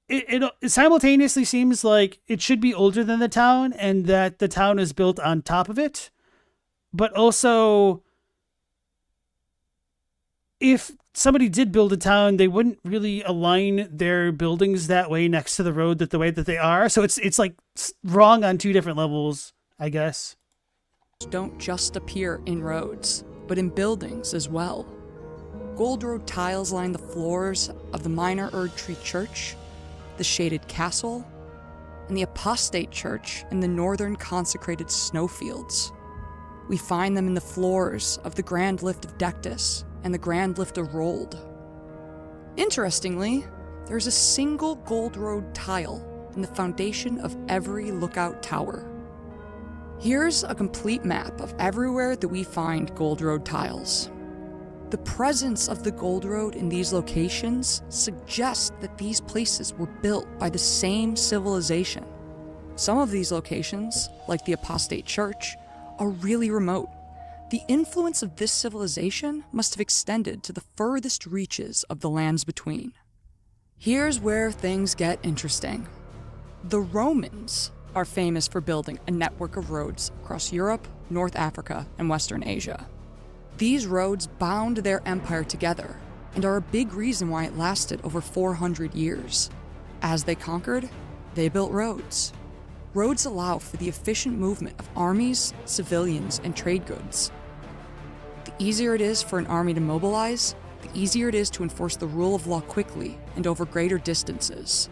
A: it simultaneously seems like it should be older than the town and that the town is built on top of it. But also, if somebody did build a town, they wouldn't really align their buildings that way next to the road the way that they are. So it's like wrong on two different levels, I guess.
H: Don't just appear in roads, but in buildings as well. Gold Road tiles line the floors of the Minor Erdtree Church, the Shaded Castle, and the Apostate Church in the northern consecrated snowfields. We find them in the floors of the Grand Lift of Dectus and the Grand Lift of Rold. Interestingly, there's a single Gold Road tile in the foundation of every lookout tower. Here's a complete map of everywhere that we find Gold Road tiles. The presence of the Gold Road in these locations suggests that these places were built by the same civilization. Some of these locations, like the Apostate Church, are really remote. The influence of this civilization must have extended to the furthest reaches of the lands between. Here's where things get interesting. The Romans are famous for building a network of roads across Europe, North Africa, and Western Asia. These roads bound their empire together and are a big reason why it lasted over 400 years. As they conquered, they built roads. Roads allow for the efficient movement of armies, civilians, and trade goods. The easier it is for an army to mobilize, the easier it is to enforce the rule of law quickly and over greater distances.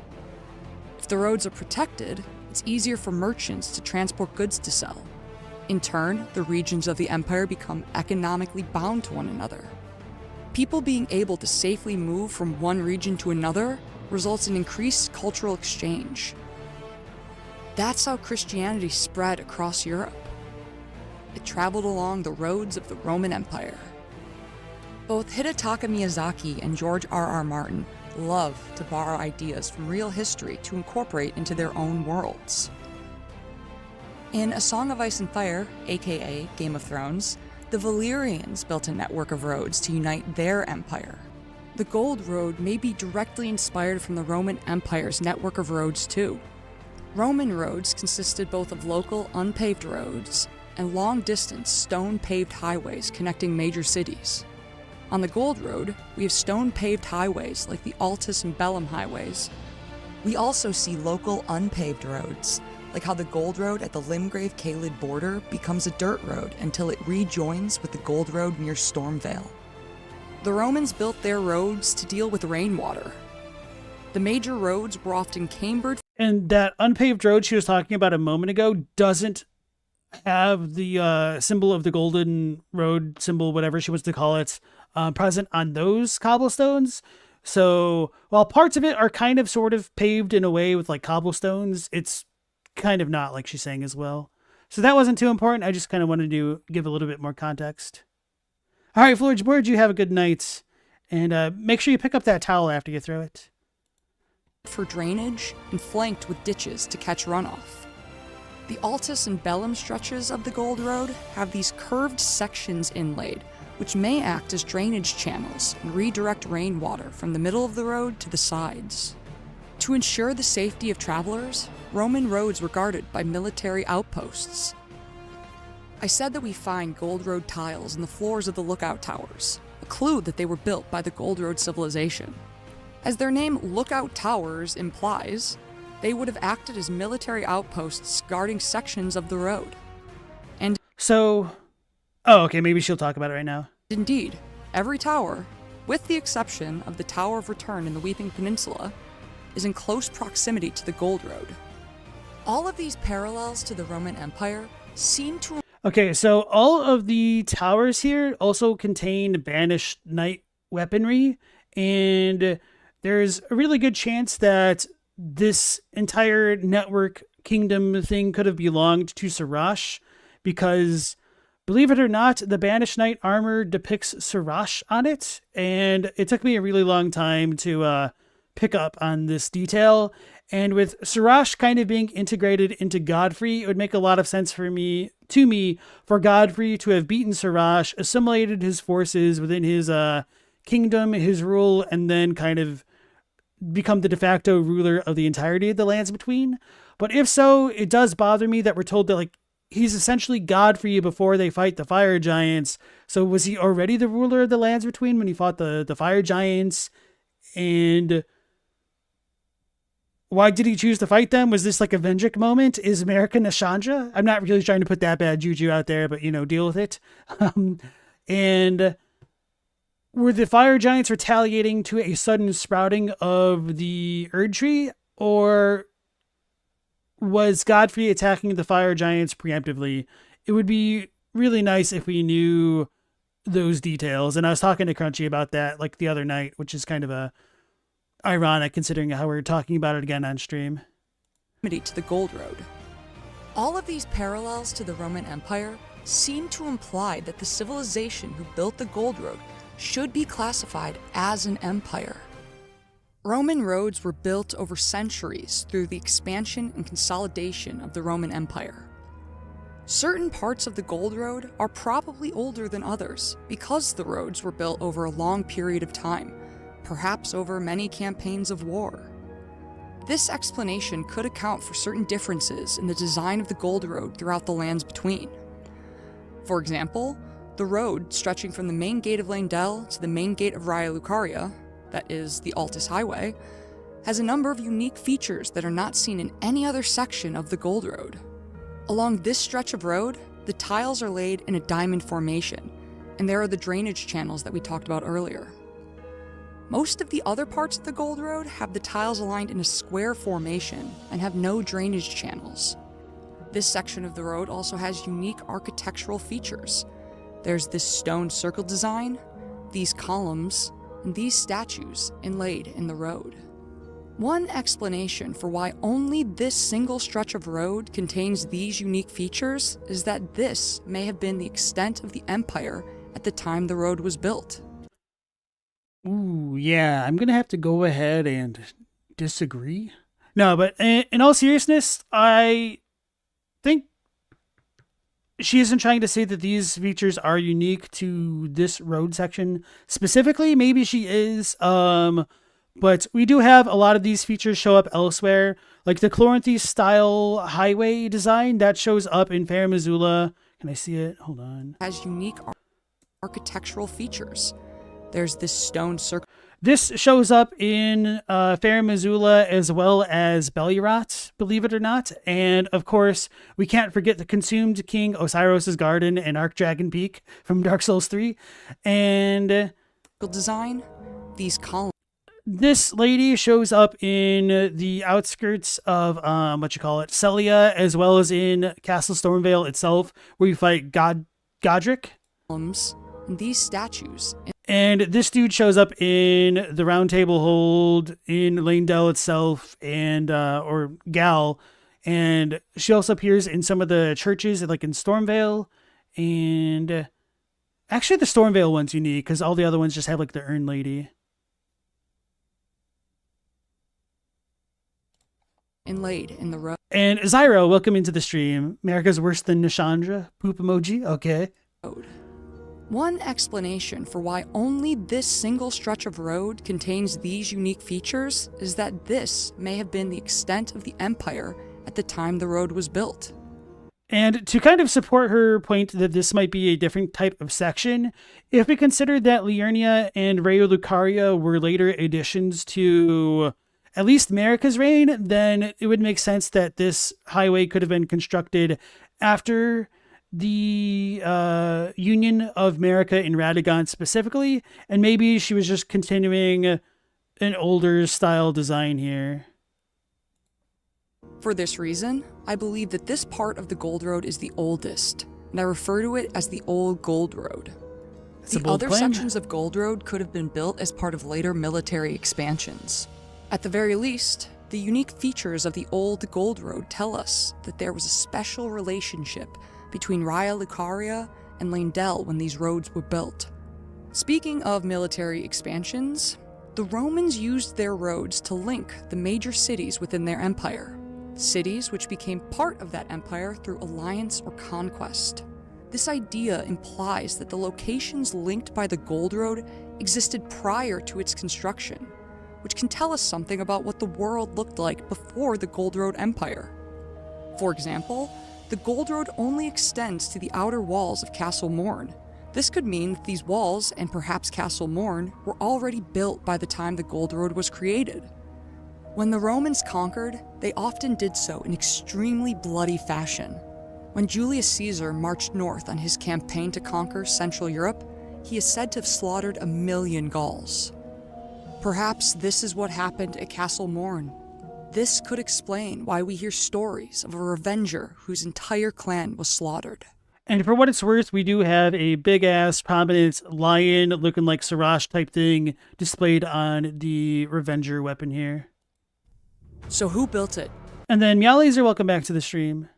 H: If the roads are protected, it's easier for merchants to transport goods to sell. In turn, the regions of the empire become economically bound to one another. People being able to safely move from one region to another results in increased cultural exchange. That's how Christianity spread across Europe. It traveled along the roads of the Roman Empire. Both Hidetaka Miyazaki and George R.R. Martin love to borrow ideas from real history to incorporate into their own worlds. In A Song of Ice and Fire, aka Game of Thrones, the Valyrians built a network of roads to unite their empire. The Gold Road may be directly inspired from the Roman Empire's network of roads too. Roman roads consisted both of local unpaved roads and long-distance stone-paved highways connecting major cities. On the Gold Road, we have stone-paved highways like the Altus and Bellum highways. We also see local unpaved roads, like how the Gold Road at the Limgrave-Caelid border becomes a dirt road until it rejoins with the Gold Road near Stormvale. The Romans built their roads to deal with rainwater. The major roads were often cambered.
A: And that unpaved road she was talking about a moment ago doesn't have the symbol of the golden road symbol, whatever she wants to call it, present on those cobblestones. So while parts of it are kind of sort of paved in a way with like cobblestones, it's kind of not, like she's saying as well. So that wasn't too important. I just kind of wanted to give a little bit more context. All right, Florge Board, you have a good night. And make sure you pick up that towel after you throw it.
H: For drainage and flanked with ditches to catch runoff. The Altus and Bellum stretches of the Gold Road have these curved sections inlaid, which may act as drainage channels and redirect rainwater from the middle of the road to the sides. To ensure the safety of travelers, Roman roads were guarded by military outposts. I said that we find Gold Road tiles in the floors of the lookout towers, a clue that they were built by the Gold Road civilization. As their name Lookout Towers implies, they would have acted as military outposts guarding sections of the road. And
A: So, oh, okay, maybe she'll talk about it right now.
H: indeed, every tower, with the exception of the Tower of Return in the Weeping Peninsula, is in close proximity to the Gold Road. All of these parallels to the Roman Empire seem to...
A: Okay, so all of the towers here also contain banished knight weaponry, and there's a really good chance that this entire network kingdom thing could have belonged to Sarash, because, believe it or not, the banished knight armor depicts Sarash on it, and it took me a really long time to pick up on this detail. And with Sarash kind of being integrated into Godfrey, it would make a lot of sense for me for Godfrey to have beaten Sarash, assimilated his forces within his kingdom, his rule, and then kind of become the de facto ruler of the entirety of the lands between. But if so, it does bother me that we're told that like he's essentially Godfrey before they fight the fire giants. So was he already the ruler of the lands between when he fought the fire giants? And why did he choose to fight them? Was this like a Vendrick moment? Is America Nashandra? I'm not really trying to put that bad juju out there, but deal with it. And were the fire giants retaliating to a sudden sprouting of the Erd tree, or was Godfrey attacking the fire giants preemptively? It would be really nice if we knew those details. And I was talking to Crunchy about that like the other night, which is kind of ironic considering how we're talking about it again on stream.
H: To the Gold Road. All of these parallels to the Roman Empire seem to imply that the civilization who built the Gold Road should be classified as an empire. Roman roads were built over centuries through the expansion and consolidation of the Roman Empire. Certain parts of the Gold Road are probably older than others because the roads were built over a long period of time, perhaps over many campaigns of war. This explanation could account for certain differences in the design of the Gold Road throughout the lands between. For example, the road stretching from the main gate of Leyndell to the main gate of Raya Lucaria, that is, the Altus Highway, has a number of unique features that are not seen in any other section of the Gold Road. Along this stretch of road, the tiles are laid in a diamond formation, and there are the drainage channels that we talked about earlier. Most of the other parts of the Gold Road have the tiles aligned in a square formation and have no drainage channels. This section of the road also has unique architectural features. There's this stone circle design, these columns, and these statues inlaid in the road. One explanation for why only this single stretch of road contains these unique features is that this may have been the extent of the empire at the time the road was built.
A: Ooh, yeah, I'm going to have to go ahead and disagree. No, but in all seriousness, I think she isn't trying to say that these features are unique to this road section specifically. Maybe she is, but we do have a lot of these features show up elsewhere. Like the Chloranthes style highway design that shows up in Fair Missoula. Can I see it? Hold on.
H: Has unique architectural features. There's this stone circle.
A: This shows up in Fair Missoula as well as Belurot, believe it or not. And of course, we can't forget the Consumed King Osiris' Garden and Archdragon Peak from Dark Souls 3. And
H: design, these columns.
A: This lady shows up in the outskirts of Celia, as well as in Castle Stormvale itself, where you fight Godric.
H: And these statues.
A: And this dude shows up in the Round Table Hold, in Leyndell itself, and or Gal, and she also appears in some of the churches, like in Stormvale, and actually the Stormvale one's unique because all the other ones just have like the Urn Lady.
H: inlaid in the road.
A: And Zyro, welcome into the stream. America's worse than Nishandra. Poop emoji. Okay.
H: One explanation for why only this single stretch of road contains these unique features is that this may have been the extent of the empire at the time the road was built.
A: And to kind of support her point that this might be a different type of section, if we consider that Liurnia and Rayo Lucaria were later additions to at least Marika's reign, then it would make sense that this highway could have been constructed after the union of Marika and Radagon specifically, and maybe she was just continuing an older style design here.
H: For this reason, I believe that this part of the Gold Road is the oldest, and I refer to it as the Old Gold Road. The other sections of Gold Road could have been built as part of later military expansions. At the very least, the unique features of the Old Gold Road tell us that there was a special relationship between Raya Lucaria and Leyndell when these roads were built. Speaking of military expansions, the Romans used their roads to link the major cities within their empire, cities which became part of that empire through alliance or conquest. This idea implies that the locations linked by the Gold Road existed prior to its construction, which can tell us something about what the world looked like before the Gold Road Empire. For example, the Gold Road only extends to the outer walls of Castle Morn. This could mean that these walls, and perhaps Castle Morn, were already built by the time the Gold Road was created. When the Romans conquered, they often did so in extremely bloody fashion. When Julius Caesar marched north on his campaign to conquer Central Europe, he is said to have slaughtered 1 million Gauls. Perhaps this is what happened at Castle Morn. This could explain why we hear stories of a revenger whose entire clan was slaughtered.
A: And for what it's worth, we do have a big-ass, prominent lion looking like Sarash type thing displayed on the Revenger weapon here.
H: So who built it?
A: And then Meowlaser, welcome back to the stream.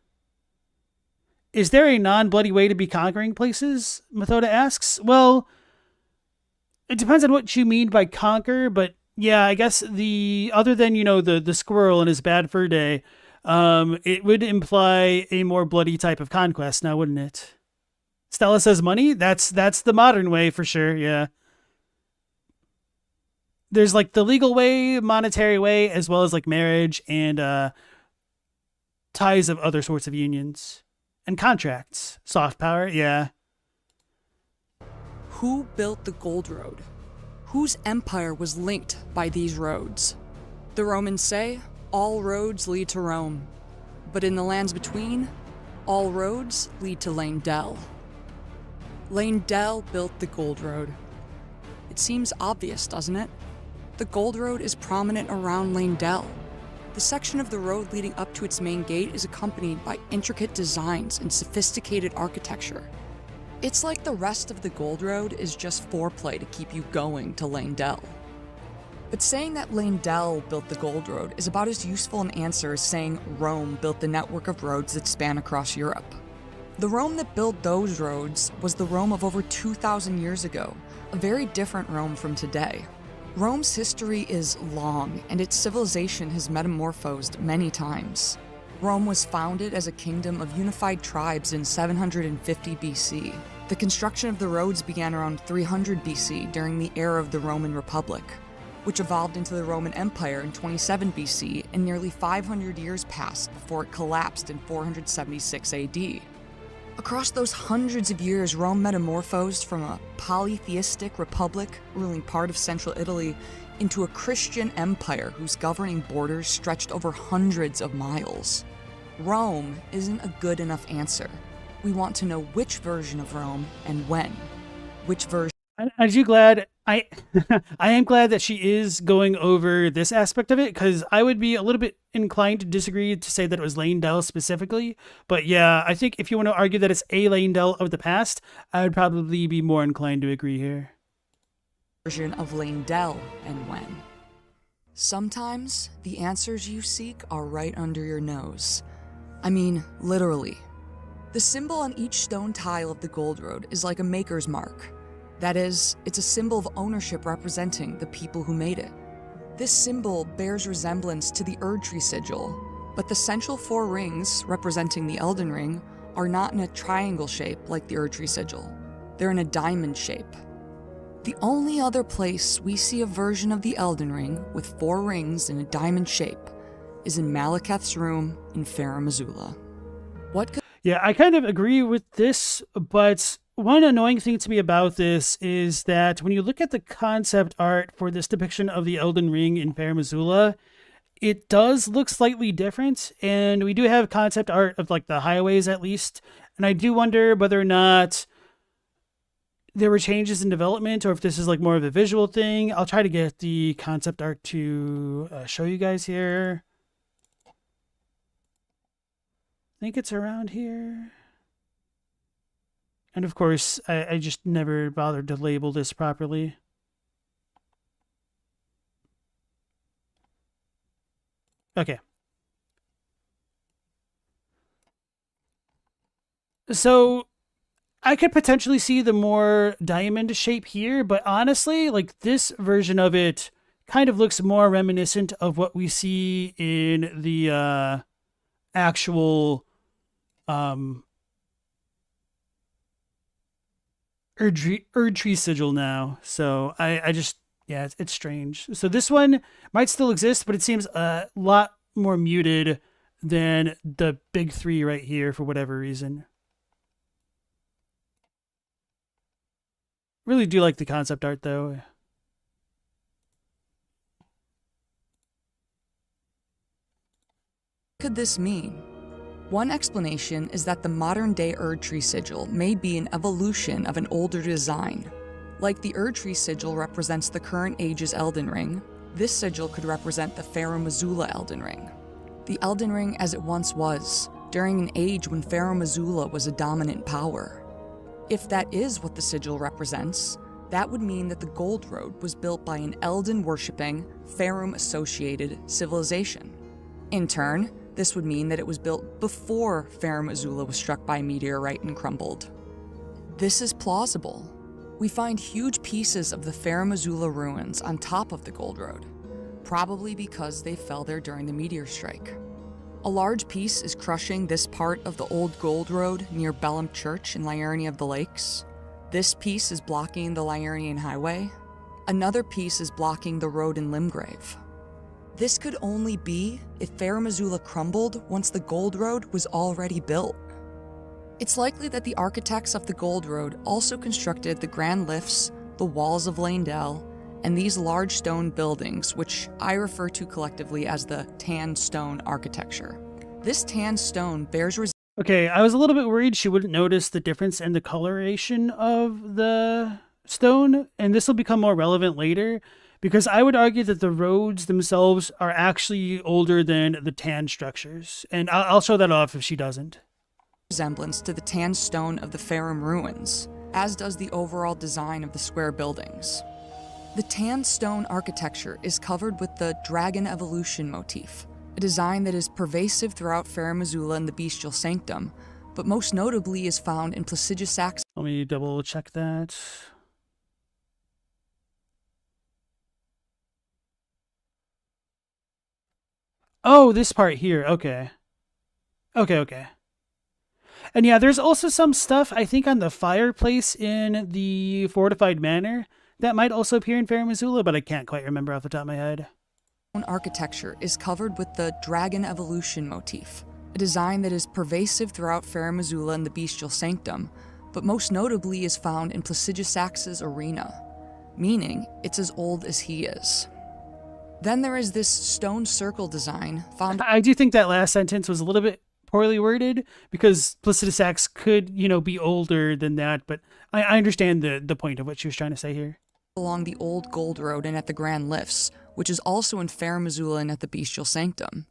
A: Is there a non-bloody way to be conquering places? Methoda asks. Well, it depends on what you mean by conquer, but yeah, I guess other than, the squirrel and his bad fur day, it would imply a more bloody type of conquest now, wouldn't it? Stella says money? That's the modern way for sure, yeah. There's like the legal way, monetary way, as well as like marriage and ties of other sorts of unions. And contracts. Soft power, yeah.
H: Who built the Gold Road? Whose empire was linked by these roads? The Romans say, all roads lead to Rome. But in the lands between, all roads lead to Leyndell. Leyndell built the Gold Road. It seems obvious, doesn't it? The Gold Road is prominent around Leyndell. The section of the road leading up to its main gate is accompanied by intricate designs and sophisticated architecture. It's like the rest of the Gold Road is just foreplay to keep you going to Leyndell. But saying that Leyndell built the Gold Road is about as useful an answer as saying Rome built the network of roads that span across Europe. The Rome that built those roads was the Rome of over 2,000 years ago, a very different Rome from today. Rome's history is long, and its civilization has metamorphosed many times. Rome was founded as a kingdom of unified tribes in 750 BC. The construction of the roads began around 300 BC during the era of the Roman Republic, which evolved into the Roman Empire in 27 BC, and nearly 500 years passed before it collapsed in 476 AD. Across those hundreds of years, Rome metamorphosed from a polytheistic republic ruling part of central Italy into a Christian empire whose governing borders stretched over hundreds of miles. Rome isn't a good enough answer. We want to know which version of Rome and when. Which version.
A: Aren't you glad? I am glad that she is going over this aspect of it, because I would be a little bit inclined to disagree to say that it was Leyndell specifically. But yeah, I think if you want to argue that it's a Leyndell of the past, I would probably be more inclined to agree here.
H: Version of Leyndell and when. Sometimes the answers you seek are right under your nose. I mean, literally. The symbol on each stone tile of the Gold Road is like a maker's mark. That is, it's a symbol of ownership representing the people who made it. This symbol bears resemblance to the Erdtree sigil, But the central 4 rings, representing the Elden Ring, are not in a triangle shape like the Erdtree Sigil. They're in a diamond shape. The only other place we see a version of the Elden Ring with 4 rings in a diamond shape is in Malekith's room in Farum Azula. What could
A: Yeah, I kind of agree with this, but one annoying thing to me about this is that when you look at the concept art for this depiction of the Elden Ring in Farum Azula, it does look slightly different, and we do have concept art of like the highways at least, and I do wonder whether or not there were changes in development or if this is like more of a visual thing. I'll try to get the concept art to show you guys here. I think it's around here. And of course, I just never bothered to label this properly. Okay. So I could potentially see the more diamond shape here, but honestly, like this version of it kind of looks more reminiscent of what we see in the actual Erdtree Sigil now. So I just, yeah, it's strange. So this one might still exist, but it seems a lot more muted than the big 3 right here for whatever reason. Really do like the concept art though.
H: could this mean? One explanation is that the modern-day Erdtree Sigil may be an evolution of an older design. Like the Erdtree Sigil represents the current age's Elden Ring, this sigil could represent the Farum Azula Elden Ring. The Elden Ring as it once was, during an age when Farum Azula was a dominant power. If that is what the sigil represents, that would mean that the Gold Road was built by an Elden-worshipping, Farum-associated civilization. In turn, this would mean that it was built before Farum Azula was struck by a meteorite and crumbled. This is plausible. We find huge pieces of the Farum Azula ruins on top of the Gold Road, probably because they fell there during the meteor strike. A large piece is crushing this part of the old Gold Road near Bellum Church in Liurnia of the Lakes. This piece is blocking the Liurnian Highway. Another piece is blocking the road in Limgrave. This could only be if Farum Azula crumbled once the Gold Road was already built. It's likely that the architects of the Gold Road also constructed the grand lifts, the walls of Leyndell, and these large stone buildings, which I refer to collectively as the tan stone architecture. This tan stone bears
A: Okay, I was a little bit worried she wouldn't notice the difference in the coloration of the stone, and this will become more relevant later, because I would argue that the roads themselves are actually older than the tan structures, and I'll show that off if she doesn't.
H: Resemblance to the tan stone of the Farum ruins, as does the overall design of the square buildings. The tan stone architecture is covered with the dragon evolution motif, a design that is pervasive throughout Farum Azula and the Bestial Sanctum, but most notably is found in Placidusax.
A: Let me double check that. Oh, this part here. Okay. Okay. And yeah, there's also some stuff, I think, on the fireplace in the fortified manor that might also appear in Farum Azula, but I can't quite remember off the top of my head.
H: Architecture is covered with the dragon evolution motif, a design that is pervasive throughout Farum Azula and the Bestial Sanctum, but most notably is found in Placidusax's arena, meaning it's as old as he is. Then there is this stone circle design found.
A: I do think that last sentence was a little bit poorly worded, because Placidusax could, be older than that, but I understand the point of what she was trying to say here.
H: Along the old Gold Road and at the Grand Lifts, which is also in Farum Azula and at the Bestial Sanctum.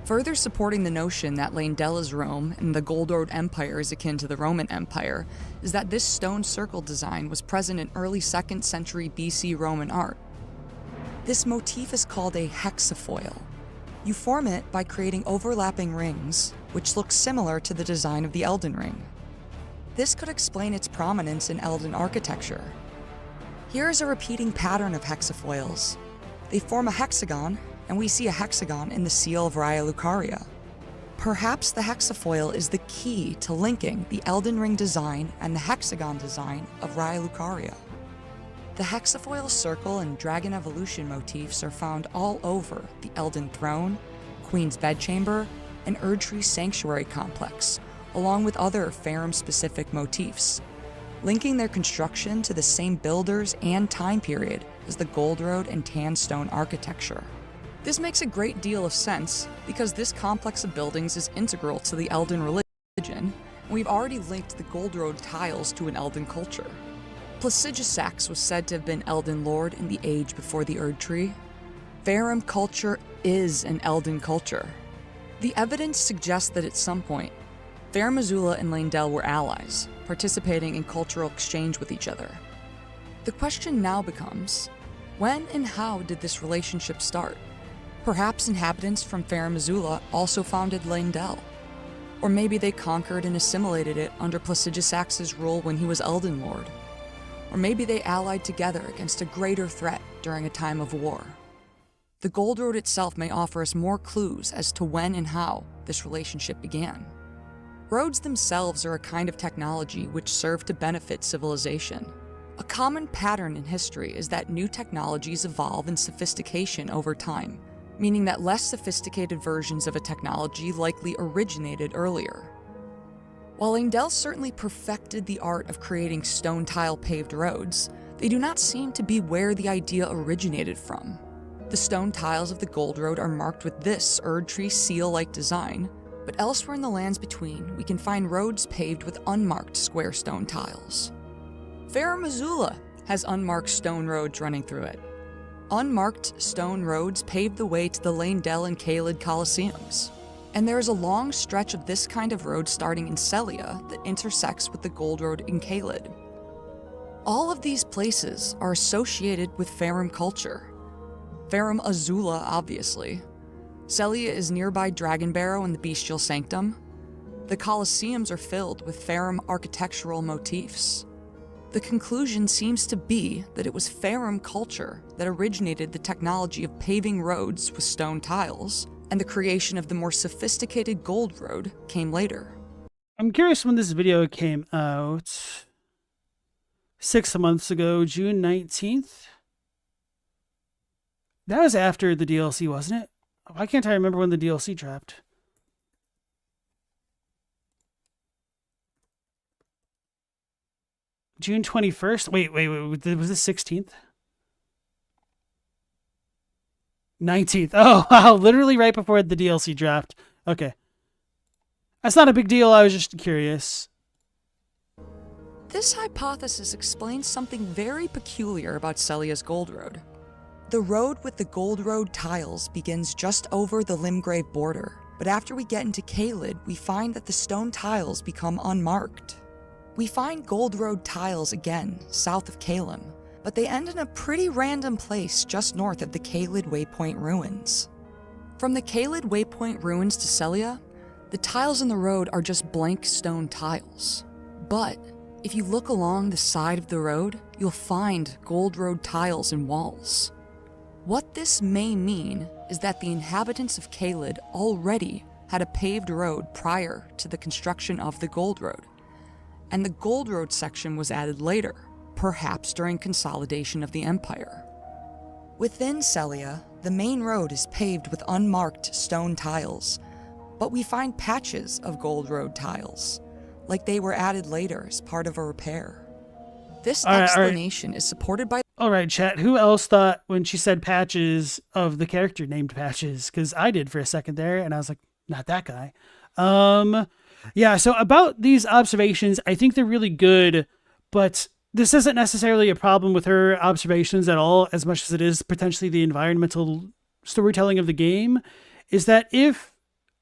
H: Further supporting the notion that Leyndell is Rome and the Gold Road Empire is akin to the Roman Empire is that this stone circle design was present in early 2nd century BC Roman art. This motif is called a hexafoil. You form it by creating overlapping rings, which look similar to the design of the Elden Ring. This could explain its prominence in Elden architecture. Here is a repeating pattern of hexafoils. They form a hexagon, and we see a hexagon in the seal of Raya Lucaria. Perhaps the hexafoil is the key to linking the Elden Ring design and the hexagon design of Raya Lucaria. The hexafoil circle and dragon evolution motifs are found all over the Elden Throne, Queen's Bedchamber, and Erdtree Sanctuary complex, along with other Faerûn-specific motifs, linking their construction to the same builders and time period as the Gold Road and Tanstone architecture. This makes a great deal of sense because this complex of buildings is integral to the Elden religion, and we've already linked the Gold Road tiles to an Elden culture. Placidusax was said to have been Elden Lord in the age before the Erdtree. Faerûn culture is an Elden culture. The evidence suggests that at some point, Faer Missoula and Leyndell were allies, participating in cultural exchange with each other. The question now becomes, when and how did this relationship start? Perhaps inhabitants from Faer Missoula also founded Leyndell. Or maybe they conquered and assimilated it under Placidusax's rule when he was Elden Lord. Or maybe they allied together against a greater threat during a time of war. The Gold Road itself may offer us more clues as to when and how this relationship began. Roads themselves are a kind of technology which serve to benefit civilization. A common pattern in history is that new technologies evolve in sophistication over time, meaning that less sophisticated versions of a technology likely originated earlier. While Leyndell certainly perfected the art of creating stone tile paved roads, they do not seem to be where the idea originated from. The stone tiles of the Gold Road are marked with this Erdtree seal-like design, but elsewhere in the lands between, we can find roads paved with unmarked square stone tiles. Faer Missoula has unmarked stone roads running through it. Unmarked stone roads paved the way to the Leyndell and Caelid Colosseums. And there is a long stretch of this kind of road starting in Sellia that intersects with the Gold Road in Caelid. All of these places are associated with Faerûn culture. Faerûn Azula, obviously. Sellia is nearby Dragonbarrow and the Bestial Sanctum. The Colosseums are filled with Faerûn architectural motifs. The conclusion seems to be that it was Faerûn culture that originated the technology of paving roads with stone tiles, and the creation of the more sophisticated Gold Road came later.
A: I'm curious when this video came out. 6 months ago, June 19th. That was after the DLC, wasn't it? Why can't I remember when the DLC dropped? June 21st? Wait, was this 16th? 19th. Oh, wow, literally right before the DLC dropped. Okay. That's not a big deal, I was just curious.
H: This hypothesis explains something very peculiar about Sellia's Gold Road. The road with the Gold Road tiles begins just over the Limgrave border, but after we get into Caelid, we find that the stone tiles become unmarked. We find Gold Road tiles again, south of Caelem, but they end in a pretty random place just north of the Caelid Waypoint ruins. From the Caelid Waypoint ruins to Sellia, the tiles in the road are just blank stone tiles. But if you look along the side of the road, you'll find Gold Road tiles and walls. What this may mean is that the inhabitants of Caelid already had a paved road prior to the construction of the Gold Road, and the Gold Road section was added later, perhaps during consolidation of the Empire. Within Sellia, the main road is paved with unmarked stone tiles, but we find patches of Gold Road tiles, like they were added later as part of a repair. This explanation is supported by...
A: Alright, chat, who else thought when she said Patches of the character named Patches? Because I did for a second there, and I was like, not that guy. Yeah, so about these observations, I think they're really good, but this isn't necessarily a problem with her observations at all, as much as it is potentially the environmental storytelling of the game, is that if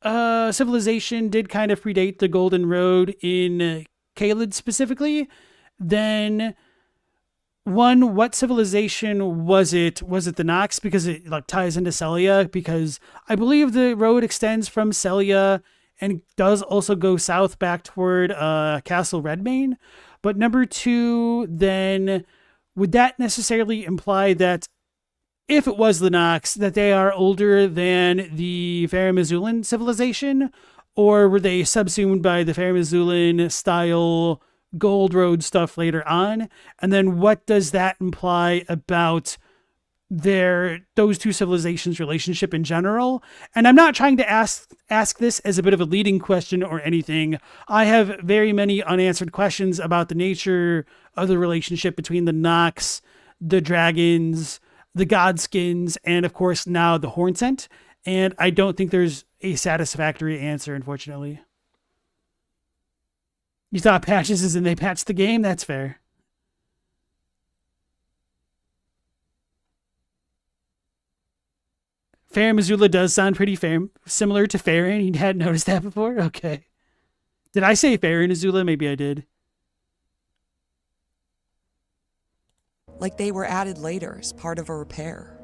A: civilization did kind of predate the Golden Road in Caelid specifically, then one, what civilization was it? Was it the Nox? Because it like ties into Sellia, because I believe the road extends from Sellia and does also go south back toward Castle Redmane. But number two, then would that necessarily imply that if it was the Nox, that they are older than the Faramazulan civilization, or were they subsumed by the Faramazulan style Gold Road stuff later on? And then what does that imply about those two civilizations' relationship in general? And I'm not trying to ask this as a bit of a leading question or anything. I have very many unanswered questions about the nature of the relationship between the Nox, the dragons, the Godskins, and of course now the Hornsent. And I don't think there's a satisfactory answer, unfortunately. You thought patches is in they patched the game? That's fair. Fair Missoula does sound pretty similar to Farron. You hadn't noticed that before? Okay. Did I say Farron Azula? Maybe I did.
H: Like they were added later as part of a repair.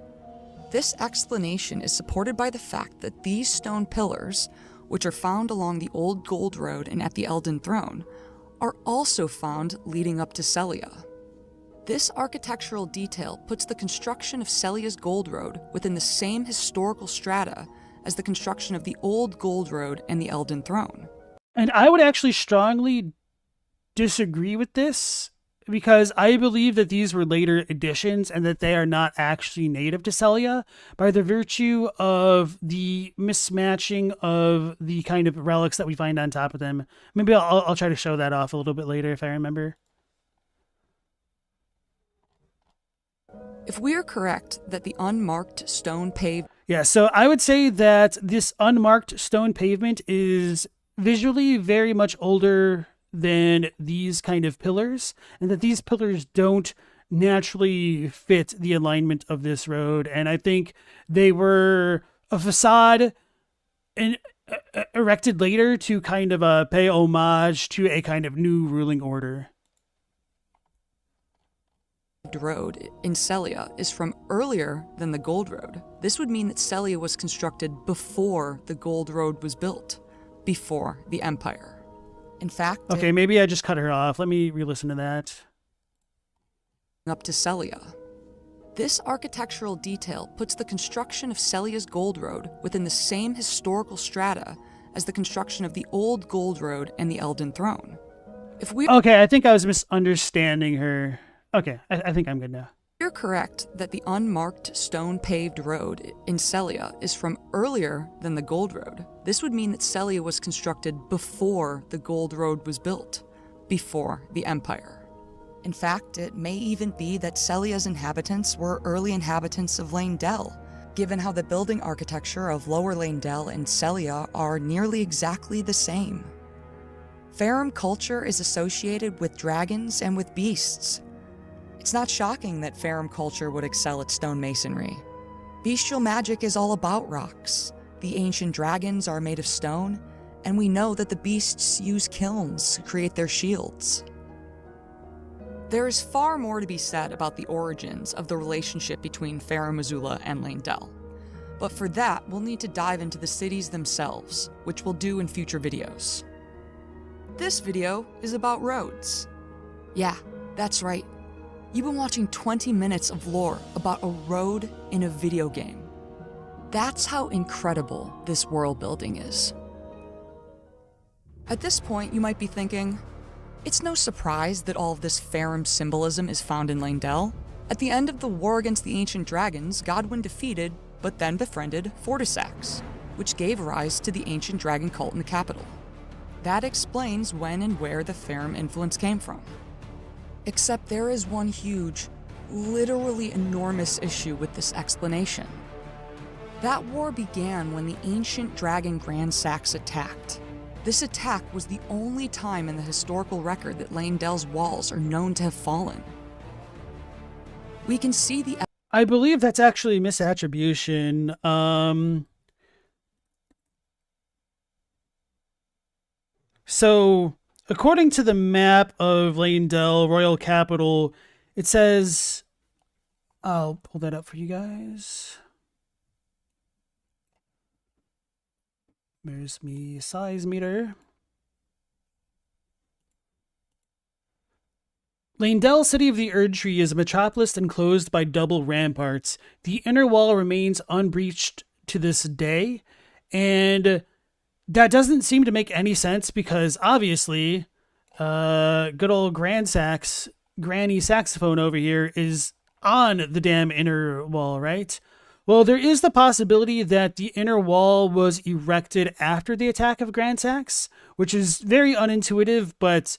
H: This explanation is supported by the fact that these stone pillars, which are found along the old Gold Road and at the Elden Throne, are also found leading up to Celia. This architectural detail puts the construction of Celia's Gold Road within the same historical strata as the construction of the old Gold Road and the Elden Throne.
A: And I would actually strongly disagree with this, because I believe that these were later additions and that they are not actually native to Celia by the virtue of the mismatching of the kind of relics that we find on top of them. Maybe I'll try to show that off a little bit later if I remember.
H: If we are correct that the unmarked stone paved...
A: Yeah, so I would say that this unmarked stone pavement is visually very much older than these kind of pillars, and that these pillars don't naturally fit the alignment of this road. And I think they were a facade erected later to kind of pay homage to a kind of new ruling order.
H: Road in Celia is from earlier than the Gold Road. This would mean that Celia was constructed before the Gold Road was built, before the Empire. In fact,
A: okay, maybe I just cut her off. Let me re-listen to that.
H: Up to Celia. This architectural detail puts the construction of Celia's Gold Road within the same historical strata as the construction of the old Gold Road and the Elden Throne.
A: Okay, I think I was misunderstanding her. Okay, I think I'm good now.
H: You're correct that the unmarked stone-paved road in Celia is from earlier than the Gold Road. This would mean that Celia was constructed before the Gold Road was built, before the Empire. In fact, it may even be that Celia's inhabitants were early inhabitants of Leyndell, given how the building architecture of Lower Leyndell and Celia are nearly exactly the same. Farum culture is associated with dragons and with beasts. It's not shocking that Farum culture would excel at stonemasonry. Bestial magic is all about rocks. The ancient dragons are made of stone, and we know that the beasts use kilns to create their shields. There is far more to be said about the origins of the relationship between Farum Azula and Leyndell. But for that, we'll need to dive into the cities themselves, which we'll do in future videos. This video is about roads. Yeah, that's right. You've been watching 20 minutes of lore about a road in a video game. That's how incredible this world building is. At this point, you might be thinking, it's no surprise that all of this Farum symbolism is found in Leyndell. At the end of the war against the ancient dragons, Godwyn defeated, but then befriended Fortisax, which gave rise to the ancient dragon cult in the capital. That explains when and where the Farum influence came from. Except there is one huge, literally enormous issue with this explanation. That war began when the ancient dragon Grand Sax attacked. This attack was the only time in the historical record that Leyndell's walls are known to have fallen. We can see the...
A: I believe that's actually misattribution. So, according to the map of Leyndell, Royal Capital, it says... I'll pull that up for you guys. Where's me size meter? Leyndell, city of the Erdtree, is a metropolis enclosed by double ramparts. The inner wall remains unbreached to this day, and that doesn't seem to make any sense because obviously, good old Granny Saxophone over here is on the damn inner wall, right? Well, there is the possibility that the inner wall was erected after the attack of Grand Sax, which is very unintuitive, but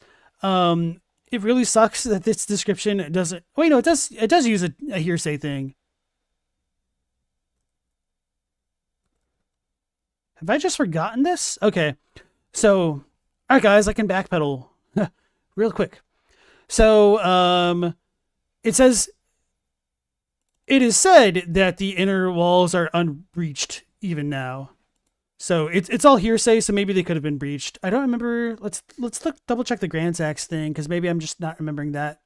A: it really sucks that this description doesn't... Wait, no, it does use a hearsay thing. Have I just forgotten this? Okay. So, all right, guys, I can backpedal real quick. So, it says... It is said that the inner walls are unbreached even now. So it's all hearsay, so maybe they could have been breached. I don't remember. Let's double check the Grand Sax thing, because maybe I'm just not remembering that.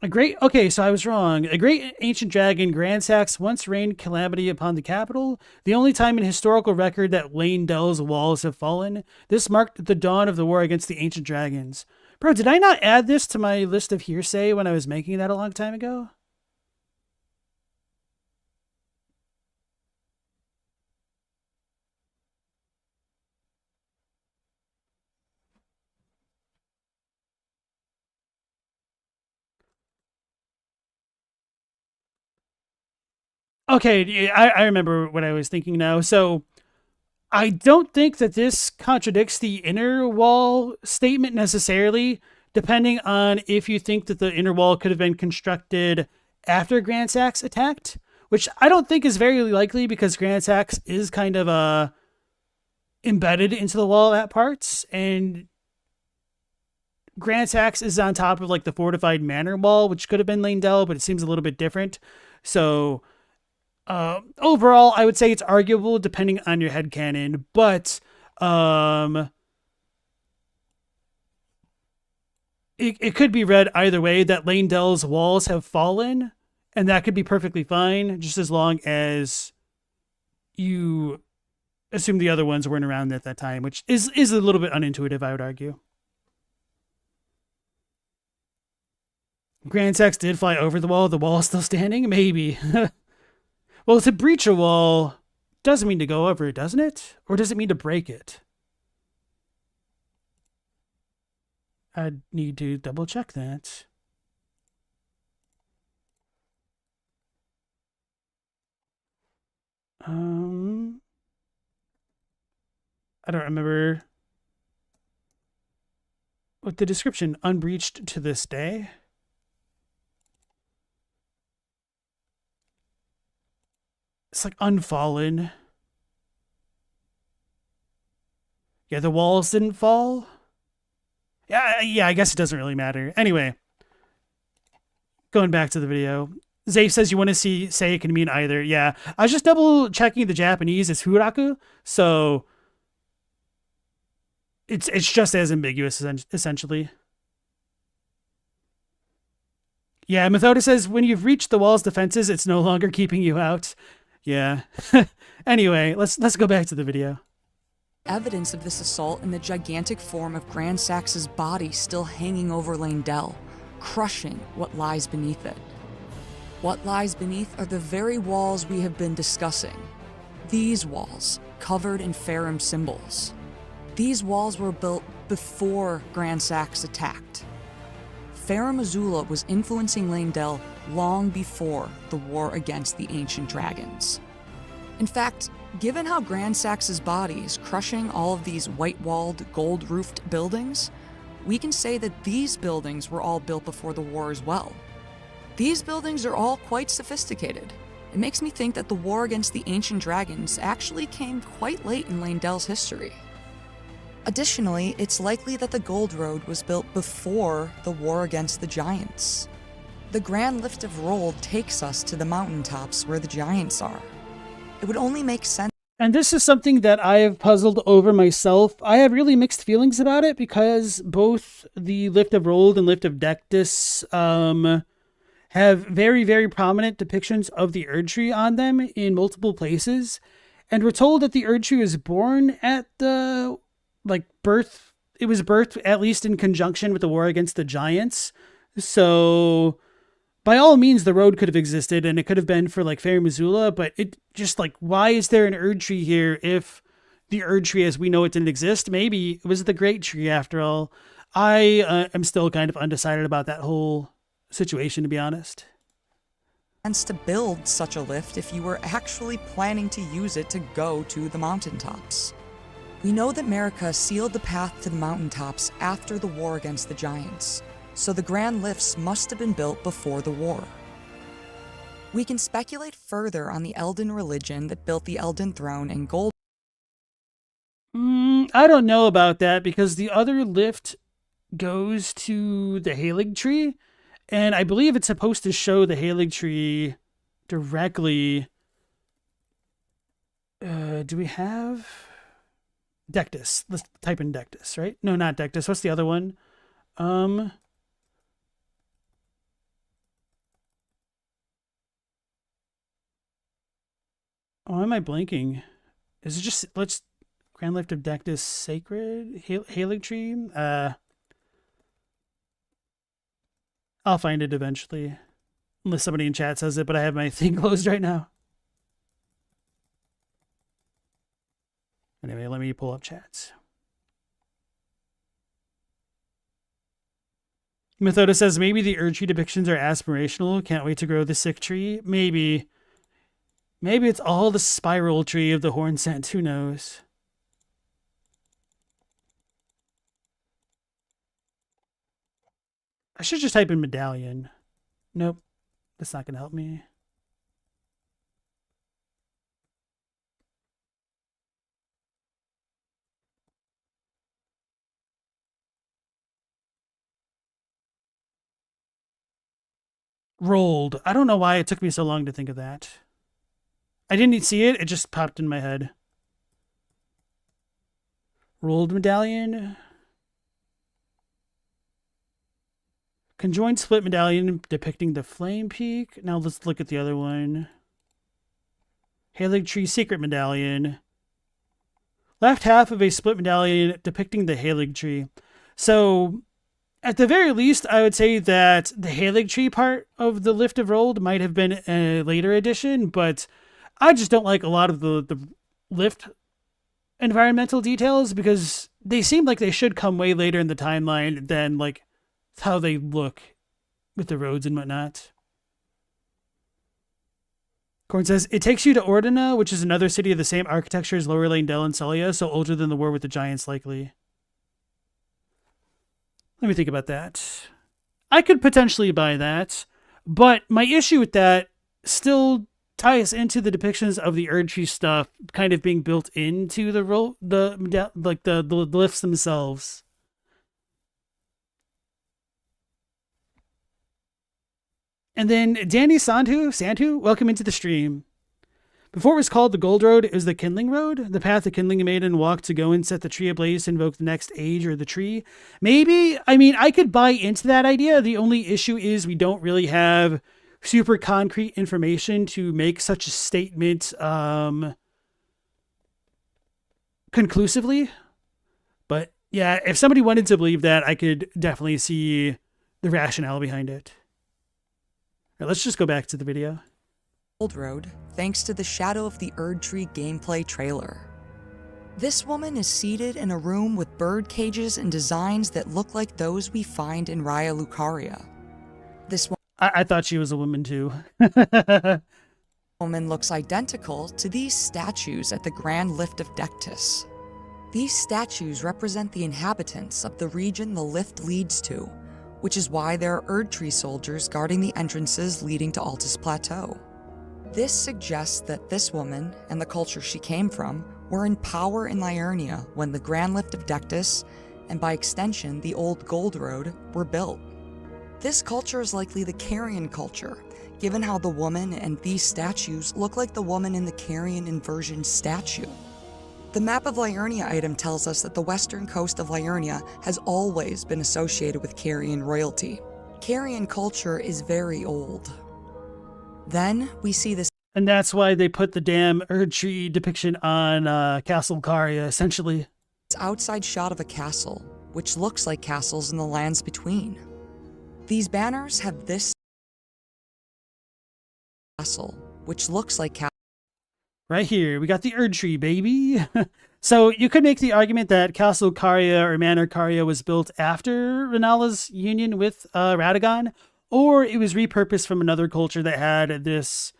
A: Okay, so I was wrong. A great ancient dragon, Grand Sax, once rained calamity upon the capital. The only time in historical record that Leyndell's walls have fallen. This marked the dawn of the war against the ancient dragons. Bro, did I not add this to my list of hearsay when I was making that a long time ago? Okay, I remember what I was thinking now. So I don't think that this contradicts the inner wall statement necessarily, depending on if you think that the inner wall could have been constructed after Grand Sax attacked, which I don't think is very likely because Grand Sax is kind of embedded into the wall at parts, and Grand Sax is on top of like the fortified manor wall, which could have been Leyndell, but it seems a little bit different. So overall, I would say it's arguable depending on your headcanon, but it could be read either way, that Leyndell's walls have fallen, and that could be perfectly fine, just as long as you assume the other ones weren't around at that time, which is a little bit unintuitive, I would argue. Grand Sax did fly over the wall is still standing? Maybe. Well, to breach a wall doesn't mean to go over it, doesn't it? Or does it mean to break it? I'd need to double check that. I don't remember what the description, unbreached to this day. It's like unfallen. Yeah, the walls didn't fall. Yeah, I guess it doesn't really matter. Anyway, going back to the video. Zay says you want to say it can mean either. Yeah, I was just double checking the Japanese. It's huraku, so it's just as ambiguous essentially. Yeah, Methoda says when you've reached the wall's defenses, it's no longer keeping you out. Yeah. Anyway, let's go back to the video.
H: Evidence of this assault in the gigantic form of Grand Sax's body still hanging over Leyndell, crushing what lies beneath it. What lies beneath are the very walls we have been discussing. These walls, covered in Farum symbols. These walls were built before Grand Sax attacked. Farum Azula was influencing Leyndell long before the war against the ancient dragons. In fact, given how Grand Sax's body is crushing all of these white-walled, gold-roofed buildings, we can say that these buildings were all built before the war as well. These buildings are all quite sophisticated. It makes me think that the war against the ancient dragons actually came quite late in Leyndell's history. Additionally, it's likely that the Gold Road was built before the war against the giants. The Grand Lift of Rold takes us to the mountaintops where the giants are. It would only make sense.
A: And this is something that I have puzzled over myself. I have really mixed feelings about it because both the Lift of Rold and Lift of Dectus have very, very prominent depictions of the Erdtree on them in multiple places. And we're told that the Erdtree is born at the birth it was birthed at least in conjunction with the war against the giants. So by all means, the road could have existed, and it could have been for like Fair Missoula, but it just like, why is there an Erd tree here if the Erd tree as we know it didn't exist? Maybe it was the Great Tree after all. I am still kind of undecided about that whole situation, to be honest.
H: To build such a lift if you were actually planning to use it to go to the mountaintops. We know that Marika sealed the path to the mountaintops after the war against the giants, so the grand lifts must have been built before the war. We can speculate further on the Elden religion that built the Elden throne and gold.
A: I don't know about that, because the other lift goes to the Halig tree, and I believe it's supposed to show the Halig tree directly. Do we have Dectus? Let's type in Dectus, right? No, not Dectus. What's the other one? Oh, am I blanking? Is it just, let's Grand Lift of Dectus Sacred Halig tree? I'll find it eventually. Unless somebody in chat says it, but I have my thing closed right now. Anyway, let me pull up chats. Methoda says, maybe the Erd tree depictions are aspirational. Can't wait to grow the sick tree. Maybe. Maybe it's all the spiral tree of the horn scent. Who knows? I should just type in medallion. Nope. That's not going to help me. Rolled. I don't know why it took me so long to think of that. I didn't see it. It just popped in my head. Rolled medallion. Conjoined split medallion depicting the flame peak. Now let's look at the other one. Halig tree secret medallion. Left half of a split medallion depicting the Halig tree. So, at the very least, I would say that the Halig tree part of the Lift of Rolled might have been a later addition, but I just don't like a lot of the lift environmental details, because they seem like they should come way later in the timeline than like how they look with the roads and whatnot. Corn says, it takes you to Ordina, which is another city of the same architecture as Lower Lane Dell and Celia, so older than the war with the giants likely. Let me think about that. I could potentially buy that, but my issue with that still ties into the depictions of the Erd tree stuff kind of being built into the lifts themselves. And then Danny Sandhu, welcome into the stream. Before it was called the Gold Road, it was the Kindling Road, the path the Kindling Maiden walked to go and set the tree ablaze to invoke the next age or the tree. Maybe, I mean, I could buy into that idea. The only issue is we don't really have super concrete information to make such a statement conclusively. But yeah, if somebody wanted to believe that, I could definitely see the rationale behind it. All right, let's just go back to the video.
H: Old Road, thanks to the Shadow of the Erd Tree gameplay trailer. This woman is seated in a room with bird cages and designs that look like those we find in Raya Lucaria. This
A: I thought she was a woman too.
H: woman looks identical to these statues at the Grand Lift of Dectus. These statues represent the inhabitants of the region the lift leads to, which is why there are Erd Tree soldiers guarding the entrances leading to Altus Plateau. This suggests that this woman, and the culture she came from, were in power in Liurnia when the Grand Lift of Dectus, and by extension the Old Gold Road, were built. This culture is likely the Carian culture, given how the woman and these statues look like the woman in the Carian inversion statue. The map of Liurnia item tells us that the western coast of Liurnia has always been associated with Carian royalty. Carian culture is very old. Then we see this,
A: and that's why they put the damn Erd tree depiction on Castle Caria, essentially.
H: outside shot of a castle, which looks like castles in the lands between. These banners have this castle, which looks like
A: Right here, we got the Erd Tree, baby. So you could make the argument that Castle Caria or Manor Caria was built after Renala's union with Radagon, or it was repurposed from another culture that had this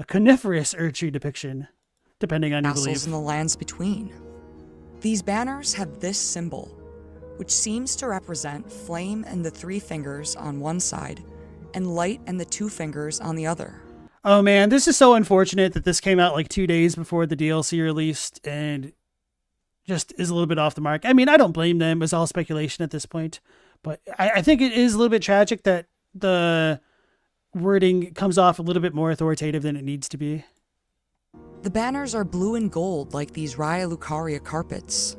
A: coniferous Erd Tree depiction, depending on your
H: castles
A: belief.
H: in the lands between. These banners have this symbol, which seems to represent flame and the 3 fingers on one side, and light and the 2 fingers on the other.
A: Oh man, this is so unfortunate that this came out like 2 days before the DLC released and just is a little bit off the mark. I mean, I don't blame them. It's all speculation at this point. But I think it is a little bit tragic that the wording comes off a little bit more authoritative than it needs to be.
H: The banners are blue and gold like these Raya Lucaria carpets.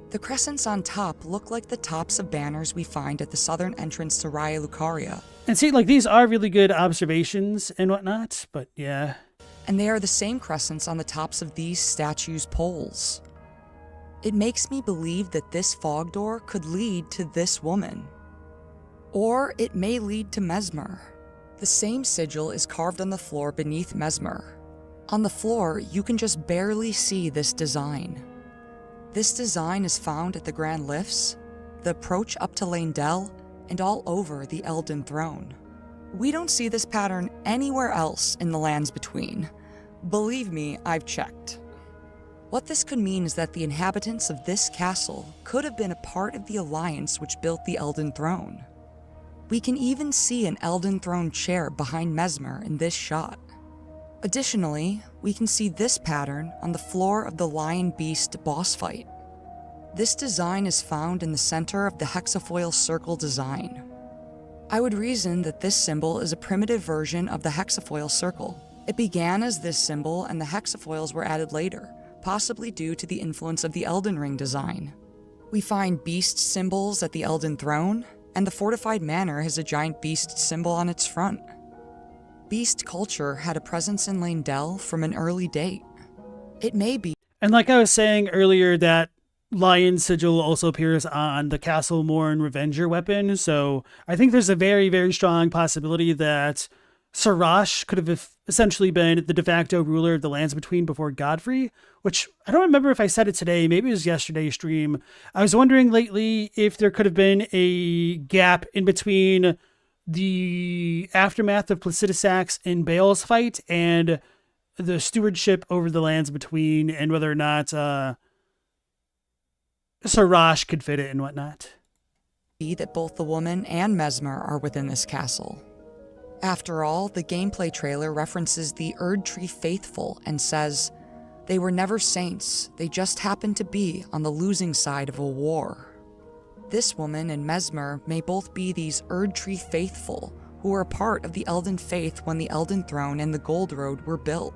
H: The crescents on top look like the tops of banners we find at the southern entrance to Raya Lucaria.
A: And see, like, these are really good observations and whatnot, but yeah.
H: And they are the same crescents on the tops of these statues' poles. It makes me believe that this fog door could lead to this woman. Or it may lead to Mesmer. The same sigil is carved on the floor beneath Mesmer. On the floor, you can just barely see this design. This design is found at the Grand Lifts, the approach up to Leyndell, and all over the Elden Throne. We don't see this pattern anywhere else in the lands between. Believe me, I've checked. What this could mean is that the inhabitants of this castle could have been a part of the alliance which built the Elden Throne. We can even see an Elden Throne chair behind Mesmer in this shot. Additionally, we can see this pattern on the floor of the Lion Beast boss fight. This design is found in the center of the hexafoil circle design. I would reason that this symbol is a primitive version of the hexafoil circle. It began as this symbol and the hexafoils were added later, possibly due to the influence of the Elden Ring design. We find beast symbols at the Elden Throne, and the fortified manor has a giant beast symbol on its front. Beast culture had a presence in Leyndell from an early date. It may be.
A: And like I was saying earlier, that lion sigil also appears on the Castle Morn Revenger weapon, so I think there's a very, very strong possibility that Sarash could have essentially been the de facto ruler of the lands between before Godfrey, which I don't remember if I said it today, maybe it was yesterday's stream. I was wondering lately if there could have been a gap in between the aftermath of Placidusax and Baal's fight and the stewardship over the lands between, and whether or not Sarash could fit it and whatnot.
H: That both the woman and Mesmer are within this castle. After all, the gameplay trailer references the Erd Tree faithful and says, "They were never saints, they just happened to be on the losing side of a war." This woman and Mesmer may both be these Erd Tree faithful who were a part of the Elden faith when the Elden Throne and the Gold Road were built.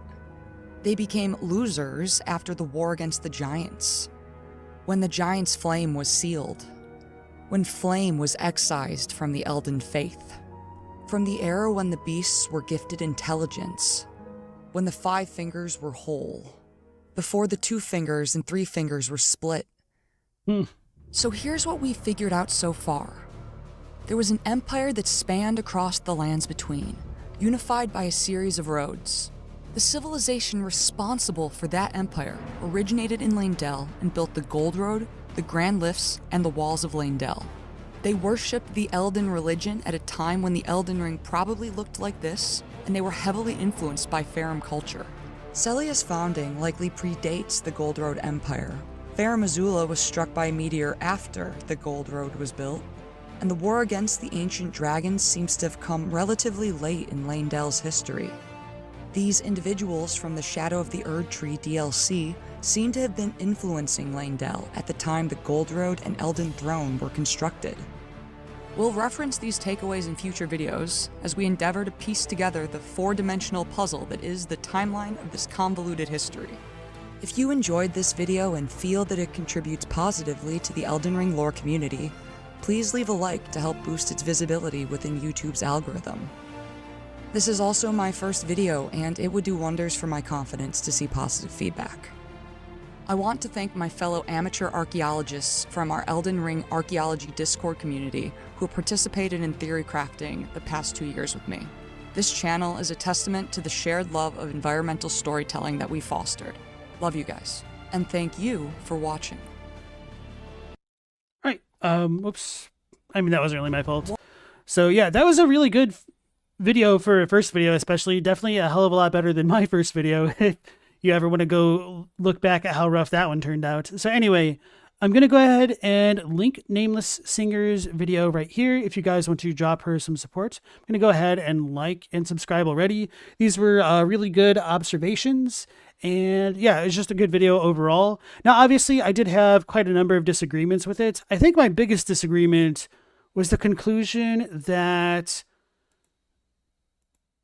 H: They became losers after the war against the Giants, when the Giants' flame was sealed, when flame was excised from the Elden faith. From the era when the beasts were gifted intelligence, when the 5 fingers were whole, before the 2 fingers and 3 fingers were split. So here's what we've figured out so far. There was an empire that spanned across the lands between, unified by a series of roads. The civilization responsible for that empire originated in Leyndell and built the Gold Road, the Grand Lifts, and the Walls of Leyndell. They worshipped the Elden religion at a time when the Elden Ring probably looked like this, and they were heavily influenced by Farum culture. Celia's founding likely predates the Gold Road Empire. Farum Azula was struck by a meteor after the Gold Road was built, and the war against the ancient dragons seems to have come relatively late in Leyndell's history. These individuals from the Shadow of the Erd Tree DLC seem to have been influencing Leyndell at the time the Gold Road and Elden Throne were constructed. We'll reference these takeaways in future videos as we endeavor to piece together the 4-dimensional puzzle that is the timeline of this convoluted history. If you enjoyed this video and feel that it contributes positively to the Elden Ring lore community, please leave a like to help boost its visibility within YouTube's algorithm. This is also my first video, and it would do wonders for my confidence to see positive feedback. I want to thank my fellow amateur archaeologists from our Elden Ring Archaeology Discord community who participated in theory crafting the past 2 years with me. This channel is a testament to the shared love of environmental storytelling that we fostered. Love you guys, and thank you for watching.
A: All right. Whoops. I mean, that wasn't really my fault. So yeah, that was a really good video for a first video, especially. Definitely a hell of a lot better than my first video. If you ever want to go look back at how rough that one turned out. So anyway, I'm going to go ahead and link Nameless Singer's video right here if you guys want to drop her some support. I'm going to go ahead and like and subscribe already. These were really good observations. And yeah, it's just a good video overall. Now, obviously, I did have quite a number of disagreements with it. I think my biggest disagreement was the conclusion that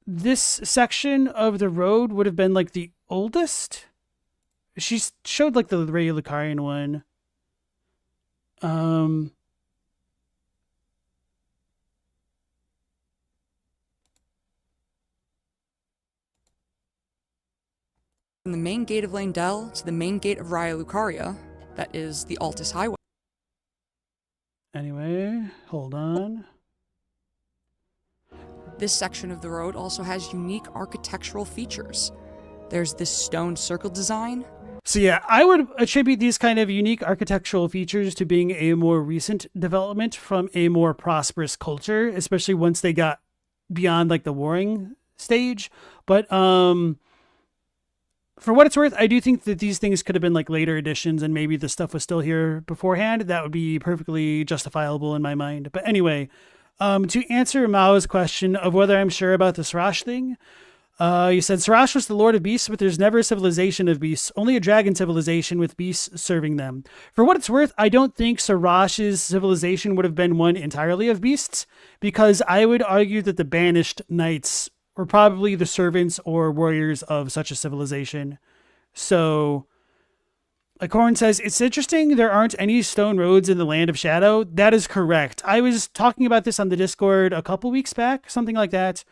A: this section of the road would have been like the oldest. She showed like the Ray Lucarian one.
H: From the main gate of Leyndell to the main gate of Raya Lucaria, that is the Altus Highway.
A: Anyway, hold on.
H: This section of the road also has unique architectural features. There's this stone circle design.
A: So yeah, I would attribute these kind of unique architectural features to being a more recent development from a more prosperous culture, especially once they got beyond like the warring stage. But for what it's worth, I do think that these things could have been like later additions and maybe the stuff was still here beforehand. That would be perfectly justifiable in my mind. But anyway, to answer Mao's question of whether I'm sure about the Sarash thing, you said Sarash was the Lord of Beasts, but there's never a civilization of beasts, only a dragon civilization with beasts serving them. For what it's worth, I don't think Sarash's civilization would have been one entirely of beasts, because I would argue that the banished knights were probably the servants or warriors of such a civilization. So, like Horn says, it's interesting there aren't any stone roads in the Land of Shadow. That is correct. I was talking about this on the Discord a couple weeks back, something like that,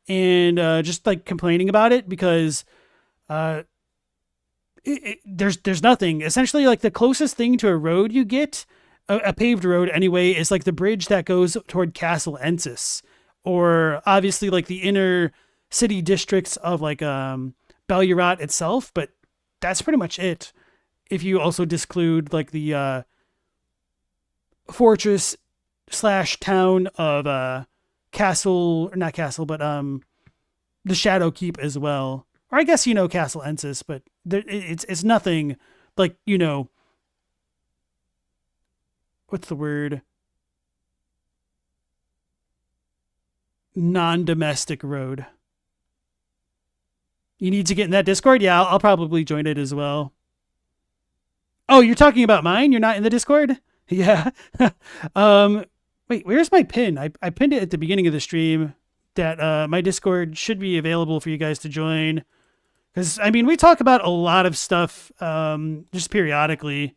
A: and just like complaining about it because there's nothing. Essentially, like the closest thing to a road you get, a paved road anyway, is like the bridge that goes toward Castle Ensis, or obviously like the inner city districts of like Belurot itself, but that's pretty much it. If you also disclude like the fortress / town of Castle, or not Castle, but the Shadow Keep as well. Or I guess, Castle Ensis, but it's nothing like, what's the word? Non-domestic road. You need to get in that Discord? Yeah, I'll probably join it as well. Oh, you're talking about mine? You're not in the Discord? Yeah. Wait, where's my pin? I pinned it at the beginning of the stream that my Discord should be available for you guys to join. Because, I mean, we talk about a lot of stuff just periodically.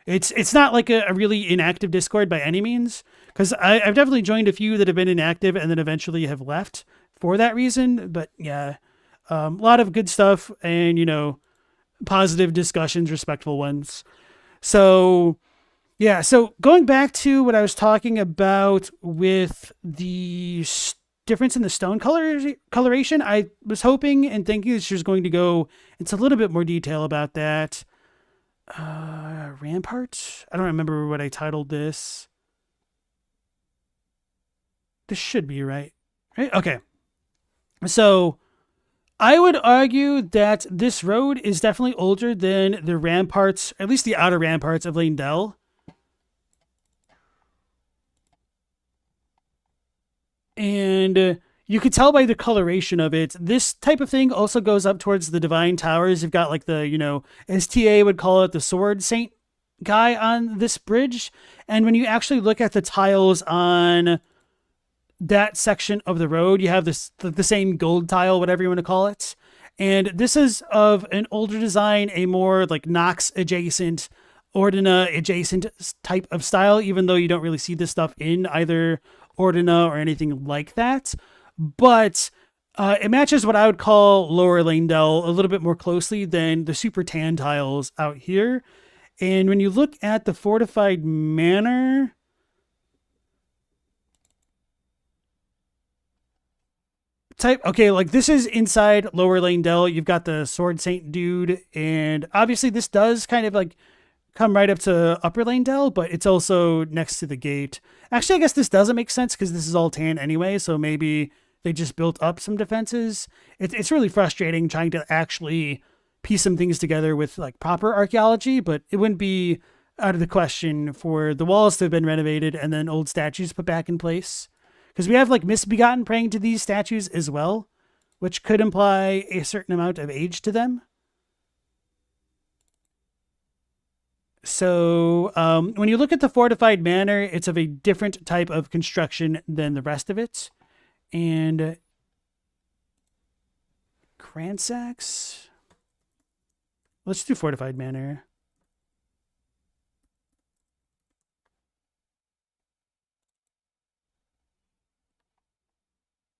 A: It's not like a really inactive Discord by any means. Because I've definitely joined a few that have been inactive and then eventually have left for that reason. But yeah, a lot of good stuff and, positive discussions, respectful ones. So yeah, so going back to what I was talking about with the difference in the stone coloration, I was hoping and thinking that she was going to go into a little bit more detail about that. Rampart? I don't remember what I titled this. This should be right. Right? Okay. So I would argue that this road is definitely older than the ramparts, at least the outer ramparts of Leyndell. And you could tell by the coloration of it. This type of thing also goes up towards the Divine Towers. You've got like the, as TA would call it, the Sword Saint guy on this bridge. And when you actually look at the tiles on that section of the road, you have this the same gold tile, whatever you want to call it. And this is of an older design, a more like Nox adjacent, Ordina adjacent type of style, even though you don't really see this stuff in either Ordina or anything like that. But It matches what I would call Lower Langdell a little bit more closely than the super tan tiles out here. And when you look at the fortified manor, type, okay, like this is inside Lower Langdell. You've got the Sword Saint dude, and obviously this does kind of like come right up to Upper Langdell, but it's also next to the gate. Actually, I guess this doesn't make sense because this is all tan anyway, so maybe they just built up some defenses. It's really frustrating trying to actually piece some things together with like proper archaeology, but it wouldn't be out of the question for the walls to have been renovated and then old statues put back in place. Because we have like misbegotten praying to these statues as well, which could imply a certain amount of age to them. So when you look at the fortified manor, it's of a different type of construction than the rest of it. And Cransax? Let's do fortified manor.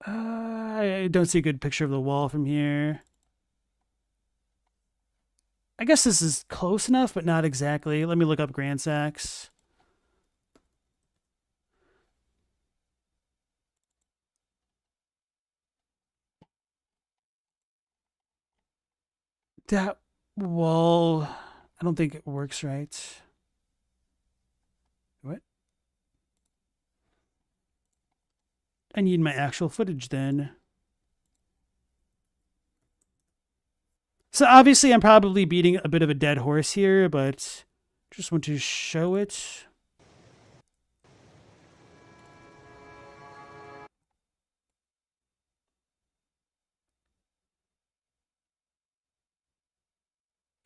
A: I don't see a good picture of the wall from here. I guess this is close enough, but not exactly. Let me look up Grandsax. That wall, I don't think it works right. What? I need my actual footage then. So obviously I'm probably beating a bit of a dead horse here, but just want to show it.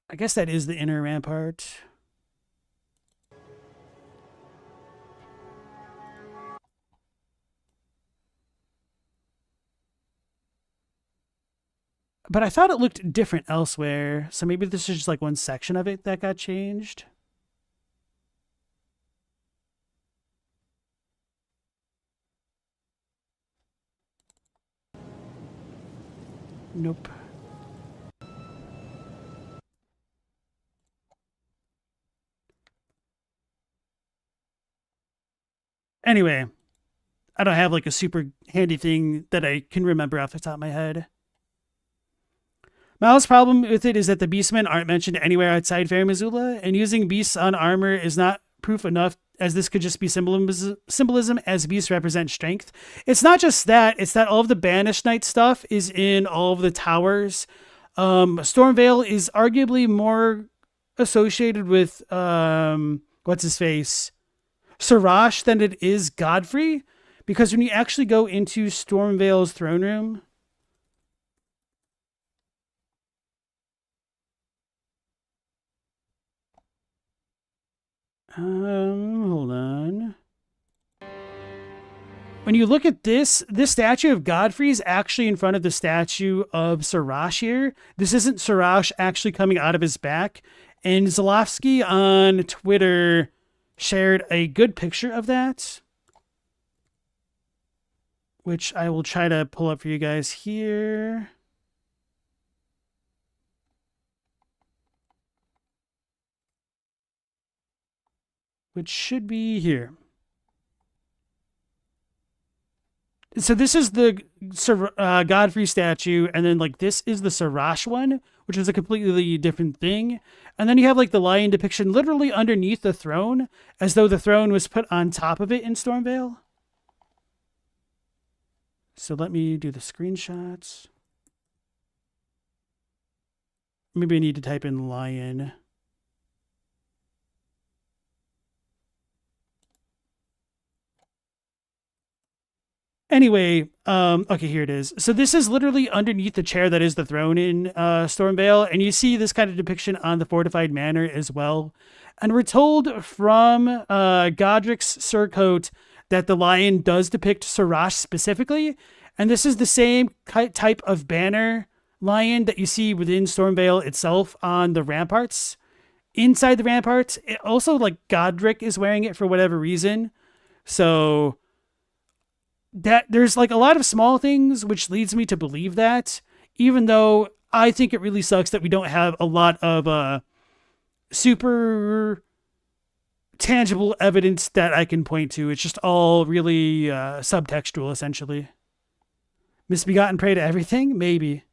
A: I guess that is the inner rampart. But I thought it looked different elsewhere, so maybe this is just like one section of it that got changed. Nope. Anyway, I don't have like a super handy thing that I can remember off the top of my head. Mal's problem with it is that the beastmen aren't mentioned anywhere outside Fair Missoula, and using beasts on armor is not proof enough, as this could just be symbolism as beasts represent strength. It's not just that, it's that all of the Banished Knight stuff is in all of the towers. Stormvale is arguably more associated with, what's his face? Sarash than it is Godfrey, because when you actually go into Stormvale's throne room, hold on. When you look at this statue of Godfrey is actually in front of the statue of Sarash here. This isn't Sarash actually coming out of his back. And Zalofsky on Twitter shared a good picture of that, which I will try to pull up for you guys here. Which should be here. So this is the Godfrey statue, and then like this is the Sarash one, which is a completely different thing. And then you have like the lion depiction literally underneath the throne, as though the throne was put on top of it in Stormvale. So let me do the screenshots. Maybe I need to type in lion. Anyway, okay, here it is. So this is literally underneath the chair that is the throne in Stormvale, and you see this kind of depiction on the fortified manor as well. And we're told from Godric's surcoat that the lion does depict Sarash specifically, and this is the same type of banner lion that you see within Stormvale itself on the ramparts. Inside the ramparts, it also like Godric is wearing it for whatever reason. So that there's like a lot of small things which leads me to believe that, even though I think it really sucks that we don't have a lot of super tangible evidence that I can point to. It's just all really subtextual, essentially. Misbegotten prey to everything? Maybe.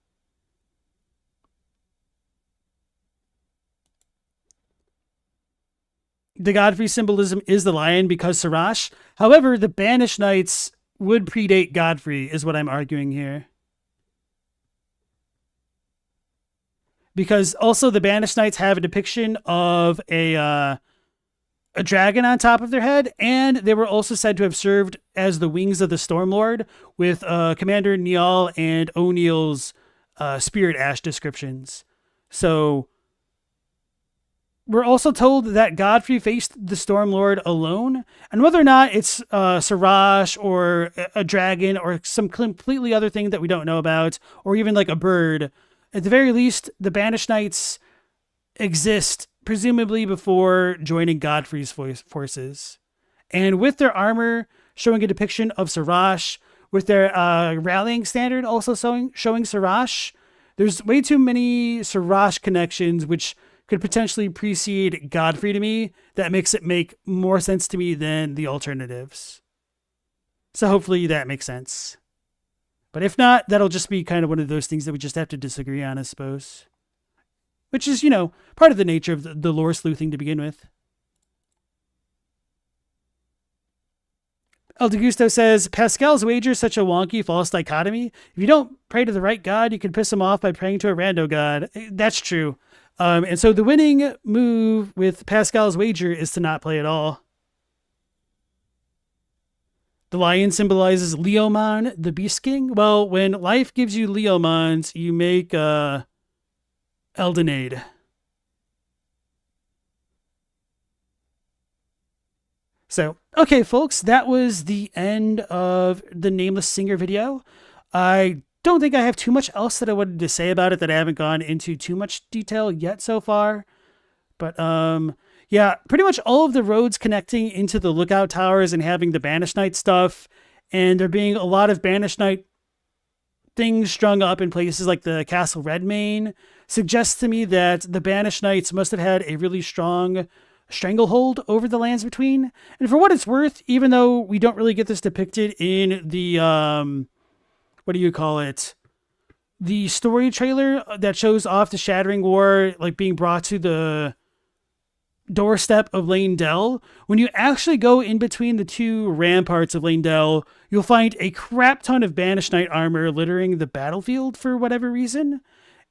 A: The Godfrey symbolism is the lion because Sarash. However, the Banished Knights would predate Godfrey, is what I'm arguing here. Because also the Banished Knights have a depiction of a dragon on top of their head, and they were also said to have served as the wings of the Stormlord, with Commander Niall and O'Neill's Spirit Ash descriptions. So we're also told that Godfrey faced the Stormlord alone, and whether or not it's Sarash or a dragon or some completely other thing that we don't know about, or even like a bird, at the very least, the Banished Knights exist presumably before joining Godfrey's forces. And with their armor showing a depiction of Sarash, with their rallying standard also showing Sarash, there's way too many Sarash connections which could potentially precede Godfrey to me. That makes it make more sense to me than the alternatives. So hopefully that makes sense. But if not, that'll just be kind of one of those things that we just have to disagree on, I suppose. Which is, part of the nature of the lore sleuthing to begin with. El Degusto says, Pascal's wager is such a wonky false dichotomy. If you don't pray to the right god, you can piss him off by praying to a rando god. That's true. And so the winning move with Pascal's wager is to not play at all. The lion symbolizes Leomon, the Beast King. Well, when life gives you Leomons, you make Eldenade. So, okay, folks, that was the end of the Nameless Singer video. I don't think I have too much else that I wanted to say about it that I haven't gone into too much detail yet so far. But, yeah, pretty much all of the roads connecting into the lookout towers and having the Banished Knight stuff, and there being a lot of Banished Knight things strung up in places like the Castle Redmane, suggests to me that the Banished Knights must have had a really strong stranglehold over the Lands Between. And for what it's worth, even though we don't really get this depicted in the, the story trailer that shows off the Shattering War, like being brought to the doorstep of Leyndell, when you actually go in between the two ramparts of Leyndell, you'll find a crap ton of Banished Knight armor littering the battlefield for whatever reason.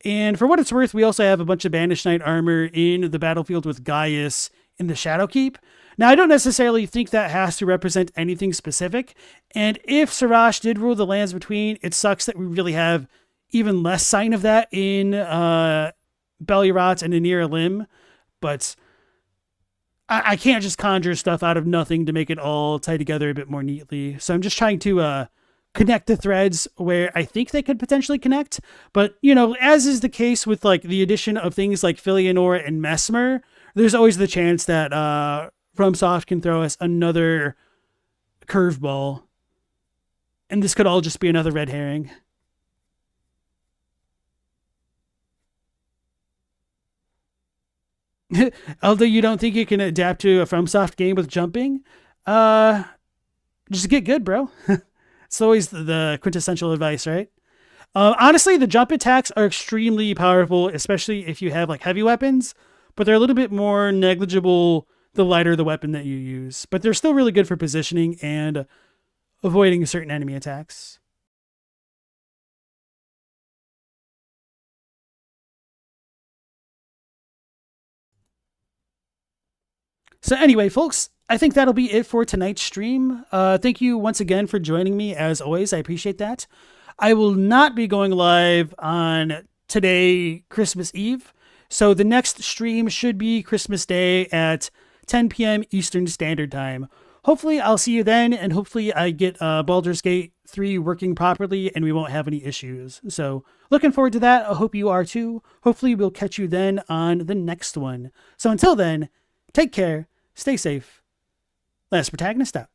A: And for what it's worth, we also have a bunch of Banished Knight armor in the battlefield with Gaius in the Shadowkeep. Now, I don't necessarily think that has to represent anything specific, and if Sarash did rule the Lands Between, it sucks that we really have even less sign of that in Belierot and Anir Elim, but I can't just conjure stuff out of nothing to make it all tie together a bit more neatly. So I'm just trying to connect the threads where I think they could potentially connect. But, as is the case with like the addition of things like Filianor and Mesmer, there's always the chance that FromSoft can throw us another curveball. And this could all just be another red herring. Although you don't think you can adapt to a FromSoft game with jumping, just get good, bro. It's always the quintessential advice, right? Honestly, the jump attacks are extremely powerful, especially if you have like heavy weapons, but they're a little bit more negligible the lighter the weapon that you use. But they're still really good for positioning and avoiding certain enemy attacks. So anyway, folks, I think that'll be it for tonight's stream. Thank you once again for joining me. As always, I appreciate that. I will not be going live on today, Christmas Eve. So the next stream should be Christmas Day at 10 p.m. Eastern Standard Time. Hopefully I'll see you then, and hopefully I get Baldur's Gate 3 working properly and we won't have any issues. So looking forward to that. I hope you are too. Hopefully we'll catch you then on the next one. So until then, take care. Stay safe. Last Protagonist out.